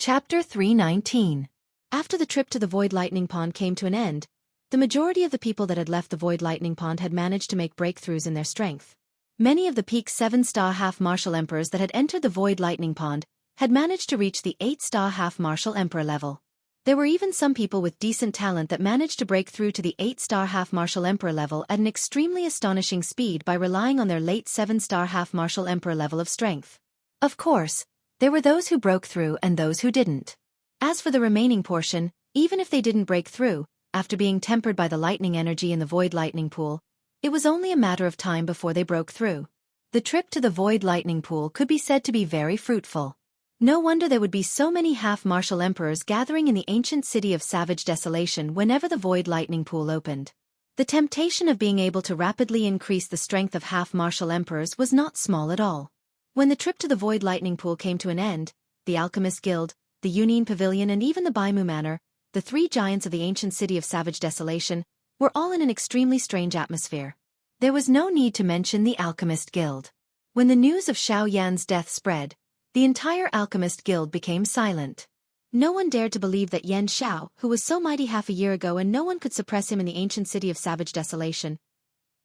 Chapter 319. After the trip to the Void Lightning Pond came to an end, the majority of the people that had left the Void Lightning Pond had managed to make breakthroughs in their strength. Many of the peak 7-star half-martial emperors that had entered the Void Lightning Pond had managed to reach the 8-star half-martial emperor level. There were even some people with decent talent that managed to break through to the 8-star half-martial emperor level at an extremely astonishing speed by relying on their late 7-star half-martial emperor level of strength. Of course, there were those who broke through and those who didn't. As for the remaining portion, even if they didn't break through, after being tempered by the lightning energy in the Void Lightning Pool, it was only a matter of time before they broke through. The trip to the Void Lightning Pool could be said to be very fruitful. No wonder there would be so many half-martial emperors gathering in the ancient city of Savage Desolation whenever the Void Lightning Pool opened. The temptation of being able to rapidly increase the strength of half-martial emperors was not small at all. When the trip to the Void Lightning Pool came to an end, the Alchemist Guild, the Union Pavilion and even the Baimu Manor, the three giants of the ancient city of Savage Desolation, were all in an extremely strange atmosphere. There was no need to mention the Alchemist Guild. When the news of Xiao Yan's death spread, the entire Alchemist Guild became silent. No one dared to believe that Yan Xiao, who was so mighty half a year ago and no one could suppress him in the ancient city of Savage Desolation,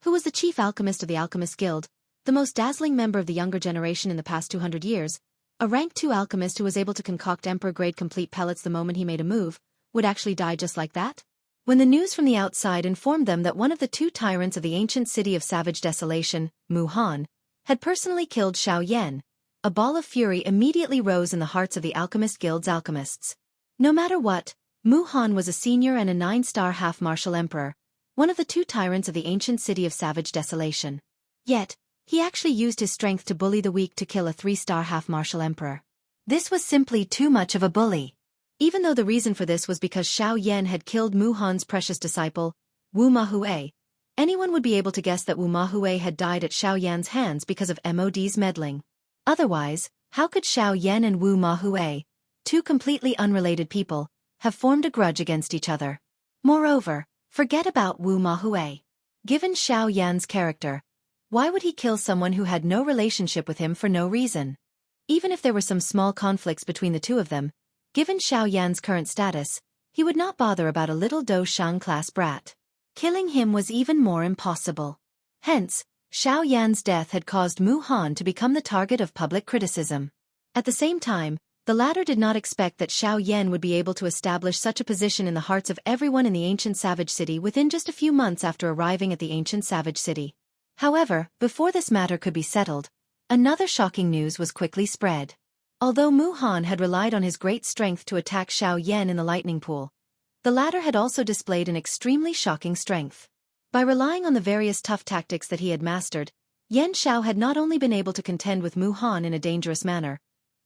who was the chief alchemist of the Alchemist Guild, the most dazzling member of the younger generation in the past 200 years, a rank 2 alchemist who was able to concoct emperor-grade complete pellets the moment he made a move, would actually die just like that? When the news from the outside informed them that one of the two tyrants of the ancient city of Savage Desolation, Mu Han, had personally killed Xiao Yan, a ball of fury immediately rose in the hearts of the Alchemist Guild's alchemists. No matter what, Mu Han was a senior and a 9-star half-martial emperor, one of the two tyrants of the ancient city of Savage Desolation. Yet, he actually used his strength to bully the weak to kill a 3-star half-martial emperor. This was simply too much of a bully. Even though the reason for this was because Xiao Yan had killed Mu Han's precious disciple, Wu Mahue, anyone would be able to guess that Wu Mahue had died at Xiao Yan's hands because of MOD's meddling. Otherwise, how could Xiao Yan and Wu Mahue, two completely unrelated people, have formed a grudge against each other? Moreover, forget about Wu Mahue. Given Xiao Yan's character, why would he kill someone who had no relationship with him for no reason? Even if there were some small conflicts between the two of them, given Xiao Yan's current status, he would not bother about a little Do Shang class brat. Killing him was even more impossible. Hence, Xiao Yan's death had caused Mu Han to become the target of public criticism. At the same time, the latter did not expect that Xiao Yan would be able to establish such a position in the hearts of everyone in the ancient Savage City within just a few months after arriving at the ancient Savage City. However, before this matter could be settled, another shocking news was quickly spread. Although Mu Han had relied on his great strength to attack Xiao Yan in the lightning pool, the latter had also displayed an extremely shocking strength. By relying on the various tough tactics that he had mastered, Yan Xiao had not only been able to contend with Mu Han in a dangerous manner,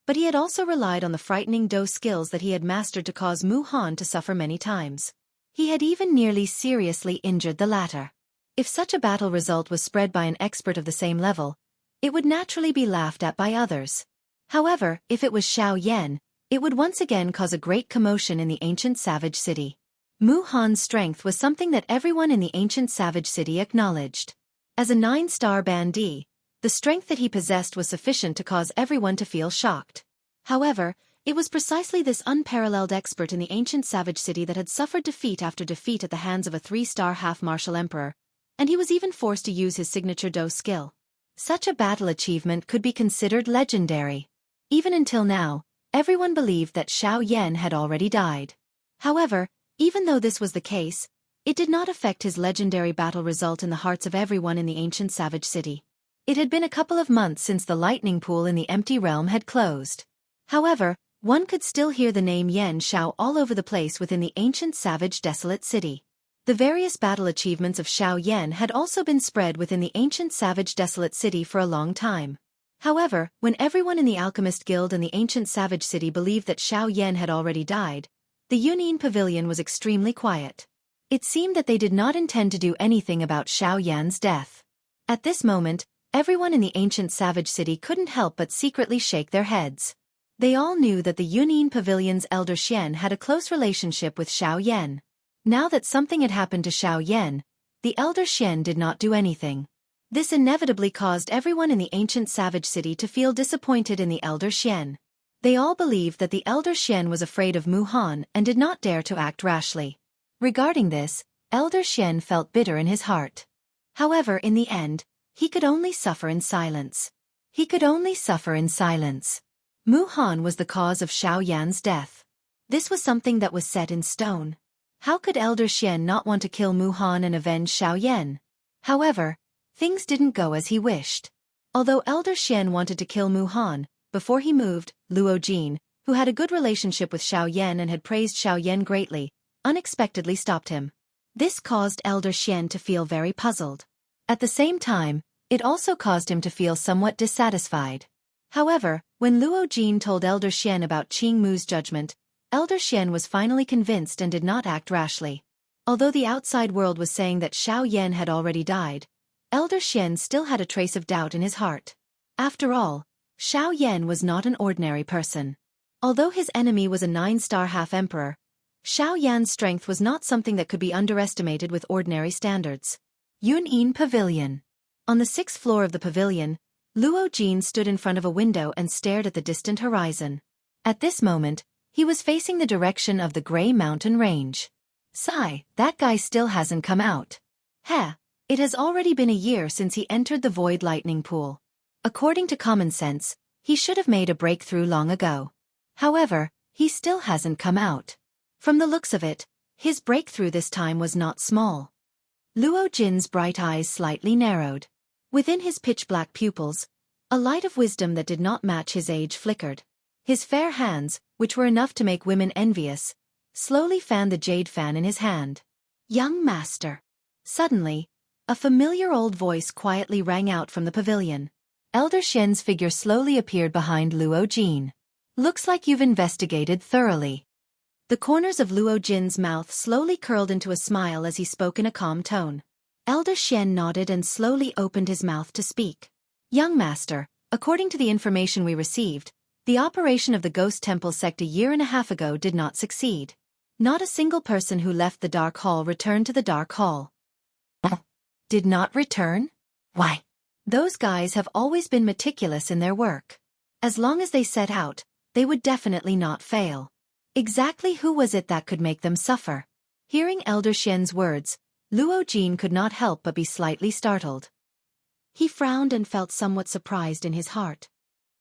but he had also relied on the frightening Do skills that he had mastered to cause Mu Han to suffer many times. He had even nearly seriously injured the latter. If such a battle result was spread by an expert of the same level, it would naturally be laughed at by others. However, if it was Xiao Yan, it would once again cause a great commotion in the ancient Savage City. Mu Han's strength was something that everyone in the ancient Savage City acknowledged. As a 9-star bandit, the strength that he possessed was sufficient to cause everyone to feel shocked. However, it was precisely this unparalleled expert in the ancient Savage City that had suffered defeat after defeat at the hands of a 3-star half-martial emperor, and he was even forced to use his signature Do skill. Such a battle achievement could be considered legendary. Even until now, everyone believed that Xiao Yan had already died. However, even though this was the case, it did not affect his legendary battle result in the hearts of everyone in the ancient Savage City. It had been a couple of months since the lightning pool in the empty realm had closed. However, one could still hear the name Yan Xiao all over the place within the ancient Savage Desolate City. The various battle achievements of Xiao Yan had also been spread within the ancient Savage Desolate City for a long time. However, when everyone in the Alchemist Guild and the ancient Savage City believed that Xiao Yan had already died, the Union Pavilion was extremely quiet. It seemed that they did not intend to do anything about Xiao Yan's death. At this moment, everyone in the ancient Savage City couldn't help but secretly shake their heads. They all knew that the Union Pavilion's elder Xian had a close relationship with Xiao Yan. Now that something had happened to Xiao Yan, the elder Xian did not do anything. This inevitably caused everyone in the ancient Savage City to feel disappointed in the elder Xian. They all believed that the elder Xian was afraid of Mu Han and did not dare to act rashly. Regarding this, Elder Xian felt bitter in his heart. However, in the end, he could only suffer in silence. He could only suffer in silence. Mu Han was the cause of Xiao Yan's death. This was something that was set in stone. How could Elder Xian not want to kill Mu Han and avenge Xiao Yan? However, things didn't go as he wished. Although Elder Xian wanted to kill Mu Han, before he moved, Luo Jin, who had a good relationship with Xiao Yan and had praised Xiao Yan greatly, unexpectedly stopped him. This caused Elder Xian to feel very puzzled. At the same time, it also caused him to feel somewhat dissatisfied. However, when Luo Jin told Elder Xian about Qing Mu's judgment, Elder Xian was finally convinced and did not act rashly. Although the outside world was saying that Xiao Yan had already died, Elder Xian still had a trace of doubt in his heart. After all, Xiao Yan was not an ordinary person. Although his enemy was a 9-star half-emperor, Xiao Yan's strength was not something that could be underestimated with ordinary standards. Yun'in Pavilion. On the 6th floor of the pavilion, Luo Jin stood in front of a window and stared at the distant horizon. At this moment, he was facing the direction of the Grey Mountain Range. Sigh, that guy still hasn't come out. Heh, it has already been a year since he entered the Void Lightning Pool. According to common sense, he should have made a breakthrough long ago. However, he still hasn't come out. From the looks of it, his breakthrough this time was not small. Luo Jin's bright eyes slightly narrowed. Within his pitch-black pupils, a light of wisdom that did not match his age flickered. His fair hands, which were enough to make women envious, slowly fanned the jade fan in his hand. Young master. Suddenly, a familiar old voice quietly rang out from the pavilion. Elder Xian's figure slowly appeared behind Luo Jin. Looks like you've investigated thoroughly. The corners of Luo Jin's mouth slowly curled into a smile as he spoke in a calm tone. Elder Xian nodded and slowly opened his mouth to speak. Young master, according to the information we received, the operation of the Ghost Temple sect a year and a half ago did not succeed. Not a single person who left the Dark Hall returned to the Dark Hall. Did not return? Why? Those guys have always been meticulous in their work. As long as they set out, they would definitely not fail. Exactly who was it that could make them suffer? Hearing Elder Xian's words, Luo Jin could not help but be slightly startled. He frowned and felt somewhat surprised in his heart.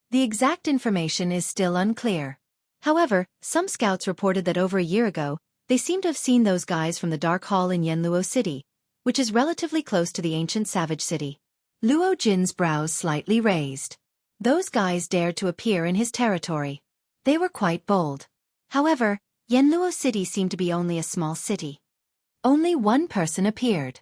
The exact information is still unclear. However, some scouts reported that over a year ago, they seemed to have seen those guys from the Dark Hall in Yanluo City, which is relatively close to the ancient Savage City. Luo Jin's brows slightly raised. Those guys dared to appear in his territory. They were quite bold. However, Yanluo City seemed to be only a small city. Only one person appeared.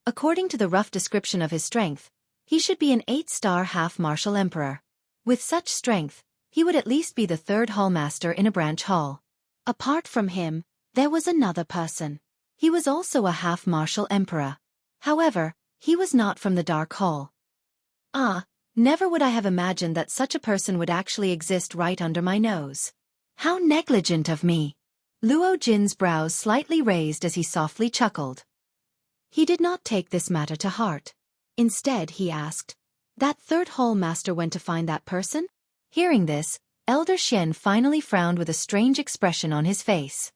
According to the rough description of his strength, he should be an 8-star half-martial emperor. With such strength, he would at least be the 3rd hallmaster in a branch hall. Apart from him, there was another person. He was also a half-martial emperor. However, he was not from the Dark Hall. Never would I have imagined that such a person would actually exist right under my nose. How negligent of me! Luo Jin's brows slightly raised as he softly chuckled. He did not take this matter to heart. Instead, he asked, "That 3rd hall master went to find that person?" Hearing this, Elder Xian finally frowned with a strange expression on his face.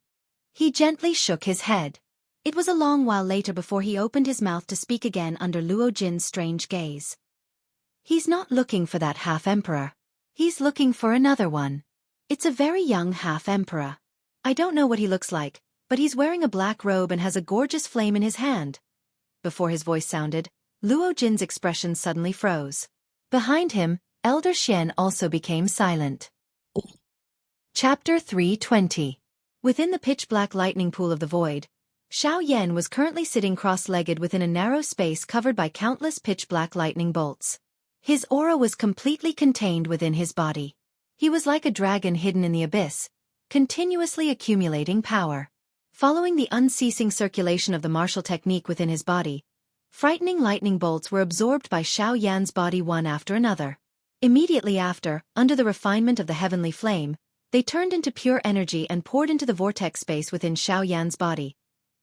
He gently shook his head. It was a long while later before he opened his mouth to speak again under Luo Jin's strange gaze. He's not looking for that half-emperor. He's looking for another one. It's a very young half-emperor. I don't know what he looks like, but he's wearing a black robe and has a gorgeous flame in his hand. Before his voice sounded, Luo Jin's expression suddenly froze. Behind him, Elder Xian also became silent. Chapter 320. Within the pitch-black lightning pool of the void, Xiao Yan was currently sitting cross-legged within a narrow space covered by countless pitch-black lightning bolts. His aura was completely contained within his body. He was like a dragon hidden in the abyss, continuously accumulating power. Following the unceasing circulation of the martial technique within his body, frightening lightning bolts were absorbed by Xiao Yan's body one after another. Immediately after, under the refinement of the heavenly flame, they turned into pure energy and poured into the vortex space within Xiao Yan's body,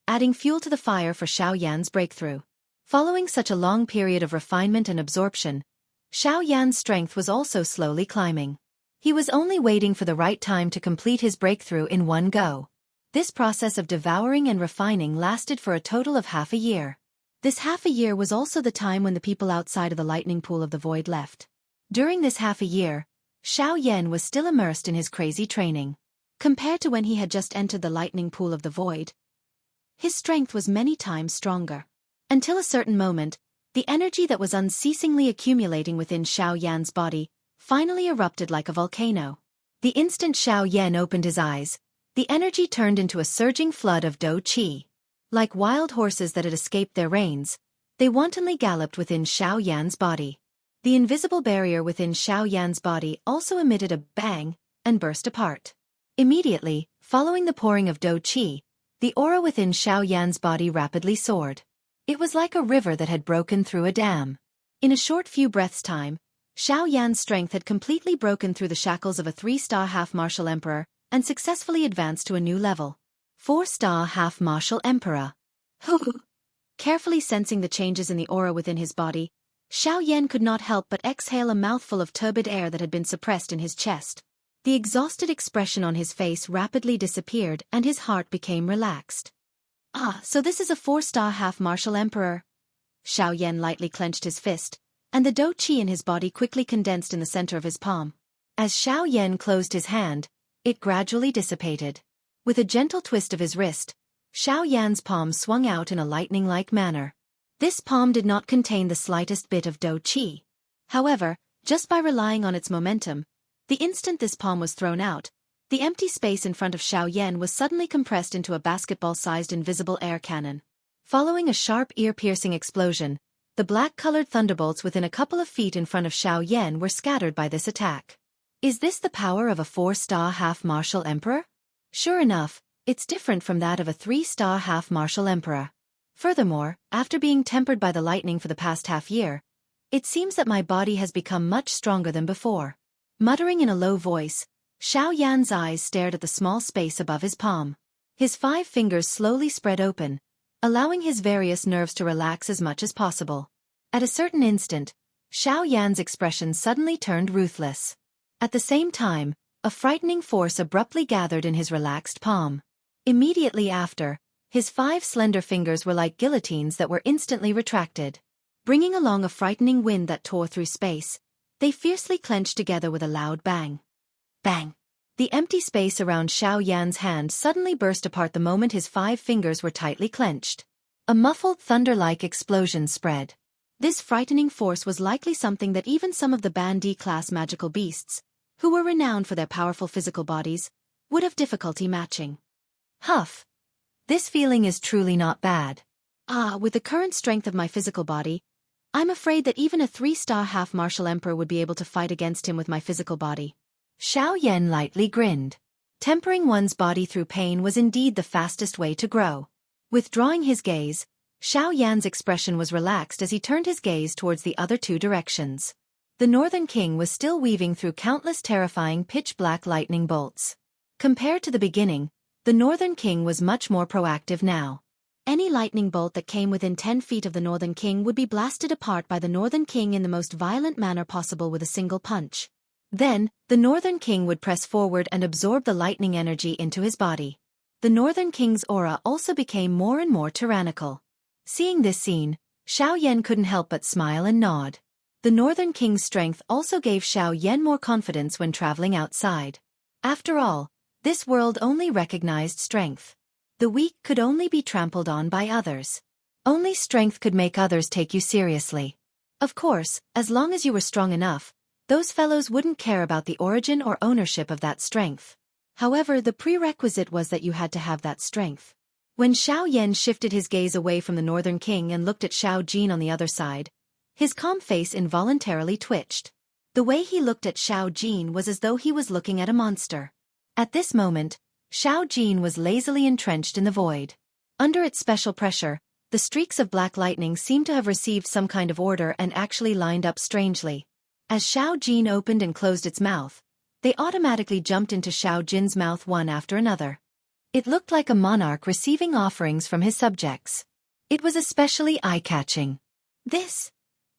adding fuel to the fire for Xiao Yan's breakthrough. Following such a long period of refinement and absorption, Xiao Yan's strength was also slowly climbing. He was only waiting for the right time to complete his breakthrough in one go. This process of devouring and refining lasted for a total of half a year. This half a year was also the time when the people outside of the lightning pool of the void left. During this half a year, Xiao Yan was still immersed in his crazy training. Compared to when he had just entered the lightning pool of the void, his strength was many times stronger. Until a certain moment, the energy that was unceasingly accumulating within Xiao Yan's body finally erupted like a volcano. The instant Xiao Yan opened his eyes, the energy turned into a surging flood of dou qi. Like wild horses that had escaped their reins, they wantonly galloped within Xiao Yan's body. The invisible barrier within Xiao Yan's body also emitted a bang and burst apart. Immediately, following the pouring of dou qi, the aura within Xiao Yan's body rapidly soared. It was like a river that had broken through a dam. In a short few breaths' time, Xiao Yan's strength had completely broken through the shackles of a 3-star half-martial emperor and successfully advanced to a new level. 4-star half-martial emperor. Carefully sensing the changes in the aura within his body, Xiao Yan could not help but exhale a mouthful of turbid air that had been suppressed in his chest. The exhausted expression on his face rapidly disappeared and his heart became relaxed. Ah, so this is a 4-star half-martial emperor. Xiao Yan lightly clenched his fist, and the dou qi in his body quickly condensed in the center of his palm. As Xiao Yan closed his hand, it gradually dissipated. With a gentle twist of his wrist, Xiao Yan's palm swung out in a lightning-like manner. This palm did not contain the slightest bit of dou qi. However, just by relying on its momentum, the instant this palm was thrown out, the empty space in front of Xiao Yan was suddenly compressed into a basketball-sized invisible air cannon. Following a sharp ear-piercing explosion, the black-colored thunderbolts within a couple of feet in front of Xiao Yan were scattered by this attack. Is this the power of a 4-star half-martial emperor? Sure enough, it's different from that of a 3-star half-martial emperor. Furthermore, after being tempered by the lightning for the past half-year, it seems that my body has become much stronger than before. Muttering in a low voice, Xiao Yan's eyes stared at the small space above his palm. His 5 fingers slowly spread open, allowing his various nerves to relax as much as possible. At a certain instant, Xiao Yan's expression suddenly turned ruthless. At the same time, a frightening force abruptly gathered in his relaxed palm. Immediately after, his 5 slender fingers were like guillotines that were instantly retracted. Bringing along a frightening wind that tore through space, they fiercely clenched together with a loud bang. Bang! The empty space around Xiao Yan's hand suddenly burst apart the moment his 5 fingers were tightly clenched. A muffled thunder-like explosion spread. This frightening force was likely something that even some of the Band D-class magical beasts, who were renowned for their powerful physical bodies, would have difficulty matching. Huff! This feeling is truly not bad. With the current strength of my physical body, I'm afraid that even a 3-star half-martial emperor would be able to fight against him with my physical body. Xiao Yan lightly grinned. Tempering one's body through pain was indeed the fastest way to grow. Withdrawing his gaze, Xiao Yan's expression was relaxed as he turned his gaze towards the other 2 directions. The Northern King was still weaving through countless terrifying pitch-black lightning bolts. Compared to the beginning, the Northern King was much more proactive now. Any lightning bolt that came within 10 feet of the Northern King would be blasted apart by the Northern King in the most violent manner possible with a single punch. Then, the Northern King would press forward and absorb the lightning energy into his body. The Northern King's aura also became more and more tyrannical. Seeing this scene, Xiao Yan couldn't help but smile and nod. The Northern King's strength also gave Xiao Yan more confidence when traveling outside. After all, this world only recognized strength. The weak could only be trampled on by others. Only strength could make others take you seriously. Of course, as long as you were strong enough, those fellows wouldn't care about the origin or ownership of that strength. However, the prerequisite was that you had to have that strength. When Xiao Yan shifted his gaze away from the Northern King and looked at Xiao Jin on the other side, his calm face involuntarily twitched. The way he looked at Xiao Jin was as though he was looking at a monster. At this moment, Xiao Jin was lazily entrenched in the void. Under its special pressure, the streaks of black lightning seemed to have received some kind of order and actually lined up strangely. As Xiao Jin opened and closed its mouth, they automatically jumped into Xiao Jin's mouth one after another. It looked like a monarch receiving offerings from his subjects. It was especially eye-catching. This?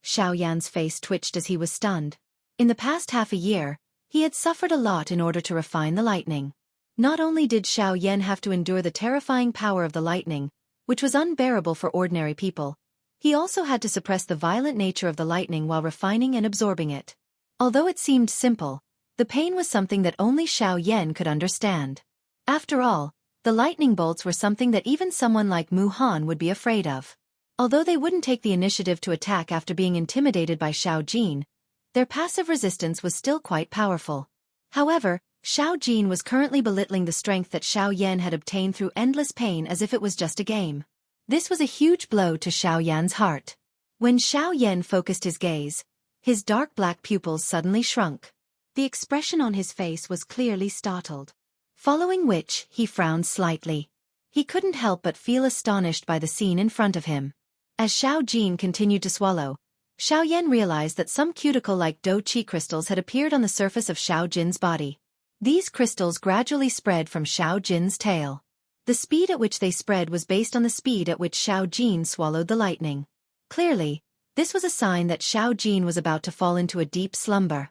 Xiao Yan's face twitched as he was stunned. In the past half a year, He had suffered a lot in order to refine the lightning. Not only did Xiao Yan have to endure the terrifying power of the lightning, which was unbearable for ordinary people, he also had to suppress the violent nature of the lightning while refining and absorbing it. Although it seemed simple, the pain was something that only Xiao Yan could understand. After all, the lightning bolts were something that even someone like Mu Han would be afraid of. Although they wouldn't take the initiative to attack after being intimidated by Xiao Jin, their passive resistance was still quite powerful. However, Xiao Jin was currently belittling the strength that Xiao Yan had obtained through endless pain as if it was just a game. This was a huge blow to Xiao Yan's heart. When Xiao Yan focused his gaze, his dark black pupils suddenly shrunk. The expression on his face was clearly startled. Following which, he frowned slightly. He couldn't help but feel astonished by the scene in front of him. As Xiao Jin continued to swallow, Xiao Yan realized that some cuticle-like dough chi crystals had appeared on the surface of Xiao Jin's body. These crystals gradually spread from Xiao Jin's tail. The speed at which they spread was based on the speed at which Xiao Jin swallowed the lightning. Clearly, this was a sign that Xiao Jin was about to fall into a deep slumber.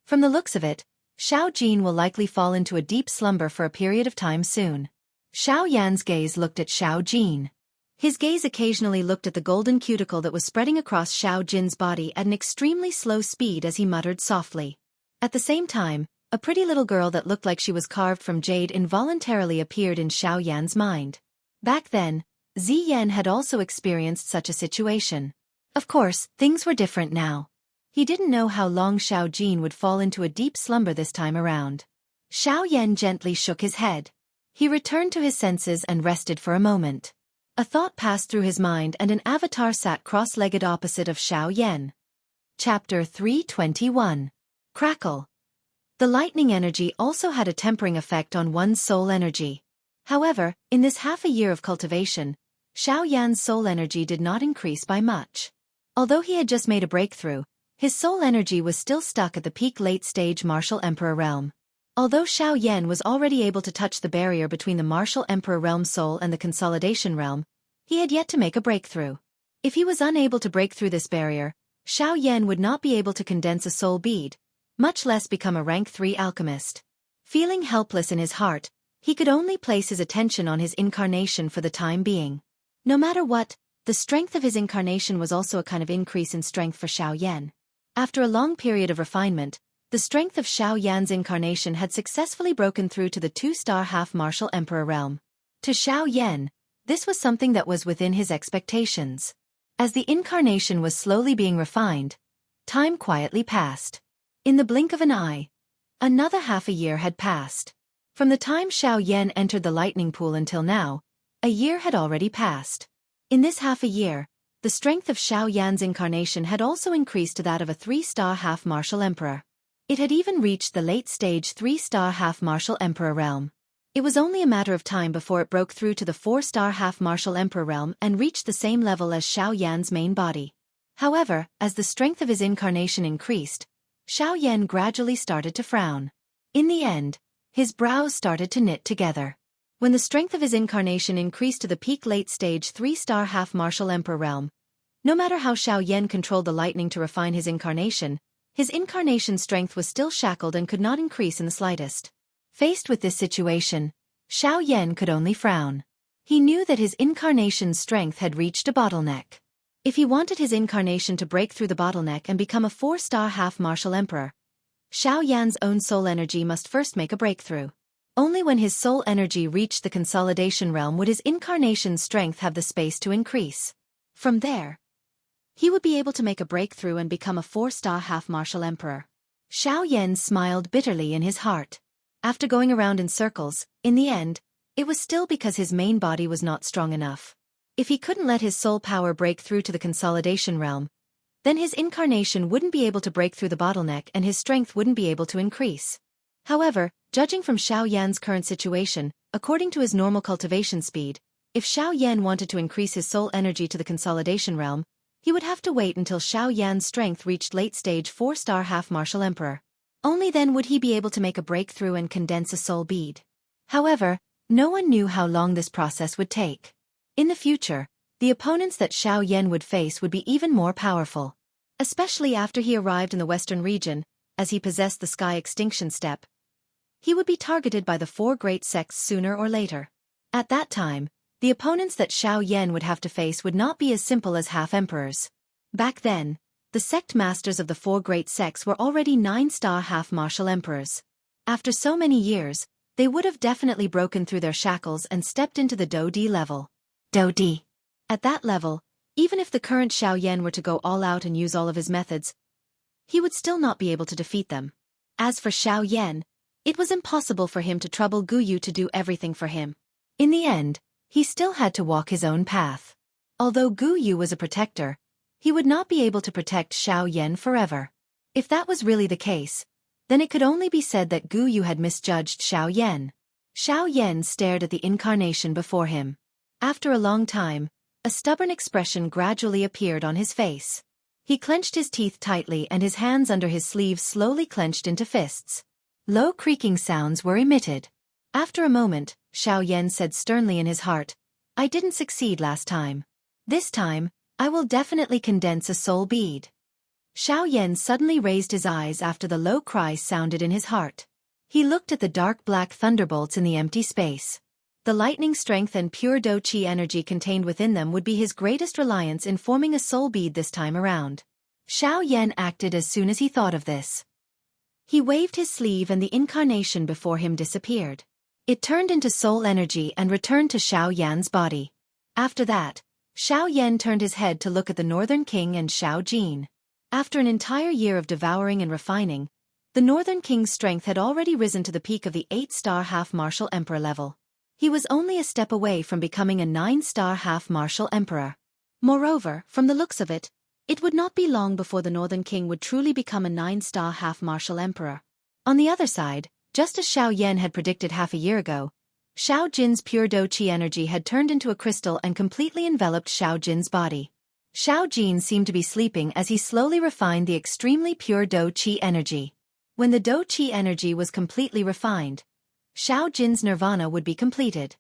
From the looks of it, Xiao Jin will likely fall into a deep slumber for a period of time soon. Xiao Yan's gaze looked at Xiao Jin. His gaze occasionally looked at the golden cuticle that was spreading across Xiao Jin's body at an extremely slow speed as he muttered softly. At the same time, a pretty little girl that looked like she was carved from jade involuntarily appeared in Xiao Yan's mind. Back then, Zi Yan had also experienced such a situation. Of course, things were different now. He didn't know how long Xiao Jin would fall into a deep slumber this time around. Xiao Yan gently shook his head. He returned to his senses and rested for a moment. A thought passed through his mind and an avatar sat cross-legged opposite of Xiao Yan. Chapter 321. Crackle. The lightning energy also had a tempering effect on one's soul energy. However, in this half a year of cultivation, Xiao Yan's soul energy did not increase by much. Although he had just made a breakthrough, his soul energy was still stuck at the peak late-stage Martial Emperor realm. Although Xiao Yan was already able to touch the barrier between the Martial Emperor realm soul and the Consolidation realm, he had yet to make a breakthrough. If he was unable to break through this barrier, Xiao Yan would not be able to condense a soul bead, much less become a rank 3 alchemist. Feeling helpless in his heart, he could only place his attention on his incarnation for the time being. No matter what, the strength of his incarnation was also a kind of increase in strength for Xiao Yan. After a long period of refinement, the strength of Xiao Yan's incarnation had successfully broken through to the 2-star half-martial emperor realm. To Xiao Yan, this was something that was within his expectations. As the incarnation was slowly being refined, time quietly passed. In the blink of an eye, another half a year had passed. From the time Xiao Yan entered the lightning pool until now, a year had already passed. In this half a year, the strength of Xiao Yan's incarnation had also increased to that of a 3-star half-martial emperor. It had even reached the late-stage 3-star half-martial emperor realm. It was only a matter of time before it broke through to the 4-star half-martial emperor realm and reached the same level as Xiao Yan's main body. However, as the strength of his incarnation increased, Xiao Yan gradually started to frown. In the end, his brows started to knit together. When the strength of his incarnation increased to the peak late-stage 3-star half-martial emperor realm, no matter how Xiao Yan controlled the lightning to refine his incarnation strength was still shackled and could not increase in the slightest. Faced with this situation, Xiao Yan could only frown. He knew that his incarnation's strength had reached a bottleneck. If he wanted his incarnation to break through the bottleneck and become a 4-star half-martial emperor, Xiao Yan's own soul energy must first make a breakthrough. Only when his soul energy reached the consolidation realm would his incarnation's strength have the space to increase. From there, he would be able to make a breakthrough and become a 4-star half-martial emperor. Xiao Yan smiled bitterly in his heart. After going around in circles, in the end, it was still because his main body was not strong enough. If he couldn't let his soul power break through to the consolidation realm, then his incarnation wouldn't be able to break through the bottleneck and his strength wouldn't be able to increase. However, judging from Xiao Yan's current situation, according to his normal cultivation speed, if Xiao Yan wanted to increase his soul energy to the consolidation realm, he would have to wait until Xiao Yan's strength reached late-stage 4-star half-martial emperor. Only then would he be able to make a breakthrough and condense a soul bead. However, no one knew how long this process would take. In the future, the opponents that Xiao Yan would face would be even more powerful. Especially after he arrived in the western region, as he possessed the sky extinction step, he would be targeted by the four great sects sooner or later. At that time, the opponents that Xiao Yan would have to face would not be as simple as half-emperors. Back then, the sect masters of the four great sects were already 9-star half-martial emperors. After so many years, they would have definitely broken through their shackles and stepped into the Do Di level. Do Di. At that level, even if the current Xiao Yan were to go all out and use all of his methods, he would still not be able to defeat them. As for Xiao Yan, it was impossible for him to trouble Gu Yu to do everything for him. In the end, he still had to walk his own path. Although Gu Yu was a protector, he would not be able to protect Xiao Yan forever. If that was really the case, then it could only be said that Gu Yu had misjudged Xiao Yan. Xiao Yan stared at the incarnation before him. After a long time, a stubborn expression gradually appeared on his face. He clenched his teeth tightly and his hands under his sleeves slowly clenched into fists. Low creaking sounds were emitted. After a moment, Xiao Yan said sternly in his heart, "I didn't succeed last time. This time, I will definitely condense a soul bead." Xiao Yan suddenly raised his eyes after the low cry sounded in his heart. He looked at the dark black thunderbolts in the empty space. The lightning strength and pure Do Qi energy contained within them would be his greatest reliance in forming a soul bead this time around. Xiao Yan acted as soon as he thought of this. He waved his sleeve and the incarnation before him disappeared. It turned into soul energy and returned to Xiao Yan's body. After that, Xiao Yan turned his head to look at the Northern King and Xiao Jin. After an entire year of devouring and refining, the Northern King's strength had already risen to the peak of the 8-star half-martial emperor level. He was only a step away from becoming a 9-star half-martial emperor. Moreover, from the looks of it, it would not be long before the Northern King would truly become a 9-star half-martial emperor. On the other side, just as Xiao Yan had predicted half a year ago, Xiao Jin's pure Do Qi energy had turned into a crystal and completely enveloped Xiao Jin's body. Xiao Jin seemed to be sleeping as he slowly refined the extremely pure Do Qi energy. When the Do Qi energy was completely refined, Xiao Jin's nirvana would be completed.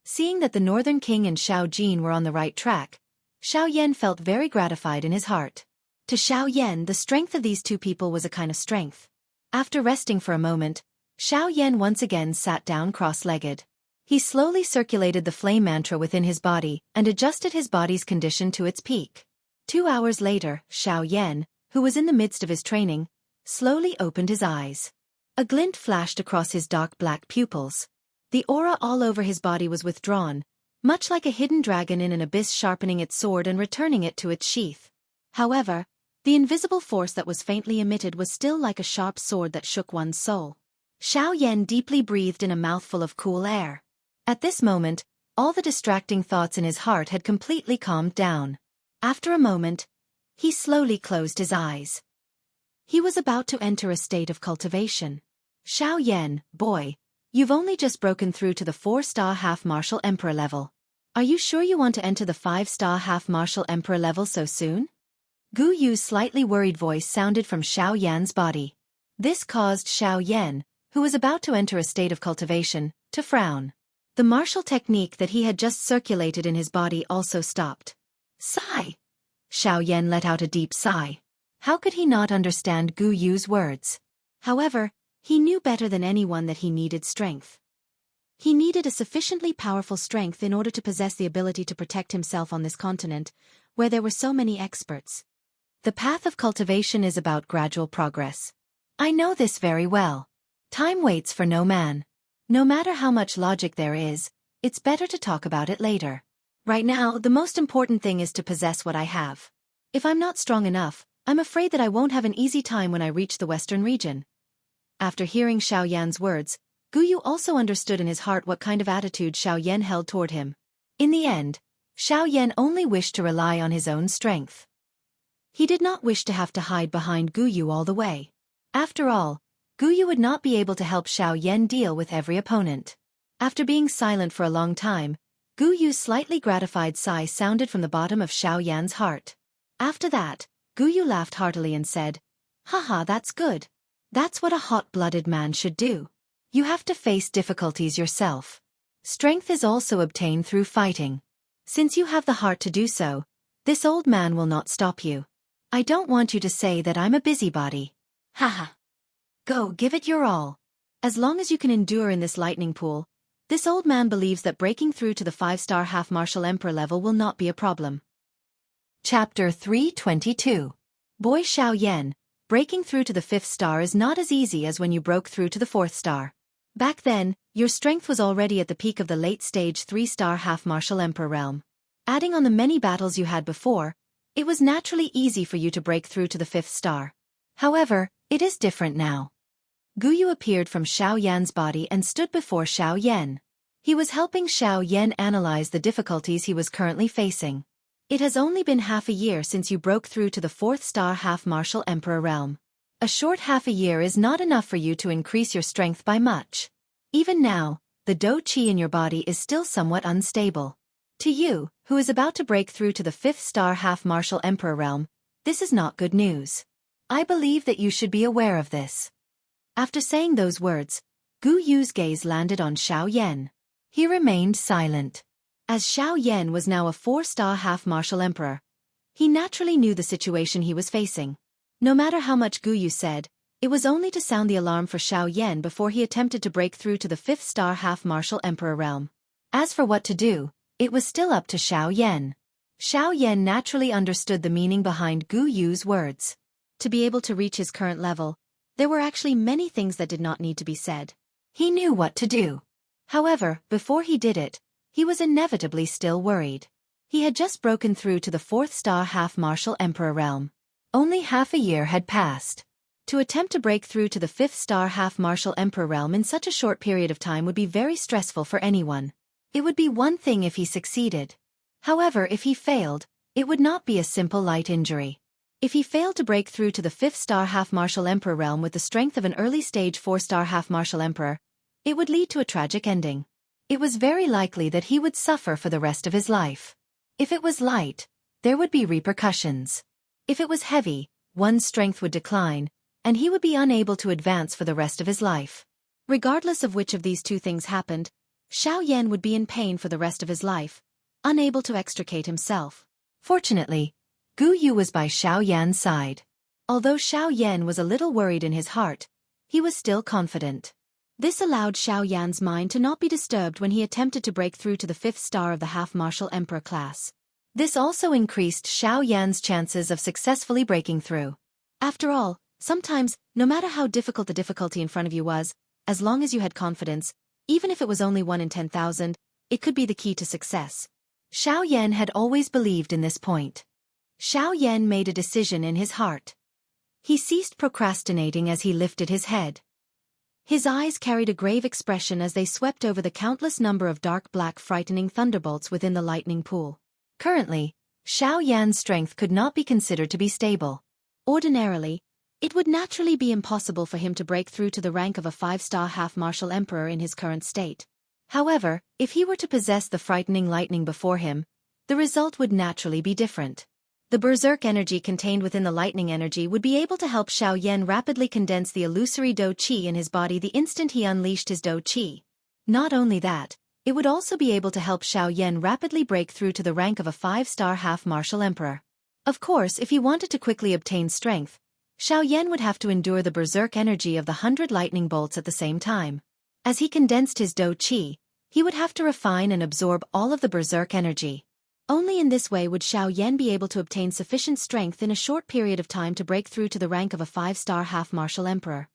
Seeing that the Northern King and Xiao Jin were on the right track, Xiao Yan felt very gratified in his heart. To Xiao Yan, the strength of these two people was a kind of strength. After resting for a moment, Xiao Yan once again sat down cross-legged. He slowly circulated the flame mantra within his body and adjusted his body's condition to its peak. 2 hours later, Xiao Yan, who was in the midst of his training, slowly opened his eyes. A glint flashed across his dark black pupils. The aura all over his body was withdrawn, much like a hidden dragon in an abyss sharpening its sword and returning it to its sheath. However, the invisible force that was faintly emitted was still like a sharp sword that shook one's soul. Xiao Yan deeply breathed in a mouthful of cool air. At this moment, all the distracting thoughts in his heart had completely calmed down. After a moment, he slowly closed his eyes. He was about to enter a state of cultivation. Xiao Yan, boy, you've only just broken through to the 4-star half-martial emperor level. Are you sure you want to enter the 5-star half-martial emperor level so soon? Gu Yu's slightly worried voice sounded from Xiao Yan's body. This caused Xiao Yan, who was about to enter a state of cultivation, to frown. The martial technique that he had just circulated in his body also stopped. Sigh! Xiao Yan let out a deep sigh. How could he not understand Gu Yu's words? However, he knew better than anyone that he needed strength. He needed a sufficiently powerful strength in order to possess the ability to protect himself on this continent, where there were so many experts. The path of cultivation is about gradual progress. I know this very well. Time waits for no man. No matter how much logic there is, it's better to talk about it later. Right now, the most important thing is to possess what I have. If I'm not strong enough, I'm afraid that I won't have an easy time when I reach the western region. After hearing Xiao Yan's words, Gu Yu also understood in his heart what kind of attitude Xiao Yan held toward him. In the end, Xiao Yan only wished to rely on his own strength. He did not wish to have to hide behind Gu Yu all the way. After all, Gu Yu would not be able to help Xiao Yan deal with every opponent. After being silent for a long time, Gu Yu's slightly gratified sigh sounded from the bottom of Xiao Yan's heart. After that, Gu Yu laughed heartily and said, "Haha, that's good. That's what a hot-blooded man should do. You have to face difficulties yourself. Strength is also obtained through fighting. Since you have the heart to do so, this old man will not stop you. I don't want you to say that I'm a busybody. Haha." Go, give it your all. As long as you can endure in this lightning pool, this old man believes that breaking through to the 5-star half-martial emperor level will not be a problem. Chapter 322. Boy Xiao Yan, breaking through to the 5th star is not as easy as when you broke through to the 4th star. Back then, your strength was already at the peak of the late-stage 3-star half-martial emperor realm. Adding on the many battles you had before, it was naturally easy for you to break through to the 5th star. However, it is different now. Guyu appeared from Xiao Yan's body and stood before Xiao Yan. He was helping Xiao Yan analyze the difficulties he was currently facing. It has only been half a year since you broke through to the 4th star half-martial emperor realm. A short half a year is not enough for you to increase your strength by much. Even now, the dou qi in your body is still somewhat unstable. To you, who is about to break through to the 5th star half-martial emperor realm, this is not good news. I believe that you should be aware of this. After saying those words, Gu Yu's gaze landed on Xiao Yan. He remained silent. As Xiao Yan was now a 4-star half-martial emperor, he naturally knew the situation he was facing. No matter how much Gu Yu said, it was only to sound the alarm for Xiao Yan before he attempted to break through to the 5th star half-martial emperor realm. As for what to do, it was still up to Xiao Yan. Xiao Yan naturally understood the meaning behind Gu Yu's words. To be able to reach his current level, there were actually many things that did not need to be said. He knew what to do. However, before he did it, he was inevitably still worried. He had just broken through to the 4th star half-martial emperor realm. Only half a year had passed. To attempt to break through to the 5th star half-martial emperor realm in such a short period of time would be very stressful for anyone. It would be one thing if he succeeded. However, if he failed, it would not be a simple light injury. If he failed to break through to the 5th star half-martial emperor realm with the strength of an early-stage 4-star half-martial emperor, it would lead to a tragic ending. It was very likely that he would suffer for the rest of his life. If it was light, there would be repercussions. If it was heavy, one's strength would decline, and he would be unable to advance for the rest of his life. Regardless of which of these two things happened, Xiao Yan would be in pain for the rest of his life, unable to extricate himself. Fortunately, Gu Yu was by Xiao Yan's side. Although Xiao Yan was a little worried in his heart, he was still confident. This allowed Xiao Yan's mind to not be disturbed when he attempted to break through to the 5th star of the half-martial emperor class. This also increased Xiao Yan's chances of successfully breaking through. After all, sometimes, no matter how difficult the difficulty in front of you was, as long as you had confidence, even if it was only 1 in 10,000, it could be the key to success. Xiao Yan had always believed in this point. Xiao Yan made a decision in his heart. He ceased procrastinating as he lifted his head. His eyes carried a grave expression as they swept over the countless number of dark black frightening thunderbolts within the lightning pool. Currently, Xiao Yan's strength could not be considered to be stable. Ordinarily, it would naturally be impossible for him to break through to the rank of a 5-star half-martial emperor in his current state. However, if he were to possess the frightening lightning before him, the result would naturally be different. The berserk energy contained within the lightning energy would be able to help Xiao Yan rapidly condense the illusory dou qi in his body the instant he unleashed his dou qi. Not only that, it would also be able to help Xiao Yan rapidly break through to the rank of a 5-star half-martial emperor. Of course, if he wanted to quickly obtain strength, Xiao Yan would have to endure the berserk energy of the 100 lightning bolts at the same time. As he condensed his dou qi, he would have to refine and absorb all of the berserk energy. Only in this way would Xiao Yan be able to obtain sufficient strength in a short period of time to break through to the rank of a 5-star half-martial emperor.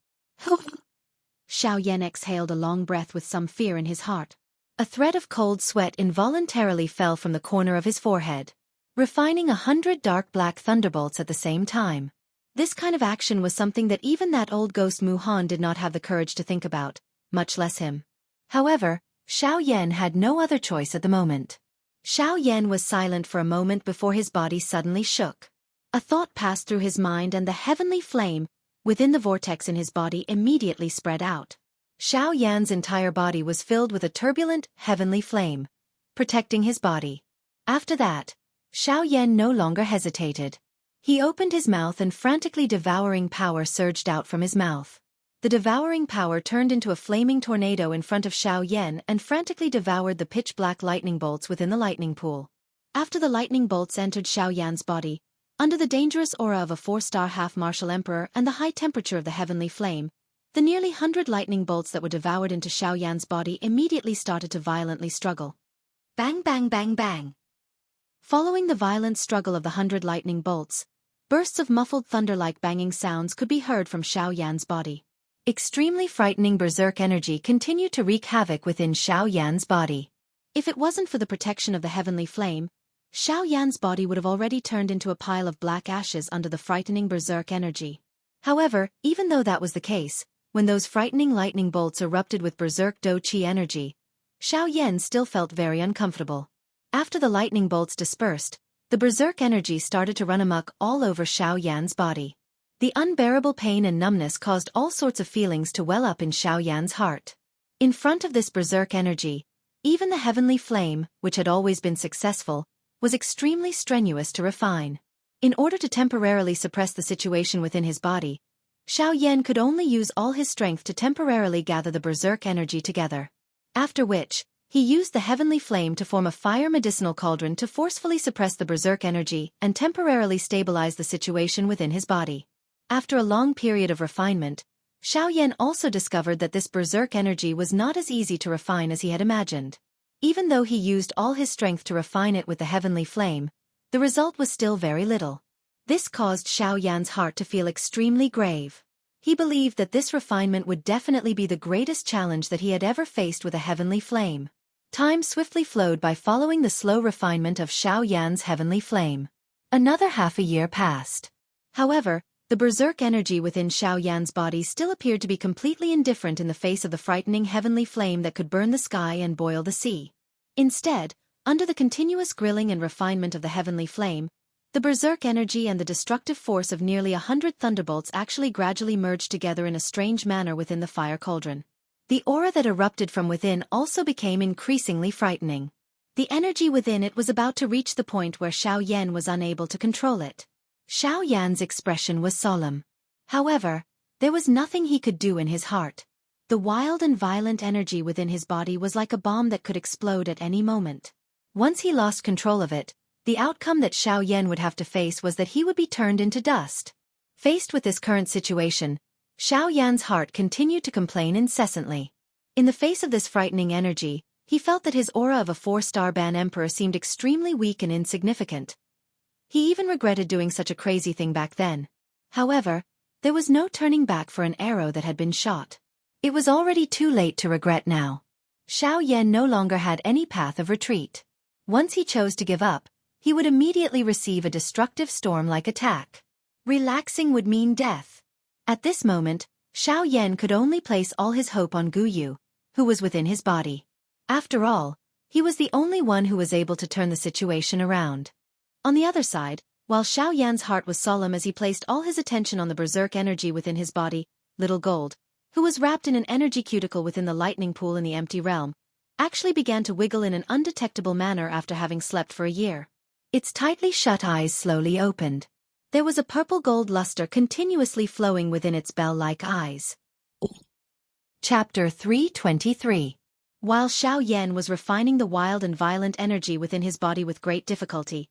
Xiao Yan exhaled a long breath with some fear in his heart. A thread of cold sweat involuntarily fell from the corner of his forehead, refining 100 dark black thunderbolts at the same time. This kind of action was something that even that old ghost Mu Han did not have the courage to think about, much less him. However, Xiao Yan had no other choice at the moment. Xiao Yan was silent for a moment before his body suddenly shook. A thought passed through his mind and the heavenly flame, within the vortex in his body immediately spread out. Xiao Yan's entire body was filled with a turbulent, heavenly flame, protecting his body. After that, Xiao Yan no longer hesitated. He opened his mouth and frantically devouring power surged out from his mouth. The devouring power turned into a flaming tornado in front of Xiao Yan and frantically devoured the pitch-black lightning bolts within the lightning pool. After the lightning bolts entered Xiao Yan's body, under the dangerous aura of a 4-star half-martial emperor and the high temperature of the heavenly flame, The nearly 100 lightning bolts that were devoured into Xiao Yan's body immediately started to violently struggle. Bang bang bang bang. Following the violent struggle of the 100 lightning bolts, bursts of muffled thunder-like banging sounds could be heard from Xiao Yan's body. Extremely frightening berserk energy continued to wreak havoc within Xiao Yan's body. If it wasn't for the protection of the heavenly flame, Xiao Yan's body would have already turned into a pile of black ashes under the frightening berserk energy. However, even though that was the case, when those frightening lightning bolts erupted with berserk do qi energy, Xiao Yan still felt very uncomfortable. After the lightning bolts dispersed, the berserk energy started to run amok all over Xiao Yan's body. The unbearable pain and numbness caused all sorts of feelings to well up in Xiao Yan's heart. In front of this berserk energy, even the heavenly flame, which had always been successful, was extremely strenuous to refine. In order to temporarily suppress the situation within his body, Xiao Yan could only use all his strength to temporarily gather the berserk energy together. After which, he used the heavenly flame to form a fire medicinal cauldron to forcefully suppress the berserk energy and temporarily stabilize the situation within his body. After a long period of refinement, Xiao Yan also discovered that this berserk energy was not as easy to refine as he had imagined. Even though he used all his strength to refine it with the heavenly flame, the result was still very little. This caused Xiao Yan's heart to feel extremely grave. He believed that this refinement would definitely be the greatest challenge that he had ever faced with a heavenly flame. Time swiftly flowed by following the slow refinement of Xiao Yan's heavenly flame. Another half a year passed. However, the berserk energy within Xiao Yan's body still appeared to be completely indifferent in the face of the frightening heavenly flame that could burn the sky and boil the sea. Instead, under the continuous grilling and refinement of the heavenly flame, the berserk energy and the destructive force of nearly 100 thunderbolts actually gradually merged together in a strange manner within the fire cauldron. The aura that erupted from within also became increasingly frightening. The energy within it was about to reach the point where Xiao Yan was unable to control it. Xiao Yan's expression was solemn. However, there was nothing he could do in his heart. The wild and violent energy within his body was like a bomb that could explode at any moment. Once he lost control of it, the outcome that Xiao Yan would have to face was that he would be turned into dust. Faced with this current situation, Xiao Yan's heart continued to complain incessantly. In the face of this frightening energy, he felt that his aura of a 4-star ban emperor seemed extremely weak and insignificant. He even regretted doing such a crazy thing back then. However, there was no turning back for an arrow that had been shot. It was already too late to regret now. Xiao Yan no longer had any path of retreat. Once he chose to give up, he would immediately receive a destructive storm-like attack. Relaxing would mean death. At this moment, Xiao Yan could only place all his hope on Gu Yu, who was within his body. After all, he was the only one who was able to turn the situation around. On the other side, while Xiao Yan's heart was solemn as he placed all his attention on the berserk energy within his body, Little Gold, who was wrapped in an energy cuticle within the lightning pool in the empty realm, actually began to wiggle in an undetectable manner after having slept for a year. Its tightly shut eyes slowly opened. There was a purple-gold luster continuously flowing within its bell-like eyes. Chapter 323. While Xiao Yan was refining the wild and violent energy within his body with great difficulty,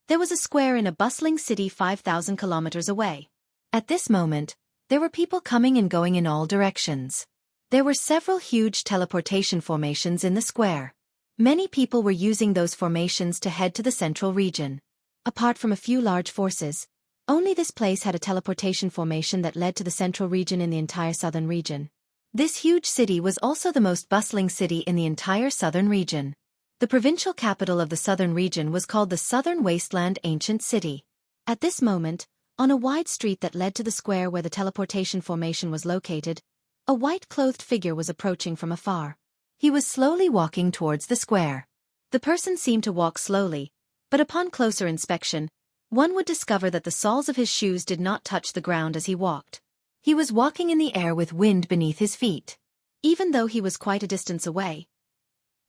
there was a square in a bustling city 5,000 kilometers away. At this moment, there were people coming and going in all directions. There were several huge teleportation formations in the square. Many people were using those formations to head to the central region. Apart from a few large forces, only this place had a teleportation formation that led to the central region in the entire southern region. This huge city was also the most bustling city in the entire southern region. The provincial capital of the southern region was called the Southern Wasteland Ancient City. At this moment, on a wide street that led to the square where the teleportation formation was located, a white-clothed figure was approaching from afar. He was slowly walking towards the square. The person seemed to walk slowly, but upon closer inspection, one would discover that the soles of his shoes did not touch the ground as he walked. He was walking in the air with wind beneath his feet. Even though he was quite a distance away,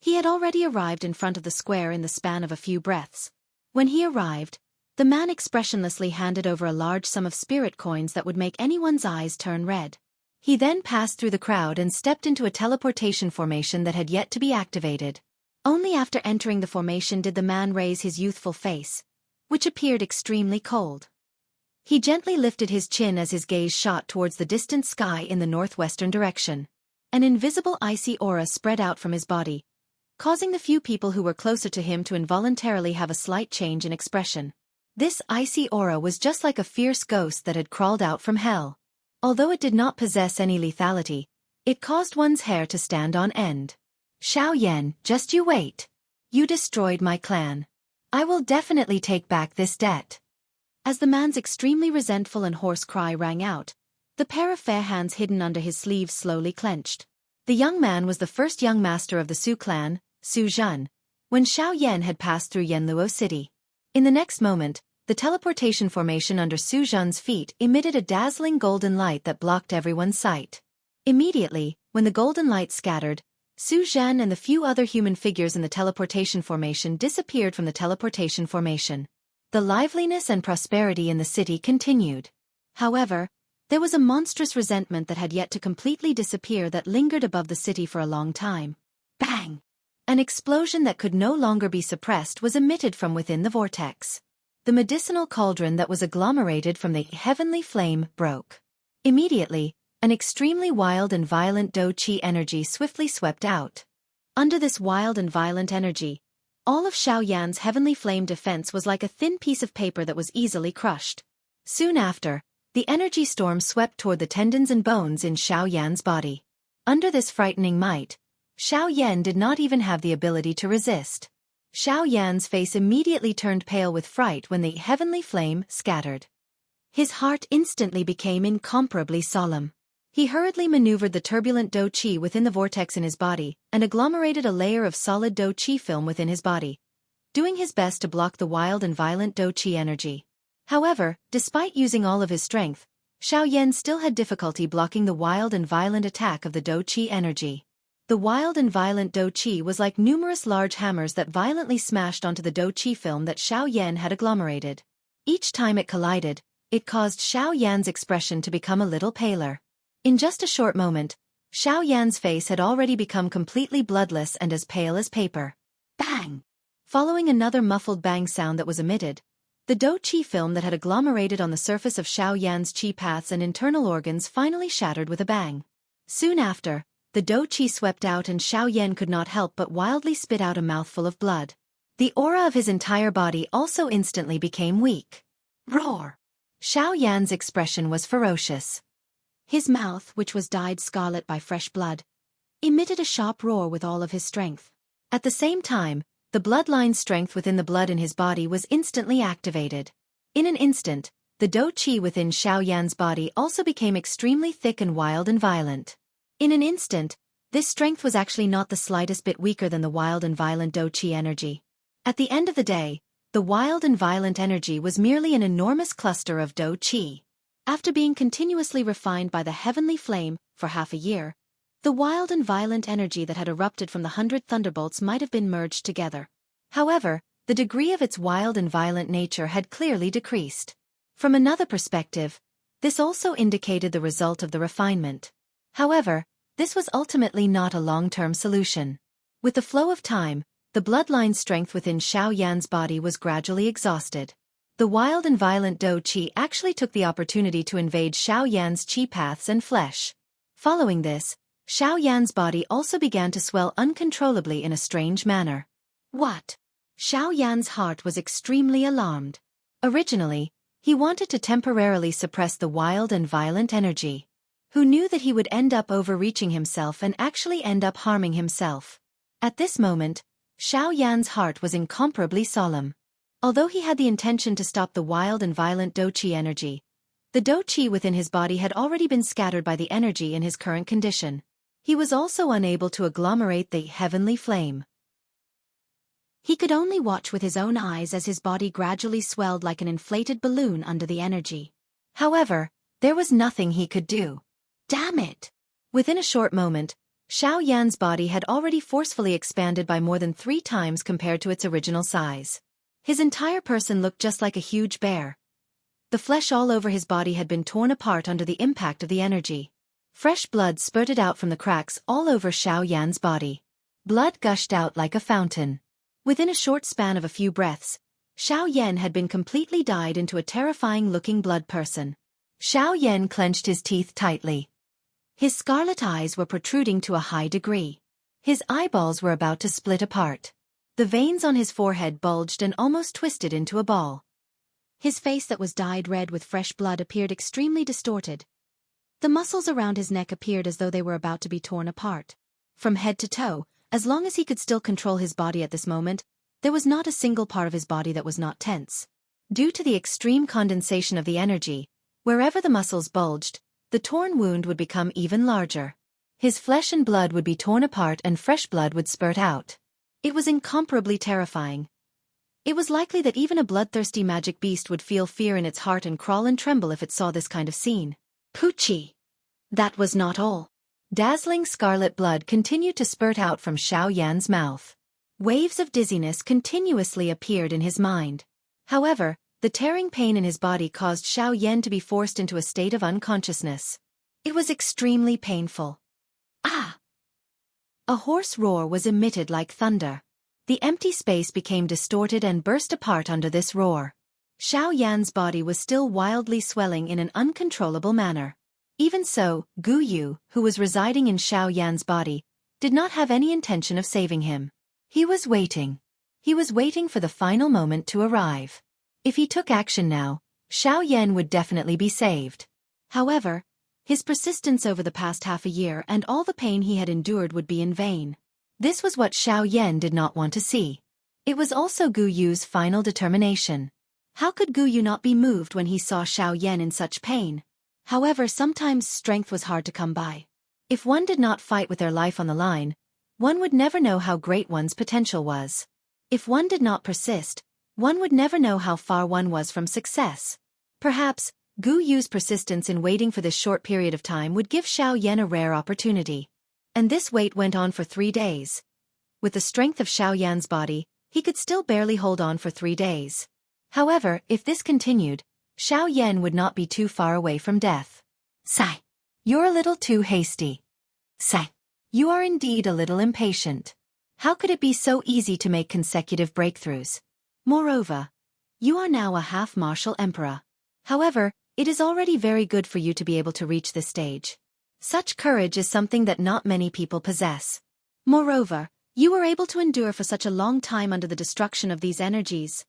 he had already arrived in front of the square in the span of a few breaths. When he arrived, the man expressionlessly handed over a large sum of spirit coins that would make anyone's eyes turn red. He then passed through the crowd and stepped into a teleportation formation that had yet to be activated. Only after entering the formation did the man raise his youthful face, which appeared extremely cold. He gently lifted his chin as his gaze shot towards the distant sky in the northwestern direction. An invisible icy aura spread out from his body, causing the few people who were closer to him to involuntarily have a slight change in expression. This icy aura was just like a fierce ghost that had crawled out from hell. Although it did not possess any lethality, it caused one's hair to stand on end. Xiao Yan, just you wait. You destroyed my clan. I will definitely take back this debt. As the man's extremely resentful and hoarse cry rang out, the pair of fair hands hidden under his sleeves slowly clenched. The young man was the first young master of the Su clan, Su Zhen, when Xiao Yan had passed through Yanluo City. In the next moment, the teleportation formation under Su Zhen's feet emitted a dazzling golden light that blocked everyone's sight. Immediately, when the golden light scattered, Su Zhen and the few other human figures in the teleportation formation disappeared from the teleportation formation. The liveliness and prosperity in the city continued. However, there was a monstrous resentment that had yet to completely disappear that lingered above the city for a long time. Bang! An explosion that could no longer be suppressed was emitted from within the vortex. The medicinal cauldron that was agglomerated from the heavenly flame broke. Immediately, an extremely wild and violent Do Qi energy swiftly swept out. Under this wild and violent energy, all of Xiao Yan's heavenly flame defense was like a thin piece of paper that was easily crushed. Soon after, the energy storm swept toward the tendons and bones in Xiao Yan's body. Under this frightening might, Xiao Yan did not even have the ability to resist. Xiao Yan's face immediately turned pale with fright when the heavenly flame scattered. His heart instantly became incomparably solemn. He hurriedly maneuvered the turbulent Do Qi within the vortex in his body and agglomerated a layer of solid Do Qi film within his body, doing his best to block the wild and violent Do Qi energy. However, despite using all of his strength, Xiao Yan still had difficulty blocking the wild and violent attack of the Do Qi energy. The wild and violent Do Qi was like numerous large hammers that violently smashed onto the Do Qi film that Xiao Yan had agglomerated. Each time it collided, it caused Xiao Yan's expression to become a little paler. In just a short moment, Xiao Yan's face had already become completely bloodless and as pale as paper. Bang! Following another muffled bang sound that was emitted, the Do Qi film that had agglomerated on the surface of Xiao Yan's qi paths and internal organs finally shattered with a bang. Soon after, the Do Qi swept out and Xiao Yan could not help but wildly spit out a mouthful of blood. The aura of his entire body also instantly became weak. Roar! Xiao Yan's expression was ferocious. His mouth, which was dyed scarlet by fresh blood, emitted a sharp roar with all of his strength. At the same time, the bloodline strength within the blood in his body was instantly activated. In an instant, the Do Qi within Xiao Yan's body also became extremely thick and wild and violent. In an instant, this strength was actually not the slightest bit weaker than the wild and violent Do Qi energy. At the end of the day, the wild and violent energy was merely an enormous cluster of Do Qi. After being continuously refined by the heavenly flame for half a year, the wild and violent energy that had erupted from the 100 thunderbolts might have been merged together. However, the degree of its wild and violent nature had clearly decreased. From another perspective, this also indicated the result of the refinement. However, this was ultimately not a long-term solution. With the flow of time, the bloodline strength within Xiao Yan's body was gradually exhausted. The wild and violent Do Qi actually took the opportunity to invade Xiao Yan's qi paths and flesh. Following this, Xiao Yan's body also began to swell uncontrollably in a strange manner. What? Xiao Yan's heart was extremely alarmed. Originally, he wanted to temporarily suppress the wild and violent energy. Who knew that he would end up overreaching himself and actually end up harming himself? At this moment, Xiao Yan's heart was incomparably solemn. Although he had the intention to stop the wild and violent Do Qi energy, the Do Qi within his body had already been scattered by the energy in his current condition. He was also unable to agglomerate the heavenly flame. He could only watch with his own eyes as his body gradually swelled like an inflated balloon under the energy. However, there was nothing he could do. Damn it! Within a short moment, Xiao Yan's body had already forcefully expanded by more than 3 times compared to its original size. His entire person looked just like a huge bear. The flesh all over his body had been torn apart under the impact of the energy. Fresh blood spurted out from the cracks all over Xiao Yan's body. Blood gushed out like a fountain. Within a short span of a few breaths, Xiao Yan had been completely dyed into a terrifying-looking blood person. Xiao Yan clenched his teeth tightly. His scarlet eyes were protruding to a high degree. His eyeballs were about to split apart. The veins on his forehead bulged and almost twisted into a ball. His face that was dyed red with fresh blood appeared extremely distorted. The muscles around his neck appeared as though they were about to be torn apart. From head to toe, as long as he could still control his body at this moment, there was not a single part of his body that was not tense. Due to the extreme condensation of the energy, wherever the muscles bulged, the torn wound would become even larger. His flesh and blood would be torn apart and fresh blood would spurt out. It was incomparably terrifying. It was likely that even a bloodthirsty magic beast would feel fear in its heart and crawl and tremble if it saw this kind of scene. Poochie! That was not all. Dazzling scarlet blood continued to spurt out from Xiao Yan's mouth. Waves of dizziness continuously appeared in his mind. However, the tearing pain in his body caused Xiao Yan to be forced into a state of unconsciousness. It was extremely painful. Ah! A hoarse roar was emitted like thunder. The empty space became distorted and burst apart under this roar. Xiao Yan's body was still wildly swelling in an uncontrollable manner. Even so, Gu Yu, who was residing in Xiao Yan's body, did not have any intention of saving him. He was waiting. He was waiting for the final moment to arrive. If he took action now, Xiao Yan would definitely be saved. However, his persistence over the past half a year and all the pain he had endured would be in vain. This was what Xiao Yan did not want to see. It was also Gu Yu's final determination. How could Gu Yu not be moved when he saw Xiao Yan in such pain? However, sometimes strength was hard to come by. If one did not fight with their life on the line, one would never know how great one's potential was. If one did not persist, one would never know how far one was from success. Perhaps, Gu Yu's persistence in waiting for this short period of time would give Xiao Yan a rare opportunity. And this wait went on for 3 days. With the strength of Xiao Yan's body, he could still barely hold on for 3 days. However, if this continued, Xiao Yan would not be too far away from death. Sigh. You're a little too hasty. Sigh. You are indeed a little impatient. How could it be so easy to make consecutive breakthroughs? Moreover, you are now a half-martial emperor. However, it is already very good for you to be able to reach this stage. Such courage is something that not many people possess. Moreover, you were able to endure for such a long time under the destruction of these energies.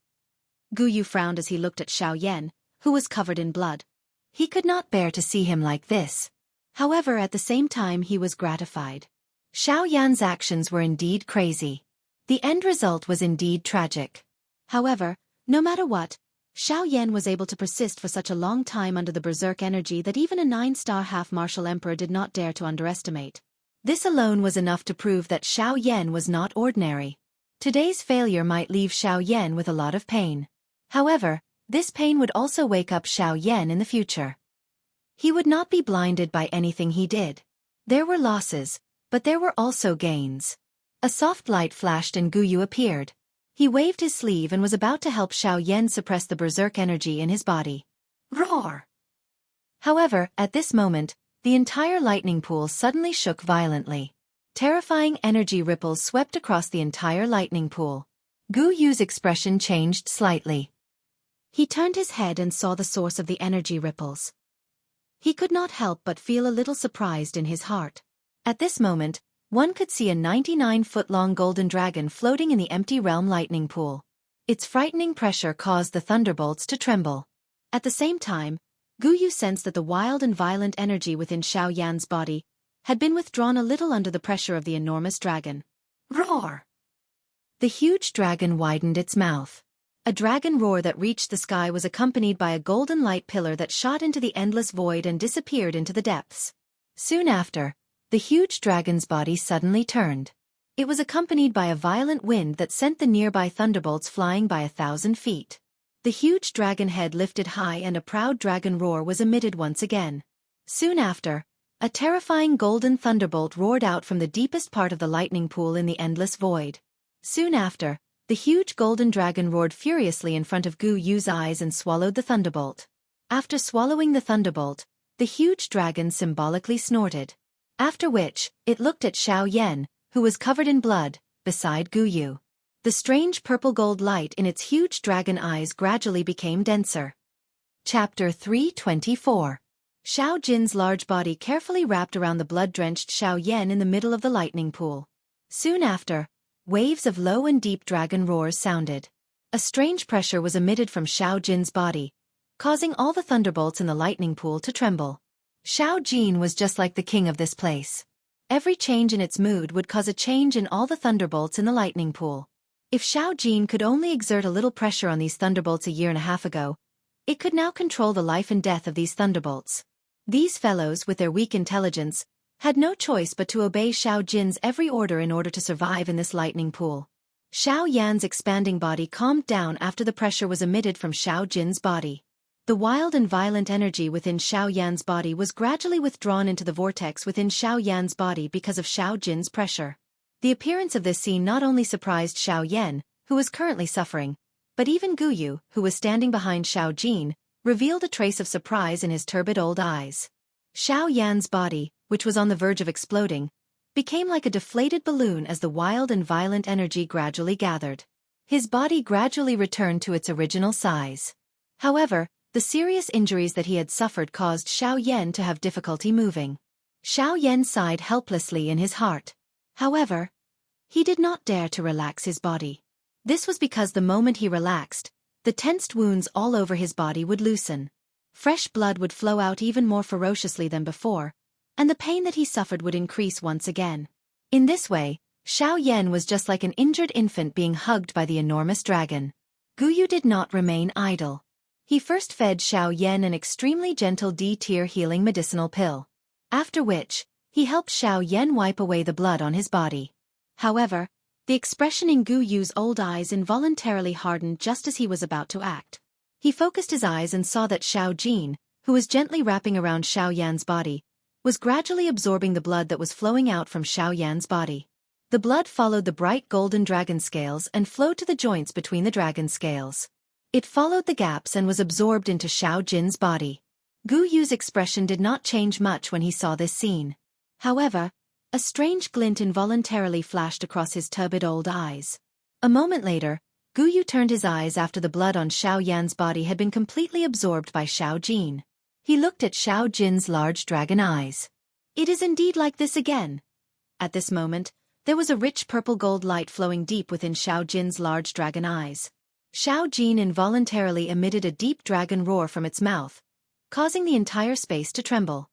Gu Yu frowned as he looked at Xiao Yan, who was covered in blood. He could not bear to see him like this. However, at the same time he was gratified. Xiao Yan's actions were indeed crazy. The end result was indeed tragic. However, no matter what, Xiao Yan was able to persist for such a long time under the berserk energy that even a 9-star half-martial emperor did not dare to underestimate. This alone was enough to prove that Xiao Yan was not ordinary. Today's failure might leave Xiao Yan with a lot of pain. However, this pain would also wake up Xiao Yan in the future. He would not be blinded by anything he did. There were losses, but there were also gains. A soft light flashed and Gu Yu appeared. He waved his sleeve and was about to help Xiao Yan suppress the berserk energy in his body. Roar! However, at this moment, the entire lightning pool suddenly shook violently. Terrifying energy ripples swept across the entire lightning pool. Gu Yu's expression changed slightly. He turned his head and saw the source of the energy ripples. He could not help but feel a little surprised in his heart. At this moment, one could see a 99-foot-long golden dragon floating in the empty realm lightning pool. Its frightening pressure caused the thunderbolts to tremble. At the same time, Gu Yu sensed that the wild and violent energy within Xiao Yan's body had been withdrawn a little under the pressure of the enormous dragon. Roar! The huge dragon widened its mouth. A dragon roar that reached the sky was accompanied by a golden light pillar that shot into the endless void and disappeared into the depths. Soon after, the huge dragon's body suddenly turned. It was accompanied by a violent wind that sent the nearby thunderbolts flying by 1,000 feet. The huge dragon head lifted high and a proud dragon roar was emitted once again. Soon after, a terrifying golden thunderbolt roared out from the deepest part of the lightning pool in the endless void. Soon after, the huge golden dragon roared furiously in front of Gu Yu's eyes and swallowed the thunderbolt. After swallowing the thunderbolt, the huge dragon symbolically snorted. After which, it looked at Xiao Yan, who was covered in blood, beside Gu Yu. The strange purple-gold light in its huge dragon eyes gradually became denser. Chapter 324. Xiao Jin's large body carefully wrapped around the blood-drenched Xiao Yan in the middle of the lightning pool. Soon after, waves of low and deep dragon roars sounded. A strange pressure was emitted from Xiao Jin's body, causing all the thunderbolts in the lightning pool to tremble. Xiao Jin was just like the king of this place. Every change in its mood would cause a change in all the thunderbolts in the lightning pool. If Xiao Jin could only exert a little pressure on these thunderbolts a year and a half ago, it could now control the life and death of these thunderbolts. These fellows, with their weak intelligence, had no choice but to obey Xiao Jin's every order in order to survive in this lightning pool. Xiao Yan's expanding body calmed down after the pressure was emitted from Xiao Jin's body. The wild and violent energy within Xiao Yan's body was gradually withdrawn into the vortex within Xiao Yan's body because of Xiao Jin's pressure. The appearance of this scene not only surprised Xiao Yan, who was currently suffering, but even Guyu, who was standing behind Xiao Jin, revealed a trace of surprise in his turbid old eyes. Xiao Yan's body, which was on the verge of exploding, became like a deflated balloon as the wild and violent energy gradually gathered. His body gradually returned to its original size. However, the serious injuries that he had suffered caused Xiao Yan to have difficulty moving. Xiao Yan sighed helplessly in his heart. However, he did not dare to relax his body. This was because the moment he relaxed, the tensed wounds all over his body would loosen. Fresh blood would flow out even more ferociously than before, and the pain that he suffered would increase once again. In this way, Xiao Yan was just like an injured infant being hugged by the enormous dragon. Guyu did not remain idle. He first fed Xiao Yan an extremely gentle D-tier healing medicinal pill. After which, he helped Xiao Yan wipe away the blood on his body. However, the expression in Guyu's old eyes involuntarily hardened just as he was about to act. He focused his eyes and saw that Xiao Jin, who was gently wrapping around Xiao Yan's body, was gradually absorbing the blood that was flowing out from Xiao Yan's body. The blood followed the bright golden dragon scales and flowed to the joints between the dragon scales. It followed the gaps and was absorbed into Xiao Jin's body. Guyu's expression did not change much when he saw this scene. However, a strange glint involuntarily flashed across his turbid old eyes. A moment later, Guyu turned his eyes after the blood on Xiao Yan's body had been completely absorbed by Xiao Jin. He looked at Xiao Jin's large dragon eyes. It is indeed like this again. At this moment, there was a rich purple gold light flowing deep within Xiao Jin's large dragon eyes. Xiao Jin involuntarily emitted a deep dragon roar from its mouth, causing the entire space to tremble.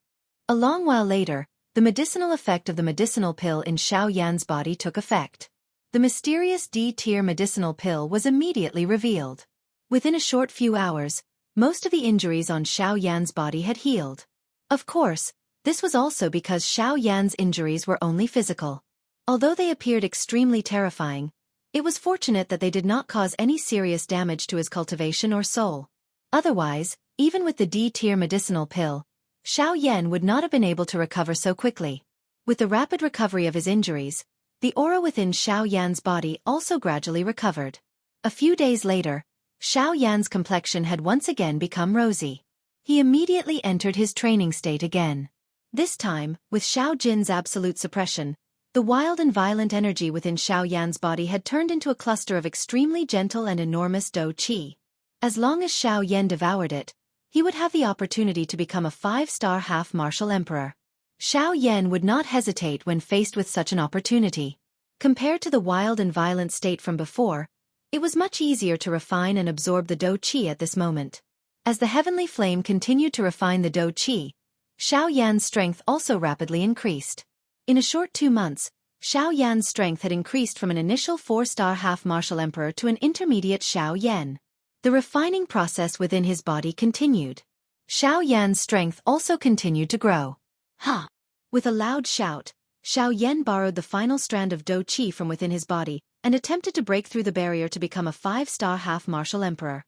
A long while later, the medicinal effect of the medicinal pill in Xiao Yan's body took effect. The mysterious D-tier medicinal pill was immediately revealed. Within a short few hours, most of the injuries on Xiao Yan's body had healed. Of course, this was also because Xiao Yan's injuries were only physical. Although they appeared extremely terrifying, it was fortunate that they did not cause any serious damage to his cultivation or soul. Otherwise, even with the D-tier medicinal pill, Xiao Yan would not have been able to recover so quickly. With the rapid recovery of his injuries, the aura within Xiao Yan's body also gradually recovered. A few days later, Xiao Yan's complexion had once again become rosy. He immediately entered his training state again. This time, with Xiao Jin's absolute suppression, the wild and violent energy within Xiao Yan's body had turned into a cluster of extremely gentle and enormous dou qi. As long as Xiao Yan devoured it, he would have the opportunity to become a 5-star half-martial emperor. Xiao Yan would not hesitate when faced with such an opportunity. Compared to the wild and violent state from before, it was much easier to refine and absorb the dou qi at this moment. As the heavenly flame continued to refine the dou qi, Xiao Yan's strength also rapidly increased. In a short 2 months, Xiao Yan's strength had increased from an initial 4-star half-martial emperor to an intermediate Xiao Yan. The refining process within his body continued. Xiao Yan's strength also continued to grow. Ha! With a loud shout, Xiao Yan borrowed the final strand of dou qi from within his body and attempted to break through the barrier to become a 5-star half-martial emperor.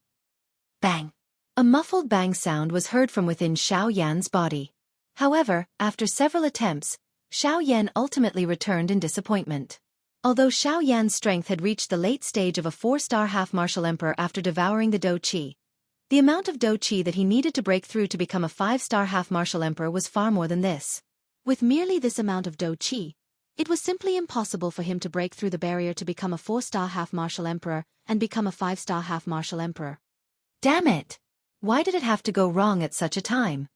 Bang! A muffled bang sound was heard from within Xiao Yan's body. However, after several attempts, Xiao Yan ultimately returned in disappointment. Although Xiao Yan's strength had reached the late stage of a 4-star half-martial emperor after devouring the dou qi, the amount of dou qi that he needed to break through to become a 5-star half-martial emperor was far more than this. With merely this amount of dou qi, It was simply impossible for him to break through the barrier to become a 4-star half-martial emperor and become a 5-star half-martial emperor. Damn it! Why did it have to go wrong at such a time?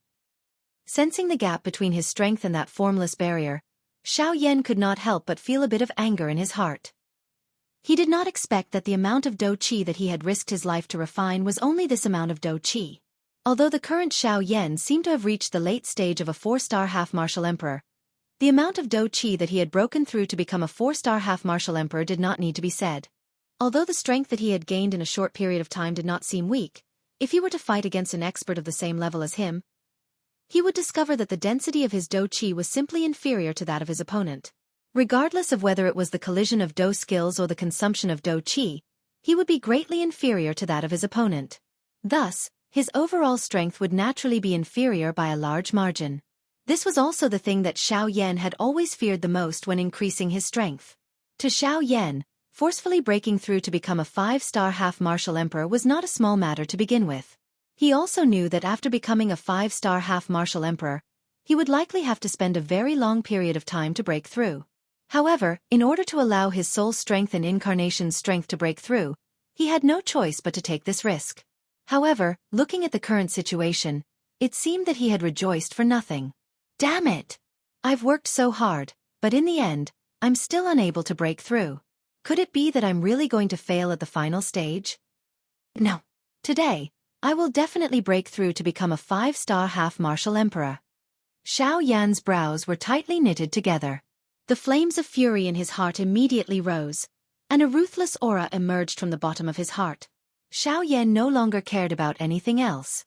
Sensing the gap between his strength and that formless barrier, Xiao Yan could not help but feel a bit of anger in his heart. He did not expect that the amount of dou qi that he had risked his life to refine was only this amount of dou qi. Although the current Xiao Yan seemed to have reached the late stage of a 4-star half-martial emperor, the amount of dou qi that he had broken through to become a 4-star half-martial emperor did not need to be said. Although the strength that he had gained in a short period of time did not seem weak, if he were to fight against an expert of the same level as him, he would discover that the density of his dou qi was simply inferior to that of his opponent. Regardless of whether it was the collision of dou skills or the consumption of dou qi, he would be greatly inferior to that of his opponent. Thus, his overall strength would naturally be inferior by a large margin. This was also the thing that Xiao Yan had always feared the most when increasing his strength. To Xiao Yan, forcefully breaking through to become a 5-star half-martial emperor was not a small matter to begin with. He also knew that after becoming a 5-star half-martial emperor, he would likely have to spend a very long period of time to break through. However, in order to allow his soul strength and incarnation's strength to break through, he had no choice but to take this risk. However, looking at the current situation, it seemed that he had rejoiced for nothing. Damn it! I've worked so hard, but in the end, I'm still unable to break through. Could it be that I'm really going to fail at the final stage? No. Today, I will definitely break through to become a 5-star half-martial emperor. Xiao Yan's brows were tightly knitted together. The flames of fury in his heart immediately rose, and a ruthless aura emerged from the bottom of his heart. Xiao Yan no longer cared about anything else.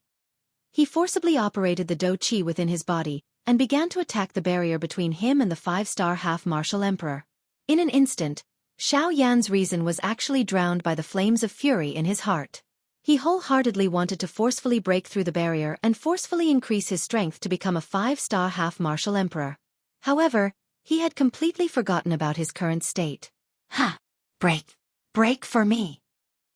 He forcibly operated the dou qi within his body, and began to attack the barrier between him and the 5-star half-martial emperor. In an instant, Xiao Yan's reason was actually drowned by the flames of fury in his heart. He wholeheartedly wanted to forcefully break through the barrier and forcefully increase his strength to become a 5-star half-martial emperor. However, he had completely forgotten about his current state. Ha! Break for me!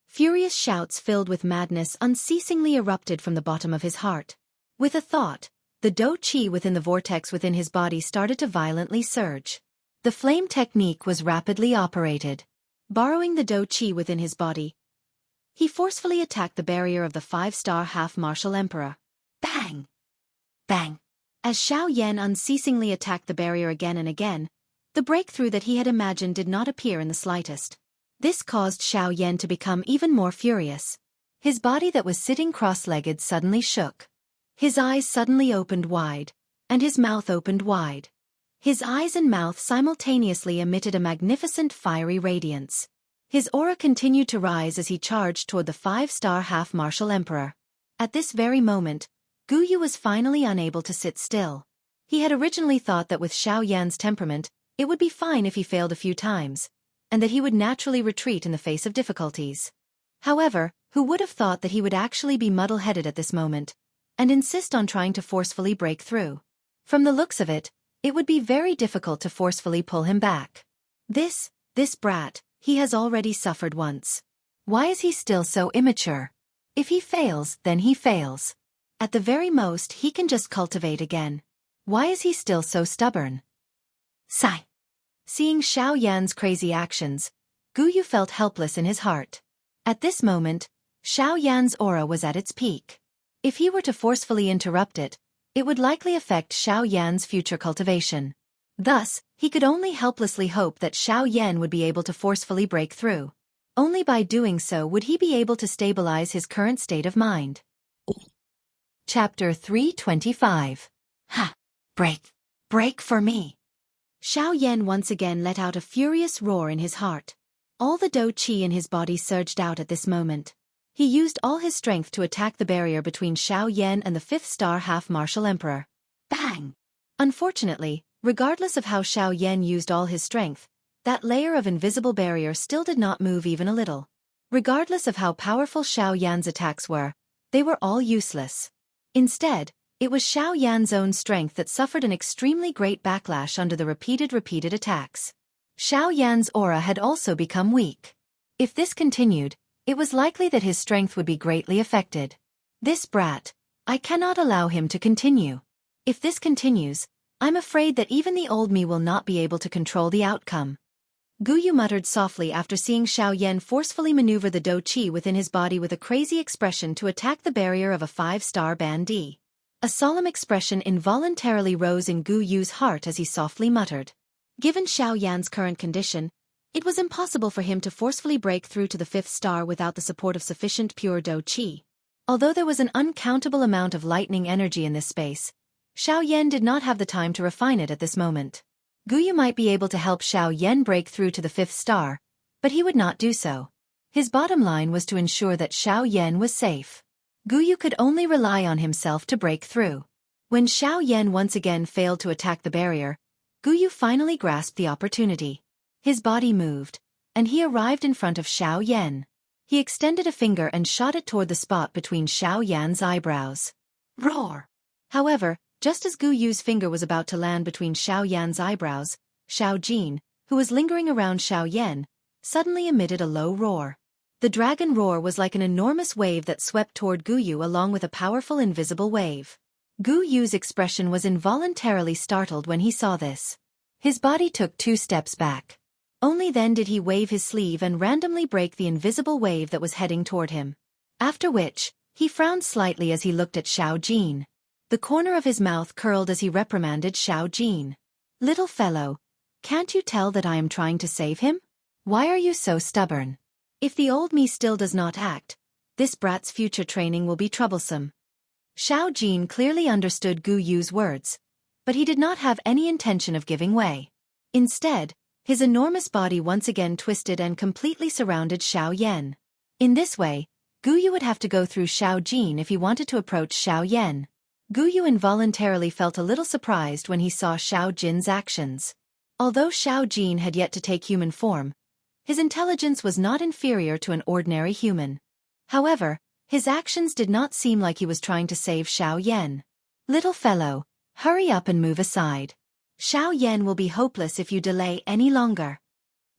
Furious shouts filled with madness unceasingly erupted from the bottom of his heart. With a thought, the dou qi within the vortex within his body started to violently surge. The flame technique was rapidly operated. Borrowing the dou qi within his body, he forcefully attacked the barrier of the 5-star half-martial emperor. Bang! Bang! As Xiao Yan unceasingly attacked the barrier again and again, the breakthrough that he had imagined did not appear in the slightest. This caused Xiao Yan to become even more furious. His body that was sitting cross-legged suddenly shook. His eyes suddenly opened wide, and his mouth opened wide. His eyes and mouth simultaneously emitted a magnificent fiery radiance. His aura continued to rise as he charged toward the 5-star half-martial emperor. At this very moment, Gu Yu was finally unable to sit still. He had originally thought that with Xiao Yan's temperament, it would be fine if he failed a few times, and that he would naturally retreat in the face of difficulties. However, who would have thought that he would actually be muddle-headed at this moment, and insist on trying to forcefully break through? From the looks of it, it would be very difficult to forcefully pull him back. This brat, he has already suffered once. Why is he still so immature? If he fails, then he fails. At the very most, he can just cultivate again. Why is he still so stubborn? Sigh. Seeing Xiao Yan's crazy actions, Gu Yu felt helpless in his heart. At this moment, Xiao Yan's aura was at its peak. If he were to forcefully interrupt it, it would likely affect Xiao Yan's future cultivation. Thus, he could only helplessly hope that Xiao Yan would be able to forcefully break through. Only by doing so would he be able to stabilize his current state of mind. Chapter 325. Ha! Break for me! Xiao Yan once again let out a furious roar in his heart. All the dou qi in his body surged out at this moment. He used all his strength to attack the barrier between Xiao Yan and the 5th-star half-martial emperor. Bang! Unfortunately, regardless of how Xiao Yan used all his strength, that layer of invisible barrier still did not move even a little. Regardless of how powerful Xiao Yan's attacks were, they were all useless. Instead, it was Xiao Yan's own strength that suffered an extremely great backlash under the repeated attacks. Xiao Yan's aura had also become weak. If this continued, it was likely that his strength would be greatly affected. This brat, I cannot allow him to continue. If this continues, I'm afraid that even the old me will not be able to control the outcome. Guyu muttered softly after seeing Xiaoyan forcefully maneuver the Do Chi within his body with a crazy expression to attack the barrier of a 5-star bandee. A solemn expression involuntarily rose in Guyu's heart as he softly muttered. Given Xiaoyan's current condition, it was impossible for him to forcefully break through to the 5th star without the support of sufficient pure Do Chi. Although there was an uncountable amount of lightning energy in this space, Xiaoyan did not have the time to refine it at this moment. Guyu might be able to help Xiaoyan break through to the 5th star, but he would not do so. His bottom line was to ensure that Xiaoyan was safe. Guyu could only rely on himself to break through. When Xiaoyan once again failed to attack the barrier, Guyu finally grasped the opportunity. His body moved, and he arrived in front of Xiaoyan. He extended a finger and shot it toward the spot between Xiaoyan's eyebrows. Roar! However, just as Guyu's finger was about to land between Xiaoyan's eyebrows, Xiaojin, who was lingering around Xiaoyan, suddenly emitted a low roar. The dragon roar was like an enormous wave that swept toward Guyu along with a powerful invisible wave. Guyu's expression was involuntarily startled when he saw this. His body took 2 steps back. Only then did he wave his sleeve and randomly break the invisible wave that was heading toward him. After which, he frowned slightly as he looked at Xiaojin. The corner of his mouth curled as he reprimanded Xiaojin. Little fellow, can't you tell that I am trying to save him? Why are you so stubborn? If the old me still does not act, this brat's future training will be troublesome. Xiaojin clearly understood Guyu's words, but he did not have any intention of giving way. Instead, his enormous body once again twisted and completely surrounded Xiaoyan. In this way, Guyu would have to go through Xiaojin if he wanted to approach Xiaoyan. Guyu involuntarily felt a little surprised when he saw Xiaojin's actions. Although Xiaojin had yet to take human form, his intelligence was not inferior to an ordinary human. However, his actions did not seem like he was trying to save Xiaoyan. Little fellow, hurry up and move aside. Xiaoyan will be hopeless if you delay any longer.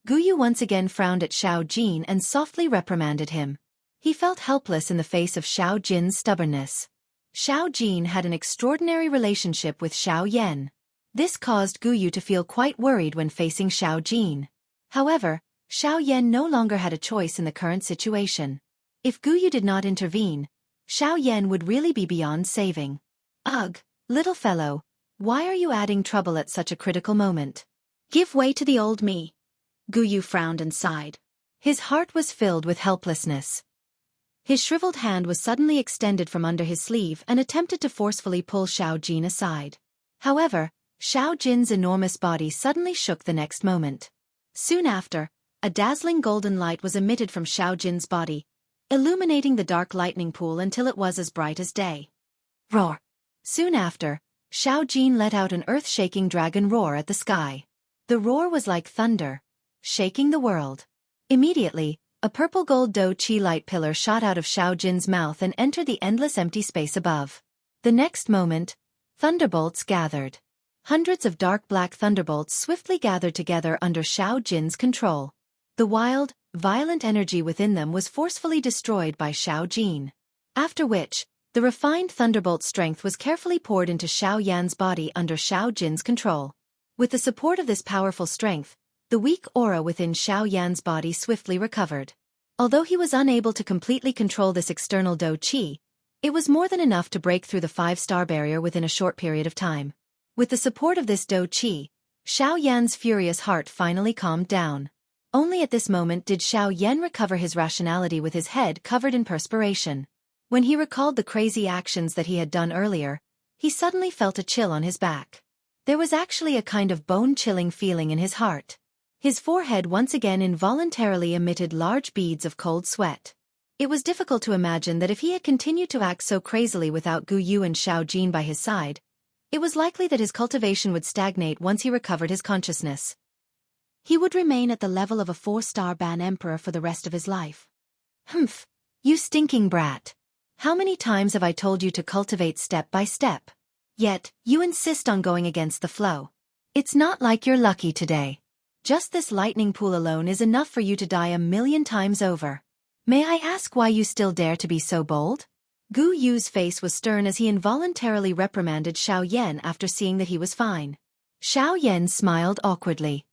Guyu once again frowned at Xiaojin and softly reprimanded him. He felt helpless in the face of Xiaojin's stubbornness. Xiaojin had an extraordinary relationship with Xiaoyan. This caused Guyu to feel quite worried when facing Xiaojin. However, Xiaoyan no longer had a choice in the current situation. If Guyu did not intervene, Xiaoyan would really be beyond saving. Ugh, little fellow, why are you adding trouble at such a critical moment? Give way to the old me. Guyu frowned and sighed. His heart was filled with helplessness. His shriveled hand was suddenly extended from under his sleeve and attempted to forcefully pull Xiaojin aside. However, Xiaojin's enormous body suddenly shook the next moment. Soon after, a dazzling golden light was emitted from Xiaojin's body, illuminating the dark lightning pool until it was as bright as day. Roar! Soon after, Xiaojin let out an earth-shaking dragon roar at the sky. The roar was like thunder, shaking the world. Immediately, a purple gold Do Chi light pillar shot out of Xiaojin's mouth and entered the endless empty space above. The next moment, thunderbolts gathered. Hundreds of dark black thunderbolts swiftly gathered together under Xiaojin's control. The wild, violent energy within them was forcefully destroyed by Xiaojin. After which, the refined thunderbolt strength was carefully poured into Xiaoyan's body under Xiaojin's control. With the support of this powerful strength, the weak aura within Xiaoyan's body swiftly recovered. Although he was unable to completely control this external Do Chi, it was more than enough to break through the 5-star barrier within a short period of time. With the support of this Do Chi, Xiaoyan's furious heart finally calmed down. Only at this moment did Xiaoyan recover his rationality with his head covered in perspiration. When he recalled the crazy actions that he had done earlier, he suddenly felt a chill on his back. There was actually a kind of bone-chilling feeling in his heart. His forehead once again involuntarily emitted large beads of cold sweat. It was difficult to imagine that if he had continued to act so crazily without Guyu and Xiaojin by his side, it was likely that his cultivation would stagnate once he recovered his consciousness. He would remain at the level of a 4-star ban emperor for the rest of his life. Humph, you stinking brat. How many times have I told you to cultivate step by step? Yet, you insist on going against the flow. It's not like you're lucky today. Just this lightning pool alone is enough for you to die 1,000,000 times over. May I ask why you still dare to be so bold? Gu Yu's face was stern as he involuntarily reprimanded Xiao Yan after seeing that he was fine. Xiao Yan smiled awkwardly.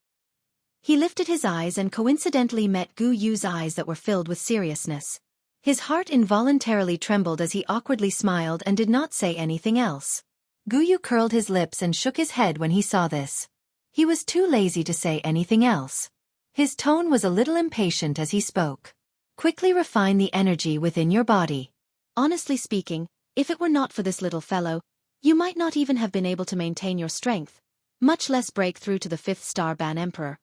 He lifted his eyes and coincidentally met Gu Yu's eyes that were filled with seriousness. His heart involuntarily trembled as he awkwardly smiled and did not say anything else. Gu Yu curled his lips and shook his head when he saw this. He was too lazy to say anything else. His tone was a little impatient as he spoke. Quickly refine the energy within your body. Honestly speaking, if it were not for this little fellow, you might not even have been able to maintain your strength, much less break through to the 5th-star Ban Emperor.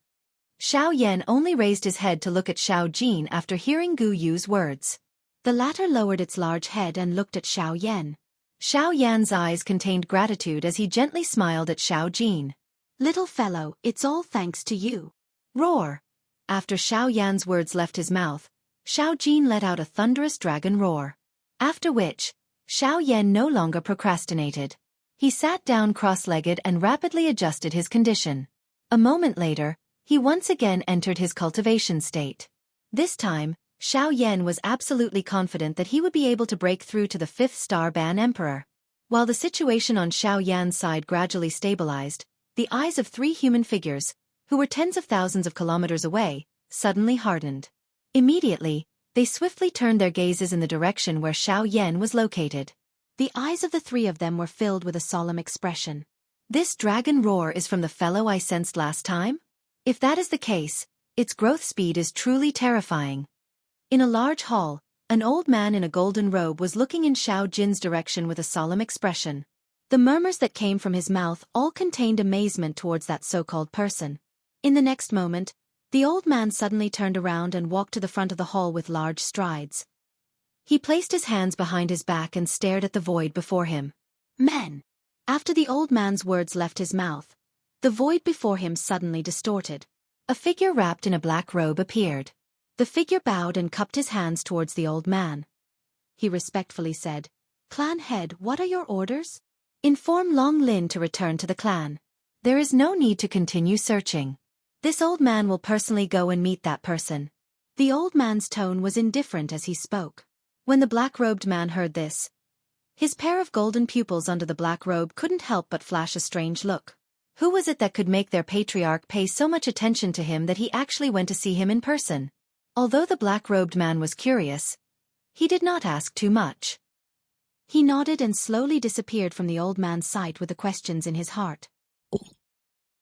Xiao Yan only raised his head to look at Xiao Jin after hearing Gu Yu's words. The latter lowered its large head and looked at Xiao Yan. Xiao Yan's eyes contained gratitude as he gently smiled at Xiao Jin. Little fellow, it's all thanks to you. Roar! After Xiao Yan's words left his mouth, Xiao Jin let out a thunderous dragon roar. After which, Xiao Yan no longer procrastinated. He sat down cross-legged and rapidly adjusted his condition. A moment later, he once again entered his cultivation state. This time, Xiao Yan was absolutely confident that he would be able to break through to the 5th-star Ban Emperor. While the situation on Xiao Yan's side gradually stabilized, the eyes of 3 human figures, who were tens of thousands of kilometers away, suddenly hardened. Immediately, they swiftly turned their gazes in the direction where Xiao Yan was located. The eyes of the 3 of them were filled with a solemn expression. This dragon roar is from the fellow I sensed last time? If that is the case, its growth speed is truly terrifying. In a large hall, an old man in a golden robe was looking in Xiao Jin's direction with a solemn expression. The murmurs that came from his mouth all contained amazement towards that so-called person. In the next moment, the old man suddenly turned around and walked to the front of the hall with large strides. He placed his hands behind his back and stared at the void before him. Men! After the old man's words left his mouth, the void before him suddenly distorted. A figure wrapped in a black robe appeared. The figure bowed and cupped his hands towards the old man. He respectfully said, "Clan head, what are your orders?" "Inform Long Lin to return to the clan. There is no need to continue searching. This old man will personally go and meet that person." The old man's tone was indifferent as he spoke. When the black-robed man heard this, his pair of golden pupils under the black robe couldn't help but flash a strange look. Who was it that could make their patriarch pay so much attention to him that he actually went to see him in person? Although the black-robed man was curious, he did not ask too much. He nodded and slowly disappeared from the old man's sight with the questions in his heart.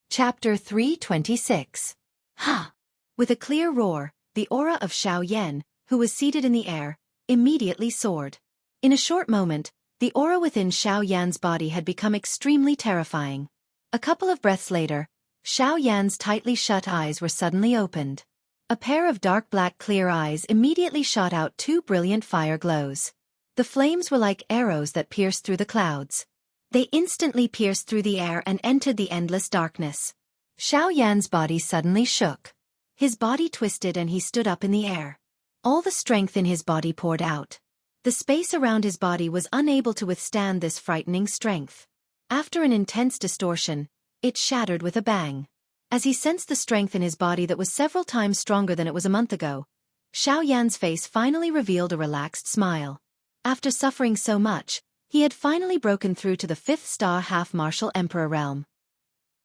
Chapter 326. Ha! With a clear roar, the aura of Xiao Yan, who was seated in the air, immediately soared. In a short moment, the aura within Xiao Yan's body had become extremely terrifying. A couple of breaths later, Xiao Yan's tightly shut eyes were suddenly opened. A pair of dark black clear eyes immediately shot out 2 brilliant fire glows. The flames were like arrows that pierced through the clouds. They instantly pierced through the air and entered the endless darkness. Xiao Yan's body suddenly shook. His body twisted and he stood up in the air. All the strength in his body poured out. The space around his body was unable to withstand this frightening strength. After an intense distortion, it shattered with a bang. As he sensed the strength in his body that was several times stronger than it was a month ago, Xiao Yan's face finally revealed a relaxed smile. After suffering so much, he had finally broken through to the 5th-star half-martial emperor realm.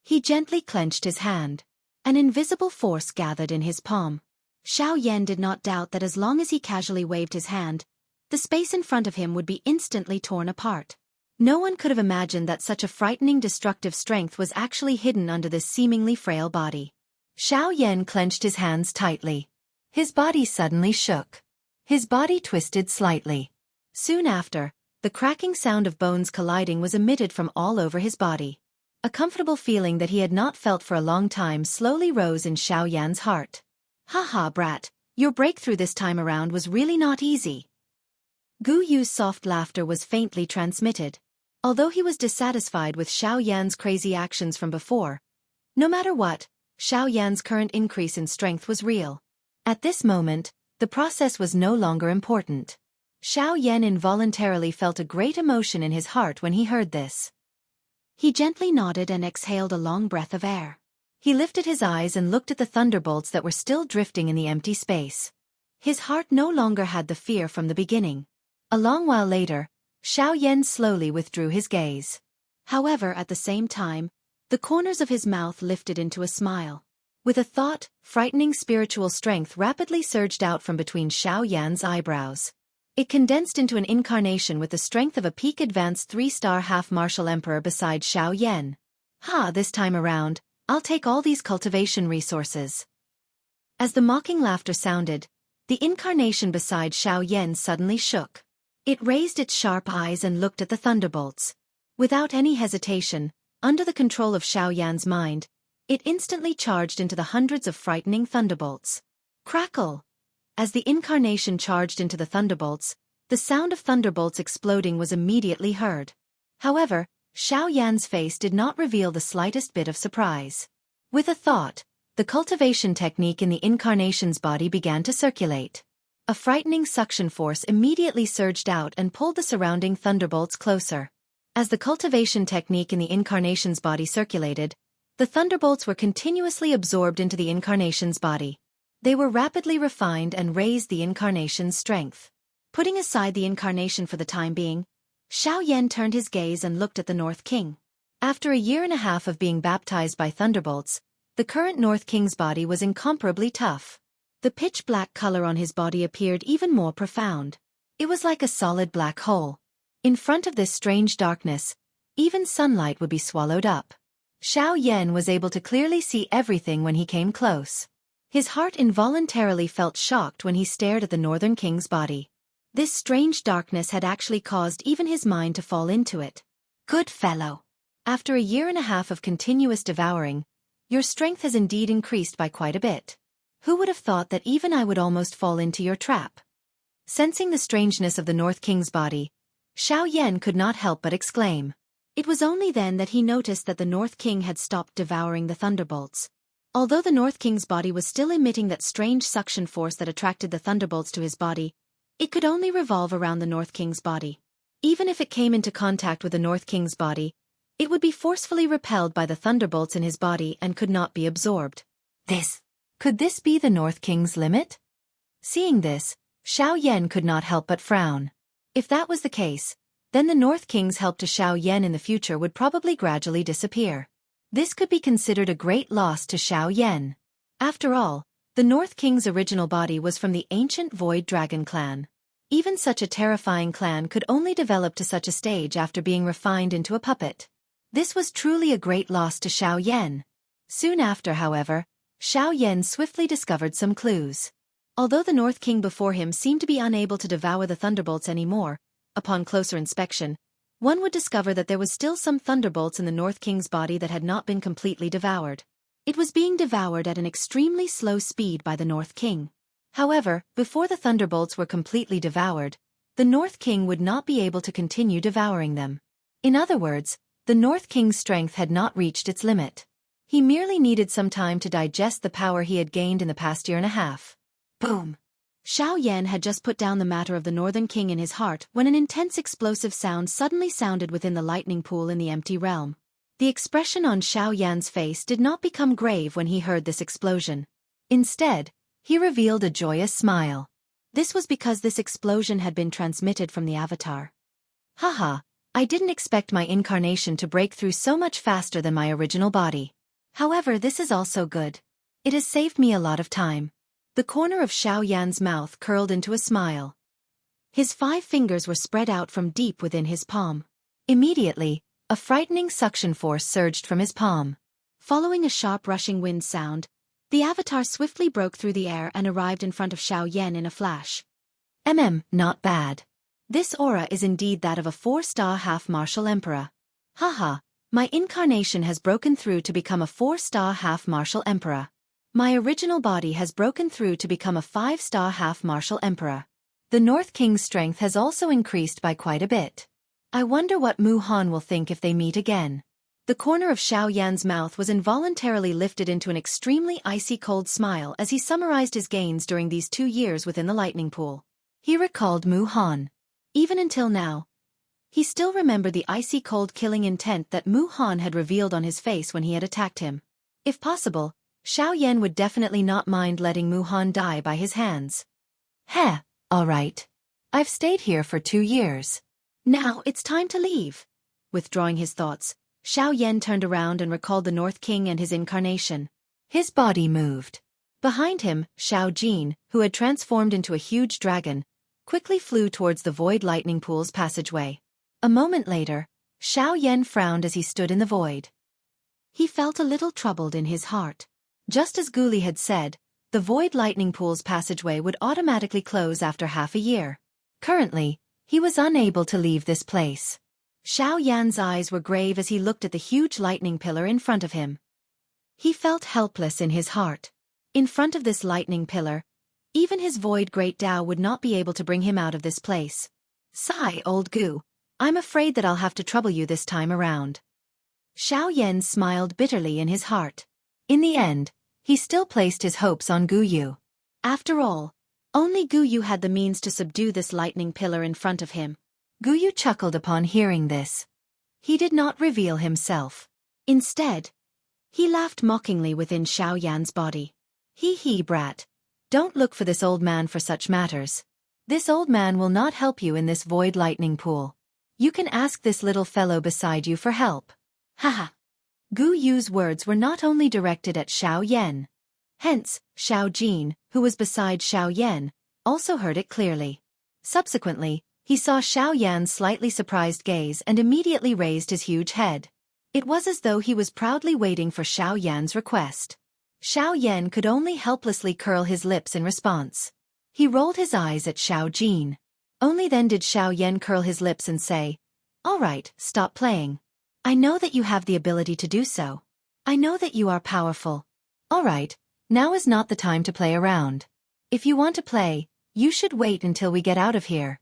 He gently clenched his hand. An invisible force gathered in his palm. Xiao Yan did not doubt that as long as he casually waved his hand, the space in front of him would be instantly torn apart. No one could have imagined that such a frightening destructive strength was actually hidden under this seemingly frail body. Xiao Yan clenched his hands tightly. His body suddenly shook. His body twisted slightly. Soon after, the cracking sound of bones colliding was emitted from all over his body. A comfortable feeling that he had not felt for a long time slowly rose in Xiao Yan's heart. "Haha, brat, your breakthrough this time around was really not easy." Gu Yu's soft laughter was faintly transmitted. Although he was dissatisfied with Xiao Yan's crazy actions from before, no matter what, Xiao Yan's current increase in strength was real. At this moment, the process was no longer important. Xiao Yan involuntarily felt a great emotion in his heart when he heard this. He gently nodded and exhaled a long breath of air. He lifted his eyes and looked at the thunderbolts that were still drifting in the empty space. His heart no longer had the fear from the beginning. A long while later, Xiao Yan slowly withdrew his gaze. However, at the same time, the corners of his mouth lifted into a smile. With a thought, frightening spiritual strength rapidly surged out from between Xiao Yan's eyebrows. It condensed into an incarnation with the strength of a peak advanced 3-star half-martial emperor beside Xiao Yan. This time around, I'll take all these cultivation resources. As the mocking laughter sounded, the incarnation beside Xiao Yan suddenly shook. It raised its sharp eyes and looked at the thunderbolts. Without any hesitation, under the control of Xiao Yan's mind, it instantly charged into the hundreds of frightening thunderbolts. Crackle! As the incarnation charged into the thunderbolts, the sound of thunderbolts exploding was immediately heard. However, Xiao Yan's face did not reveal the slightest bit of surprise. With a thought, the cultivation technique in the incarnation's body began to circulate. A frightening suction force immediately surged out and pulled the surrounding thunderbolts closer. As the cultivation technique in the incarnation's body circulated, the thunderbolts were continuously absorbed into the incarnation's body. They were rapidly refined and raised the incarnation's strength. Putting aside the incarnation for the time being, Xiao Yan turned his gaze and looked at the North King. After a year and a half of being baptized by thunderbolts, the current North King's body was incomparably tough. The pitch-black color on his body appeared even more profound. It was like a solid black hole. In front of this strange darkness, even sunlight would be swallowed up. Xiao Yan was able to clearly see everything when he came close. His heart involuntarily felt shocked when he stared at the Northern King's body. This strange darkness had actually caused even his mind to fall into it. Good fellow. After a year and a half of continuous devouring, your strength has indeed increased by quite a bit. Who would have thought that even I would almost fall into your trap? Sensing the strangeness of the North King's body, Xiao Yan could not help but exclaim. It was only then that he noticed that the North King had stopped devouring the thunderbolts. Although the North King's body was still emitting that strange suction force that attracted the thunderbolts to his body, it could only revolve around the North King's body. Even if it came into contact with the North King's body, it would be forcefully repelled by the thunderbolts in his body and could not be absorbed. Could this be the North King's limit? Seeing this, Xiao Yan could not help but frown. If that was the case, then the North King's help to Xiao Yan in the future would probably gradually disappear. This could be considered a great loss to Xiao Yan. After all, the North King's original body was from the ancient Void Dragon clan. Even such a terrifying clan could only develop to such a stage after being refined into a puppet. This was truly a great loss to Xiao Yan. Soon after, however, Xiao Yan swiftly discovered some clues. Although the North King before him seemed to be unable to devour the thunderbolts anymore, upon closer inspection, one would discover that there was still some thunderbolts in the North King's body that had not been completely devoured. It was being devoured at an extremely slow speed by the North King. However, before the thunderbolts were completely devoured, the North King would not be able to continue devouring them. In other words, the North King's strength had not reached its limit. He merely needed some time to digest the power he had gained in the past year and a half. Boom! Xiao Yan had just put down the matter of the Northern King in his heart when an intense explosive sound suddenly sounded within the lightning pool in the empty realm. The expression on Xiao Yan's face did not become grave when he heard this explosion. Instead, he revealed a joyous smile. This was because this explosion had been transmitted from the avatar. Haha, I didn't expect my incarnation to break through so much faster than my original body. However, this is also good. It has saved me a lot of time. The corner of Xiao Yan's mouth curled into a smile. His 5 fingers were spread out from deep within his palm. Immediately, a frightening suction force surged from his palm. Following a sharp rushing wind sound, the avatar swiftly broke through the air and arrived in front of Xiao Yan in a flash. Not bad. This aura is indeed that of a 4-star half-martial emperor. Haha. My incarnation has broken through to become a 4-star half-martial emperor. My original body has broken through to become a 5-star half-martial emperor. The North King's strength has also increased by quite a bit. I wonder what Mu Han will think if they meet again. The corner of Xiao Yan's mouth was involuntarily lifted into an extremely icy cold smile as he summarized his gains during these 2 years within the lightning pool. He recalled Mu Han. Even until now, he still remembered the icy cold killing intent that Mu Han had revealed on his face when he had attacked him. If possible, Xiao Yan would definitely not mind letting Mu Han die by his hands. Alright. I've stayed here for 2 years. Now it's time to leave. Withdrawing his thoughts, Xiao Yan turned around and recalled the North King and his incarnation. His body moved. Behind him, Xiao Jin, who had transformed into a huge dragon, quickly flew towards the void lightning pool's passageway. A moment later, Xiao Yan frowned as he stood in the void. He felt a little troubled in his heart. Just as Guli had said, the void lightning pool's passageway would automatically close after half a year. Currently, he was unable to leave this place. Xiao Yan's eyes were grave as he looked at the huge lightning pillar in front of him. He felt helpless in his heart. In front of this lightning pillar, even his void great Tao would not be able to bring him out of this place. Sigh, old Gu. I'm afraid that I'll have to trouble you this time around. Xiao Yan smiled bitterly in his heart. In the end, he still placed his hopes on Gu Yu. After all, only Gu Yu had the means to subdue this lightning pillar in front of him. Gu Yu chuckled upon hearing this. He did not reveal himself. Instead, he laughed mockingly within Xiao Yan's body. Hee, brat. Don't look for this old man for such matters. This old man will not help you in this void lightning pool. You can ask this little fellow beside you for help. Haha. Gu Yu's words were not only directed at Xiao Yan. Hence, Xiao Jin, who was beside Xiao Yan, also heard it clearly. Subsequently, he saw Xiao Yan's slightly surprised gaze and immediately raised his huge head. It was as though he was proudly waiting for Xiao Yan's request. Xiao Yan could only helplessly curl his lips in response. He rolled his eyes at Xiao Jin. Only then did Xiao Yan curl his lips and say, "All right, stop playing. I know that you have the ability to do so. I know that you are powerful. All right, now is not the time to play around. If you want to play, you should wait until we get out of here."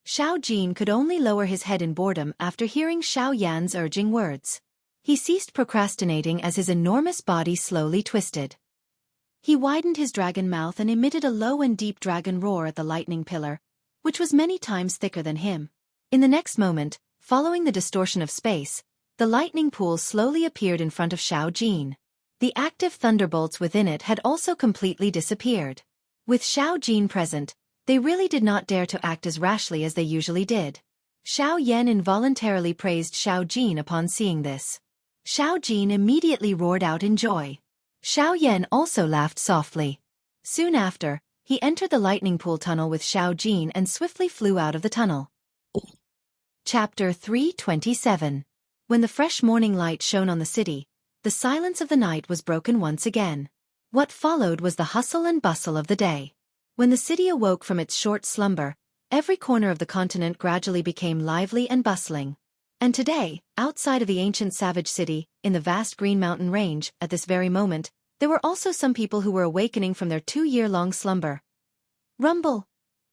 Xiao Jin could only lower his head in boredom after hearing Xiao Yan's urging words. He ceased procrastinating as his enormous body slowly twisted. He widened his dragon mouth and emitted a low and deep dragon roar at the lightning pillar, which was many times thicker than him. In the next moment, following the distortion of space, the lightning pool slowly appeared in front of Xiao Jin. The active thunderbolts within it had also completely disappeared. With Xiao Jin present, they really did not dare to act as rashly as they usually did. Xiao Yan involuntarily praised Xiao Jin upon seeing this. Xiao Jin immediately roared out in joy. Xiao Yan also laughed softly. Soon after, he entered the lightning pool tunnel with Xiao Jin and swiftly flew out of the tunnel. Chapter 327. When the fresh morning light shone on the city, the silence of the night was broken once again. What followed was the hustle and bustle of the day. When the city awoke from its short slumber, every corner of the continent gradually became lively and bustling. And today, outside of the ancient savage city, in the vast Green Mountain Range, at this very moment, there were also some people who were awakening from their 2-year-long slumber. Rumble!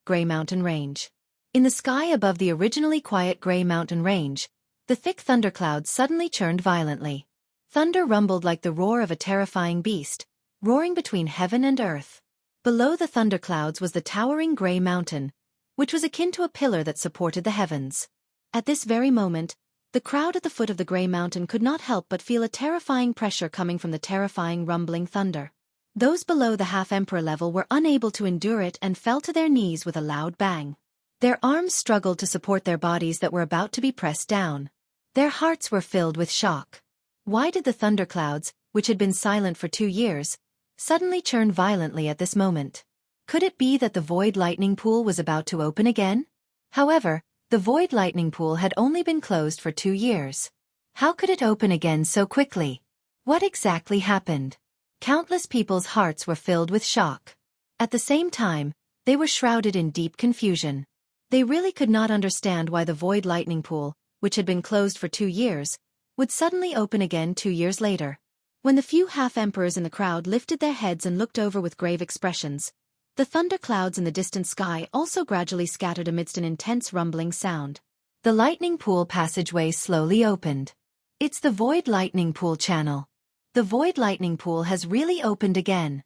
Grey Mountain Range. In the sky above the originally quiet Grey Mountain Range, the thick thunderclouds suddenly churned violently. Thunder rumbled like the roar of a terrifying beast, roaring between heaven and earth. Below the thunderclouds was the towering Grey Mountain, which was akin to a pillar that supported the heavens. At this very moment, the crowd at the foot of the Grey Mountain could not help but feel a terrifying pressure coming from the terrifying rumbling thunder. Those below the half-emperor level were unable to endure it and fell to their knees with a loud bang. Their arms struggled to support their bodies that were about to be pressed down. Their hearts were filled with shock. Why did the thunderclouds, which had been silent for 2 years, suddenly churn violently at this moment? Could it be that the void lightning pool was about to open again? However, the void lightning pool had only been closed for 2 years. How could it open again so quickly? What exactly happened? Countless people's hearts were filled with shock. At the same time, they were shrouded in deep confusion. They really could not understand why the void lightning pool, which had been closed for 2 years, would suddenly open again 2 years later. When the few half-emperors in the crowd lifted their heads and looked over with grave expressions, the thunderclouds in the distant sky also gradually scattered amidst an intense rumbling sound. The lightning pool passageway slowly opened. It's the void lightning pool channel. The void lightning pool has really opened again.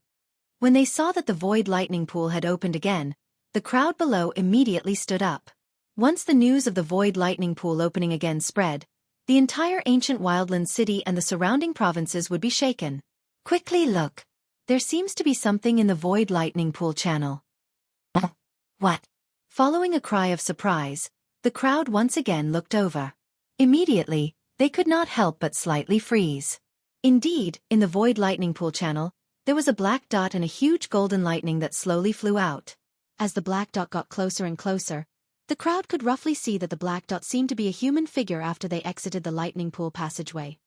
When they saw that the void lightning pool had opened again, the crowd below immediately stood up. Once the news of the void lightning pool opening again spread, the entire ancient wildland city and the surrounding provinces would be shaken. Quickly look. There seems to be something in the void lightning pool channel. What? Following a cry of surprise, the crowd once again looked over. Immediately, they could not help but slightly freeze. Indeed, in the void lightning pool channel, there was a black dot and a huge golden lightning that slowly flew out. As the black dot got closer and closer, the crowd could roughly see that the black dot seemed to be a human figure after they exited the lightning pool passageway.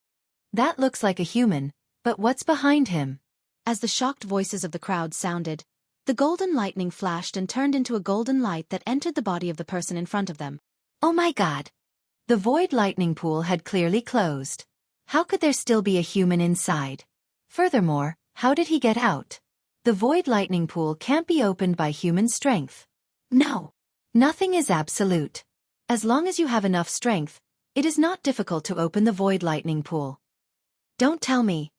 That looks like a human, but what's behind him? As the shocked voices of the crowd sounded, the golden lightning flashed and turned into a golden light that entered the body of the person in front of them. Oh my God! The void lightning pool had clearly closed. How could there still be a human inside? Furthermore, how did he get out? The void lightning pool can't be opened by human strength. No. Nothing is absolute. As long as you have enough strength, it is not difficult to open the void lightning pool. Don't tell me.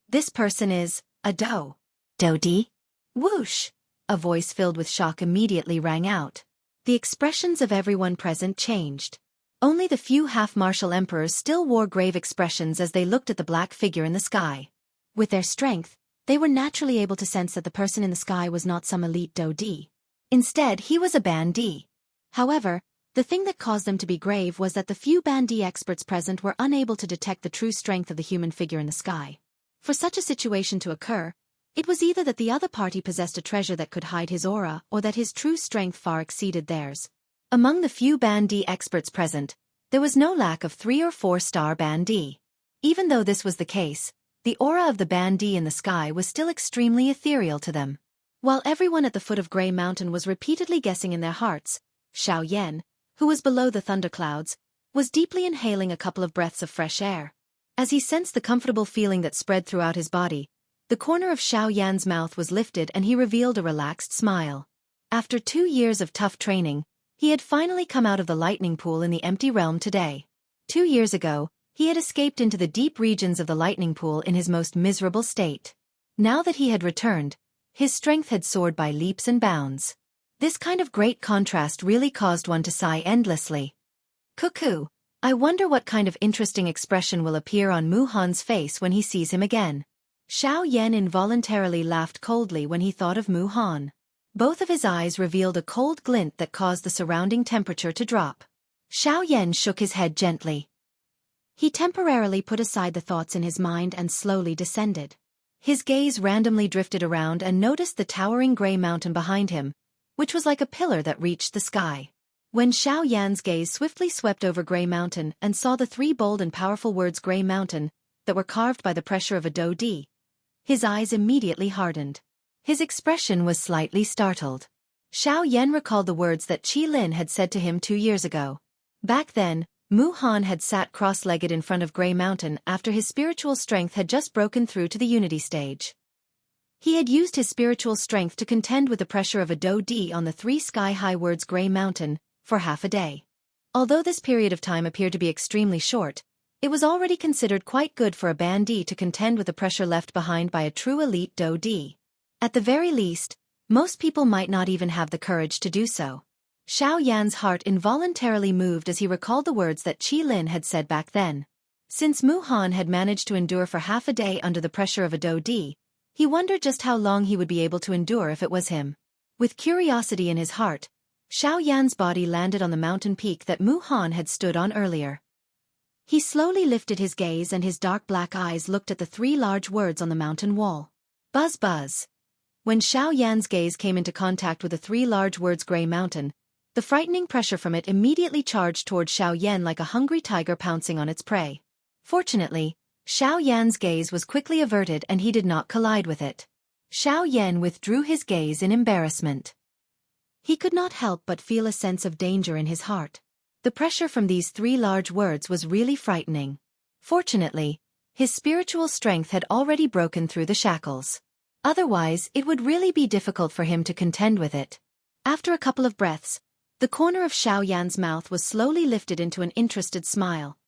This person is a doe. Dodie? Whoosh! A voice filled with shock immediately rang out. The expressions of everyone present changed. Only the few half-martial emperors still wore grave expressions as they looked at the black figure in the sky. With their strength, they were naturally able to sense that the person in the sky was not some elite Dodie. Instead, he was a bandee. However, the thing that caused them to be grave was that the few bandee experts present were unable to detect the true strength of the human figure in the sky. For such a situation to occur, it was either that the other party possessed a treasure that could hide his aura or that his true strength far exceeded theirs. Among the few bandee experts present, there was no lack of 3 or 4-star bandee. Even though this was the case, the aura of the bandee in the sky was still extremely ethereal to them. While everyone at the foot of Grey Mountain was repeatedly guessing in their hearts, Xiao Yan, who was below the thunderclouds, was deeply inhaling a couple of breaths of fresh air. As he sensed the comfortable feeling that spread throughout his body, the corner of Xiao Yan's mouth was lifted and he revealed a relaxed smile. After 2 years of tough training, he had finally come out of the lightning pool in the empty realm today. 2 years ago, he had escaped into the deep regions of the lightning pool in his most miserable state. Now that he had returned, his strength had soared by leaps and bounds. This kind of great contrast really caused one to sigh endlessly. Cuckoo, I wonder what kind of interesting expression will appear on Mu Han's face when he sees him again. Xiao Yan involuntarily laughed coldly when he thought of Mu Han. Both of his eyes revealed a cold glint that caused the surrounding temperature to drop. Xiao Yan shook his head gently. He temporarily put aside the thoughts in his mind and slowly descended. His gaze randomly drifted around and noticed the towering Grey Mountain behind him, which was like a pillar that reached the sky. When Xiao Yan's gaze swiftly swept over Grey Mountain and saw the 3 bold and powerful words Grey Mountain, that were carved by the pressure of a Dodie, his eyes immediately hardened. His expression was slightly startled. Xiao Yan recalled the words that Qi Lin had said to him 2 years ago. Back then, Mu Han had sat cross-legged in front of Grey Mountain after his spiritual strength had just broken through to the unity stage. He had used his spiritual strength to contend with the pressure of a Dodie on the 3 sky-high words Grey Mountain for half a day. Although this period of time appeared to be extremely short, it was already considered quite good for a bandee to contend with the pressure left behind by a true elite Dodie. At the very least, most people might not even have the courage to do so. Xiao Yan's heart involuntarily moved as he recalled the words that Qi Lin had said back then. Since Mu Han had managed to endure for half a day under the pressure of a Dodie, he wondered just how long he would be able to endure if it was him. With curiosity in his heart, Xiao Yan's body landed on the mountain peak that Mu Han had stood on earlier. He slowly lifted his gaze and his dark black eyes looked at the 3 large words on the mountain wall. Buzz buzz. When Xiao Yan's gaze came into contact with the 3 large words Grey Mountain, the frightening pressure from it immediately charged toward Xiao Yan like a hungry tiger pouncing on its prey. Fortunately, Xiao Yan's gaze was quickly averted and he did not collide with it. Xiao Yan withdrew his gaze in embarrassment. He could not help but feel a sense of danger in his heart. The pressure from these 3 large words was really frightening. Fortunately, his spiritual strength had already broken through the shackles. Otherwise, it would really be difficult for him to contend with it. After a couple of breaths, the corner of Xiao Yan's mouth was slowly lifted into an interested smile.